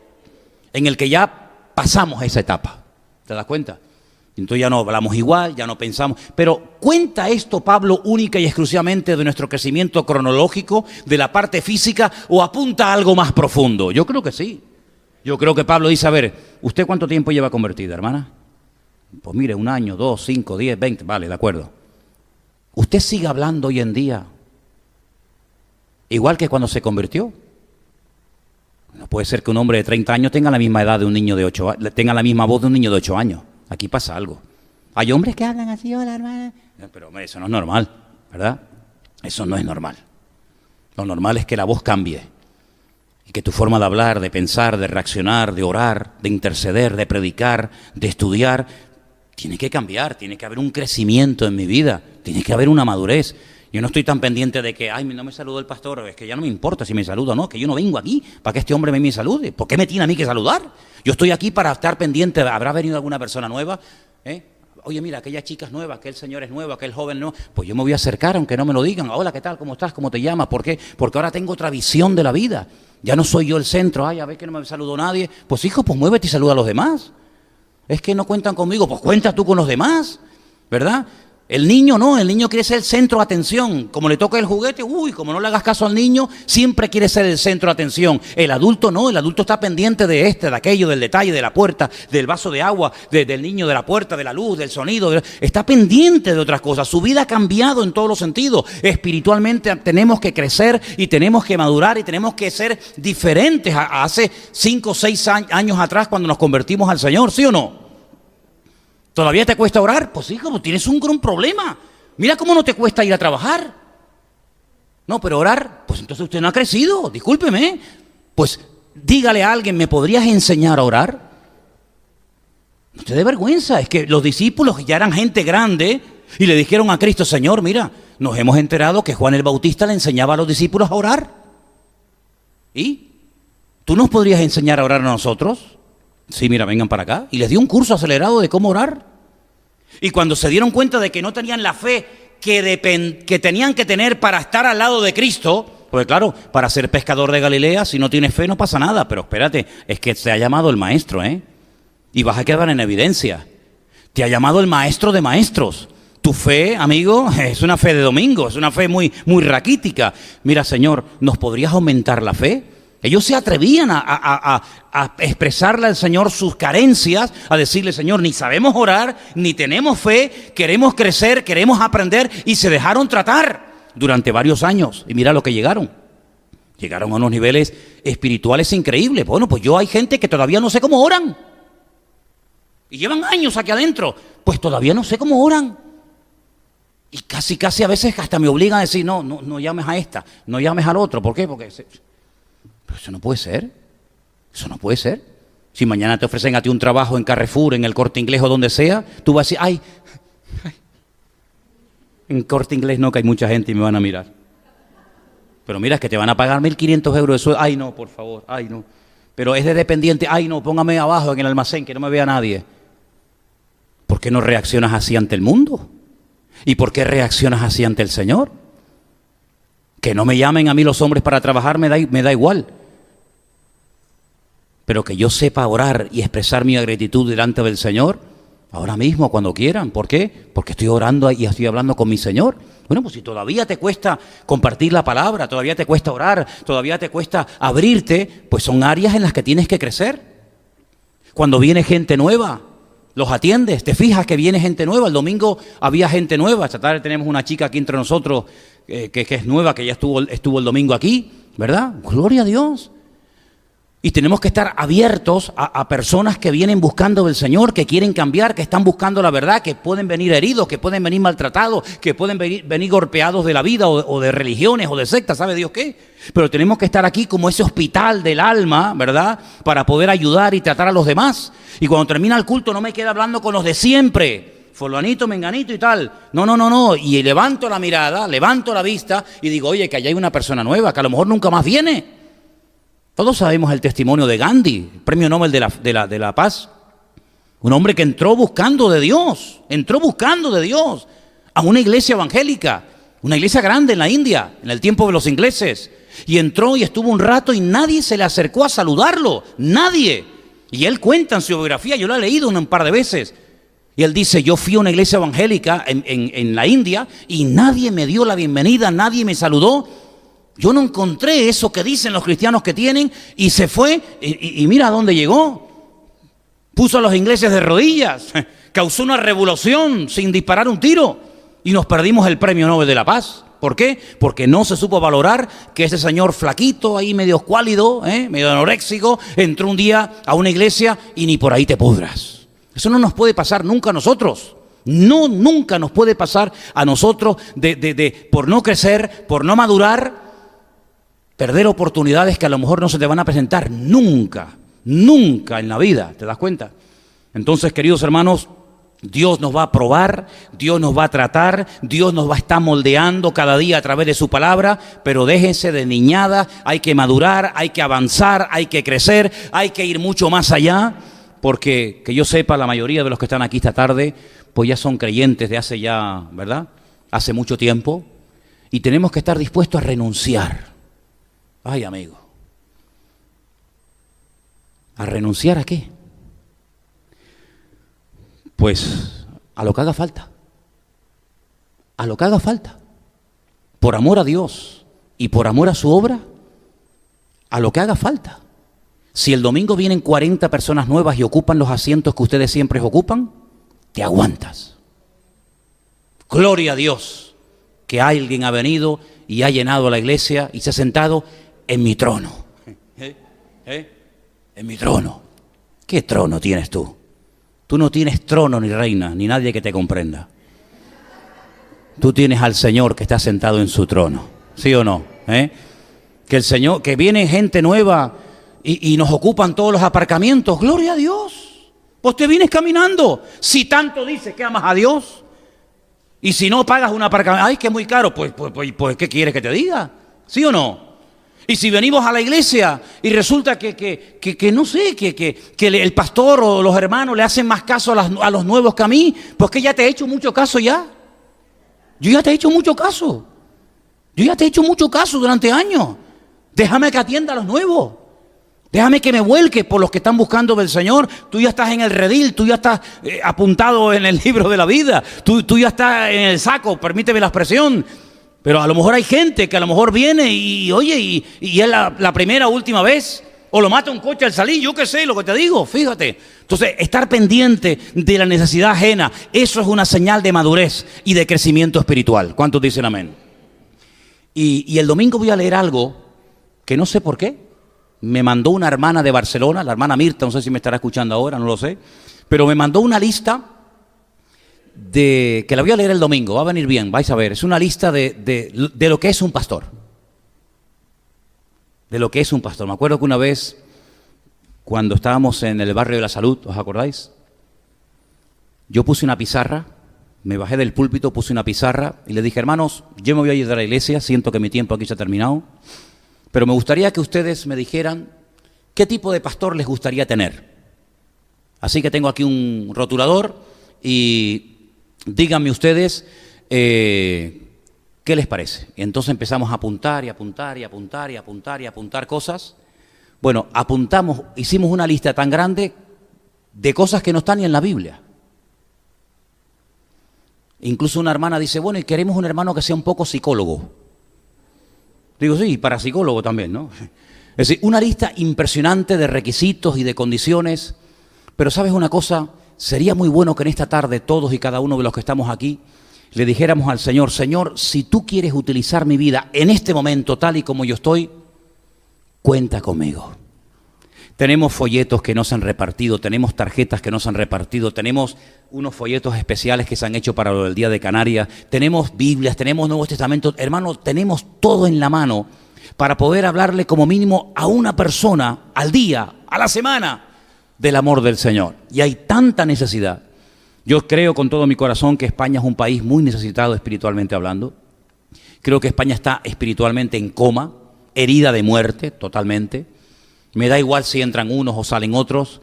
en el que ya pasamos esa etapa. ¿Te das cuenta? Entonces ya no hablamos igual, ya no pensamos. Pero ¿cuenta esto Pablo única y exclusivamente de nuestro crecimiento cronológico, de la parte física, o apunta a algo más profundo? Yo creo que sí. Yo creo que Pablo dice, a ver, ¿usted cuánto tiempo lleva convertida, hermana? Pues mire, 1 año, 2, 5, 10, 20, vale, de acuerdo. ¿Usted sigue hablando hoy en día igual que cuando se convirtió? No puede ser que un hombre de 30 años tenga la misma edad de un niño de 8 años, tenga la misma voz de un niño de 8 años. Aquí pasa algo. Hay hombres que hablan así, hola hermana. Pero hombre, eso no es normal, ¿verdad? Eso no es normal. Lo normal es que la voz cambie. Y que tu forma de hablar, de pensar, de reaccionar, de orar, de interceder, de predicar, de estudiar, tiene que cambiar, tiene que haber un crecimiento en mi vida, tiene que haber una madurez. Yo no estoy tan pendiente de que, ay, no me saludó el pastor, es que ya no me importa si me saluda o no, que yo no vengo aquí para que este hombre me salude. ¿Por qué me tiene a mí que saludar? Yo estoy aquí para estar pendiente, ¿habrá venido alguna persona nueva? Oye, mira, aquella chica es nueva, aquel señor es nuevo, aquel joven no. Pues yo me voy a acercar aunque no me lo digan. Hola, ¿qué tal? ¿Cómo estás? ¿Cómo te llamas? ¿Por qué? Porque ahora tengo otra visión de la vida. Ya no soy yo el centro, ay, a ver que no me saludó nadie. Pues hijo, pues muévete y saluda a los demás. Es que no cuentan conmigo, pues cuenta tú con los demás, ¿verdad? El niño no, el niño quiere ser el centro de atención. Como le toca el juguete, como no le hagas caso al niño, siempre quiere ser el centro de atención. El adulto no, el adulto está pendiente de de aquello, del detalle, de la puerta, del vaso de agua, del niño, de la puerta, de la luz, del sonido. Está pendiente de otras cosas. Su vida ha cambiado en todos los sentidos. Espiritualmente tenemos que crecer y tenemos que madurar y tenemos que ser diferentes a hace 5 o 6 años atrás cuando nos convertimos al Señor, ¿sí o no? ¿Todavía te cuesta orar? Pues hijo, pues tienes un gran problema. Mira cómo no te cuesta ir a trabajar. No, pero orar, pues entonces usted no ha crecido, discúlpeme. Pues dígale a alguien, ¿me podrías enseñar a orar? No te dé vergüenza, es que los discípulos ya eran gente grande y le dijeron a Cristo, Señor, mira, nos hemos enterado que Juan el Bautista le enseñaba a los discípulos a orar. ¿Y? ¿Tú nos podrías enseñar a orar a nosotros? Sí, mira, vengan para acá. Y les dio un curso acelerado de cómo orar. Y cuando se dieron cuenta de que no tenían la fe que tenían que tener para estar al lado de Cristo, pues claro, para ser pescador de Galilea, si no tienes fe no pasa nada. Pero espérate, es que te ha llamado el maestro, y vas a quedar en evidencia. Te ha llamado el maestro de maestros. Tu fe, amigo, es una fe de domingo, es una fe muy, muy raquítica. Mira, Señor, ¿nos podrías aumentar la fe? Ellos se atrevían a expresarle al Señor sus carencias, a decirle, Señor, ni sabemos orar, ni tenemos fe, queremos crecer, queremos aprender, y se dejaron tratar durante varios años. Y mira lo que llegaron. Llegaron a unos niveles espirituales increíbles. Bueno, pues hay gente que todavía no sé cómo oran. Y llevan años aquí adentro. Pues todavía no sé cómo oran. Y casi a veces hasta me obligan a decir, no llames a esta, no llames al otro. ¿Por qué? Porque... Pero eso no puede ser. Eso no puede ser. Si mañana te ofrecen a ti un trabajo en Carrefour, en el Corte Inglés o donde sea, tú vas a decir, ay, en Corte Inglés no, que hay mucha gente y me van a mirar. Pero mira, es que te van a pagar 1.500 euros de sueldo. Ay, no, por favor, ay, no. Pero es de dependiente, ay, no, póngame abajo en el almacén, que no me vea nadie. ¿Por qué no reaccionas así ante el mundo? ¿Y por qué reaccionas así ante el Señor? Que no me llamen a mí los hombres para trabajar me da igual. Pero que yo sepa orar y expresar mi gratitud delante del Señor, Ahora mismo, cuando quieran. ¿Por qué? Porque estoy orando y estoy hablando con mi Señor. Bueno, pues si todavía te cuesta compartir la palabra, todavía te cuesta orar, todavía te cuesta abrirte, pues son áreas en las que tienes que crecer. Cuando viene gente nueva, los atiendes, te fijas que viene gente nueva. El domingo había gente nueva. Esta tarde tenemos una chica aquí entre nosotros que es nueva, que ya estuvo el domingo aquí, ¿verdad? Gloria a Dios. Y tenemos que estar abiertos a personas que vienen buscando del Señor, que quieren cambiar, que están buscando la verdad, que pueden venir heridos, que pueden venir maltratados, que pueden venir golpeados de la vida o de religiones o de sectas, ¿sabe Dios qué? Pero tenemos que estar aquí como ese hospital del alma, ¿verdad? Para poder ayudar y tratar a los demás. Y cuando termina el culto no me queda hablando con los de siempre, fulanito, menganito y tal. No. Y levanto la mirada, levanto la vista y digo, oye, que allá hay una persona nueva, que a lo mejor nunca más viene. Todos sabemos el testimonio de Gandhi, premio Nobel de la Paz. Un hombre que entró buscando de Dios a una iglesia evangélica, una iglesia grande en la India, en el tiempo de los ingleses. Y entró y estuvo un rato y nadie se le acercó a saludarlo, nadie. Y él cuenta en su biografía, yo lo he leído un par de veces. Y él dice, yo fui a una iglesia evangélica en la India y nadie me dio la bienvenida, nadie me saludó. Yo no encontré eso que dicen los cristianos que tienen y se fue y mira a dónde llegó. Puso a los ingleses de rodillas, causó una revolución sin disparar un tiro y nos perdimos el premio Nobel de la Paz. ¿Por qué? Porque no se supo valorar que ese señor flaquito, ahí medio escuálido, medio anoréxico, entró un día a una iglesia y ni por ahí te pudras. Eso no nos puede pasar nunca a nosotros. No, nunca nos puede pasar a nosotros por no crecer, por no madurar, perder oportunidades que a lo mejor no se te van a presentar nunca en la vida, ¿te das cuenta? Entonces, queridos hermanos, Dios nos va a probar, Dios nos va a tratar, Dios nos va a estar moldeando cada día a través de su palabra, pero déjense de niñada, hay que madurar, hay que avanzar, hay que crecer, hay que ir mucho más allá, porque que yo sepa, la mayoría de los que están aquí esta tarde, pues ya son creyentes de hace ya, ¿verdad? Hace mucho tiempo, y tenemos que estar dispuestos a renunciar. Ay, amigo. ¿A renunciar a qué? Pues a lo que haga falta. A lo que haga falta. Por amor a Dios y por amor a su obra, a lo que haga falta. Si el domingo vienen 40 personas nuevas y ocupan los asientos que ustedes siempre ocupan, te aguantas. Gloria a Dios que alguien ha venido y ha llenado la iglesia y se ha sentado en mi trono. En mi trono. ¿Qué trono tienes tú? Tú no tienes trono ni reina, ni nadie que te comprenda. Tú tienes al Señor que está sentado en su trono. ¿Sí o no? Que el Señor, que viene gente nueva y nos ocupan todos los aparcamientos. ¡Gloria a Dios! Pues te vienes caminando. Si tanto dices que amas a Dios y si no pagas un aparcamiento, ¡ay, que es muy caro! Pues ¿qué quieres que te diga? ¿Sí o no? Y si venimos a la iglesia y resulta que no sé, que el pastor o los hermanos le hacen más caso a los nuevos que a mí, pues que ya te he hecho mucho caso ya. Yo ya te he hecho mucho caso. Yo ya te he hecho mucho caso durante años. Déjame que atienda a los nuevos. Déjame que me vuelque por los que están buscando del Señor. Tú ya estás en el redil, tú ya estás apuntado en el libro de la vida. Tú ya estás en el saco, permíteme la expresión. Pero a lo mejor hay gente que a lo mejor viene y oye, y es la primera o última vez, o lo mata un coche al salir, yo qué sé, lo que te digo, fíjate. Entonces, estar pendiente de la necesidad ajena, eso es una señal de madurez y de crecimiento espiritual. ¿Cuántos dicen amén? Y el domingo voy a leer algo que no sé por qué. Me mandó una hermana de Barcelona, la hermana Mirta, no sé si me estará escuchando ahora, no lo sé, pero me mandó una lista que la voy a leer el domingo, va a venir bien, vais a ver, es una lista de lo que es un pastor. De lo que es un pastor. Me acuerdo que una vez, cuando estábamos en el barrio de la Salud, ¿os acordáis? Yo puse una pizarra, me bajé del púlpito, puse una pizarra y le dije, hermanos, yo me voy a ir de la iglesia, siento que mi tiempo aquí se ha terminado, pero me gustaría que ustedes me dijeran qué tipo de pastor les gustaría tener. Así que tengo aquí un rotulador y díganme ustedes qué les parece. Y entonces empezamos a apuntar y apuntar y apuntar y apuntar y apuntar cosas. Bueno, apuntamos, hicimos una lista tan grande de cosas que no están ni en la Biblia. Incluso una hermana dice, bueno, y queremos un hermano que sea un poco psicólogo. Digo, sí, parapsicólogo también, ¿no? Es decir, una lista impresionante de requisitos y de condiciones. Pero ¿sabes una cosa? Sería muy bueno que en esta tarde todos y cada uno de los que estamos aquí le dijéramos al Señor, Señor, si tú quieres utilizar mi vida en este momento tal y como yo estoy, cuenta conmigo. Tenemos folletos que no se han repartido, tenemos tarjetas que no se han repartido, tenemos unos folletos especiales que se han hecho para lo del Día de Canarias, tenemos Biblias, tenemos Nuevos Testamentos, hermanos, tenemos todo en la mano para poder hablarle como mínimo a una persona al día, a la semana, del amor del Señor. Y hay tanta necesidad. Yo creo con todo mi corazón que España es un país muy necesitado espiritualmente hablando. Creo que España está espiritualmente en coma, herida de muerte totalmente. Me da igual si entran unos o salen otros.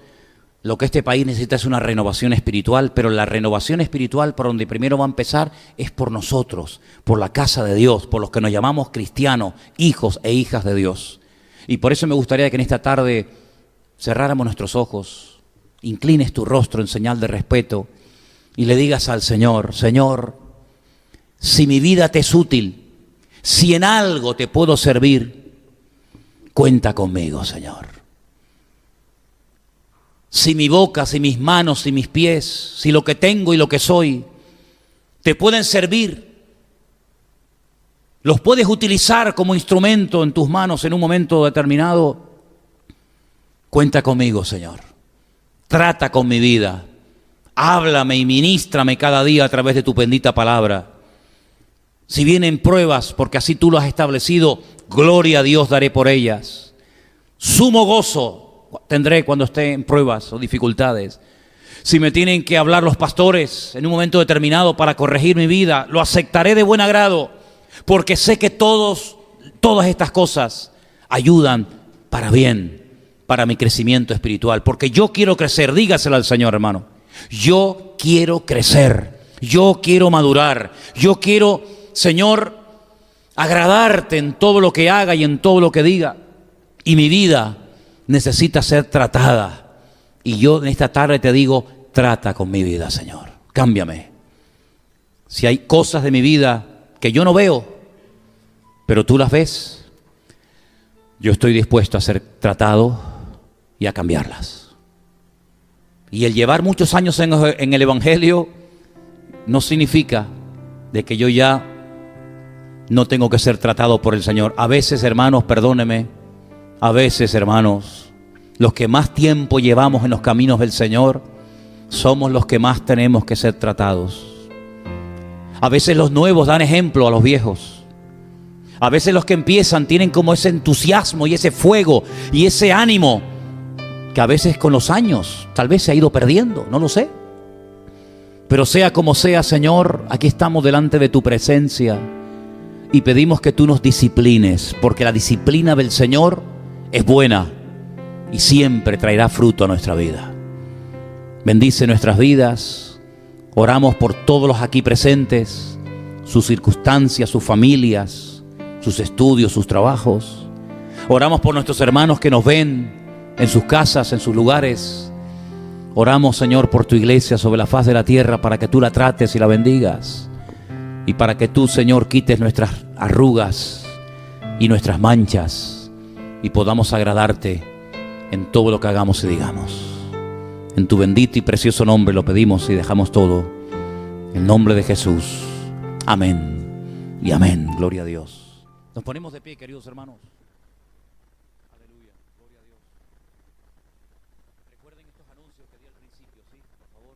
Lo que este país necesita es una renovación espiritual, pero la renovación espiritual por donde primero va a empezar es por nosotros, por la casa de Dios, por los que nos llamamos cristianos, hijos e hijas de Dios. Y por eso me gustaría que en esta tarde cerráramos nuestros ojos, inclines tu rostro en señal de respeto y le digas al Señor, Señor, si mi vida te es útil, si en algo te puedo servir, cuenta conmigo, Señor. Si mi boca, si mis manos, si mis pies, si lo que tengo y lo que soy te pueden servir, los puedes utilizar como instrumento en tus manos en un momento determinado, cuenta conmigo, Señor. Trata con mi vida. Háblame y ministrame cada día a través de tu bendita palabra. Si vienen pruebas, porque así tú lo has establecido, gloria a Dios daré por ellas. Sumo gozo tendré cuando esté en pruebas o dificultades. Si me tienen que hablar los pastores en un momento determinado para corregir mi vida, lo aceptaré de buen agrado, porque sé que todas estas cosas ayudan para bien, para mi crecimiento espiritual, porque yo quiero crecer. Dígaselo al Señor, hermano. Yo quiero crecer, yo quiero madurar, yo quiero, Señor, agradarte en todo lo que haga y en todo lo que diga. Y mi vida necesita ser tratada. Y yo en esta tarde te digo, trata con mi vida, Señor. Cámbiame. Si hay cosas de mi vida que yo no veo, pero tú las ves, yo estoy dispuesto a ser tratado y a cambiarlas. Y el llevar muchos años en el Evangelio no significa de que yo ya no tengo que ser tratado por el Señor. A veces, hermanos, perdóneme, a veces, hermanos, los que más tiempo llevamos en los caminos del Señor somos los que más tenemos que ser tratados. A veces los nuevos dan ejemplo a los viejos. A veces los que empiezan tienen como ese entusiasmo y ese fuego y ese ánimo que a veces con los años tal vez se ha ido perdiendo, no lo sé. Pero sea como sea, Señor, aquí estamos delante de tu presencia y pedimos que tú nos disciplines, porque la disciplina del Señor es buena y siempre traerá fruto a nuestra vida. Bendice nuestras vidas. Oramos por todos los aquí presentes, sus circunstancias, sus familias, sus estudios, sus trabajos. Oramos por nuestros hermanos que nos ven en sus casas, en sus lugares. Oramos, Señor, por tu iglesia sobre la faz de la tierra, para que tú la trates y la bendigas, y para que tú, Señor, quites nuestras arrugas y nuestras manchas y podamos agradarte en todo lo que hagamos y digamos. En tu bendito y precioso nombre lo pedimos y dejamos todo. En el nombre de Jesús. Amén y amén. Gloria a Dios. Nos ponemos de pie, queridos hermanos. Aleluya. Gloria a Dios. Recuerden estos anuncios que di al principio, ¿sí? Por favor.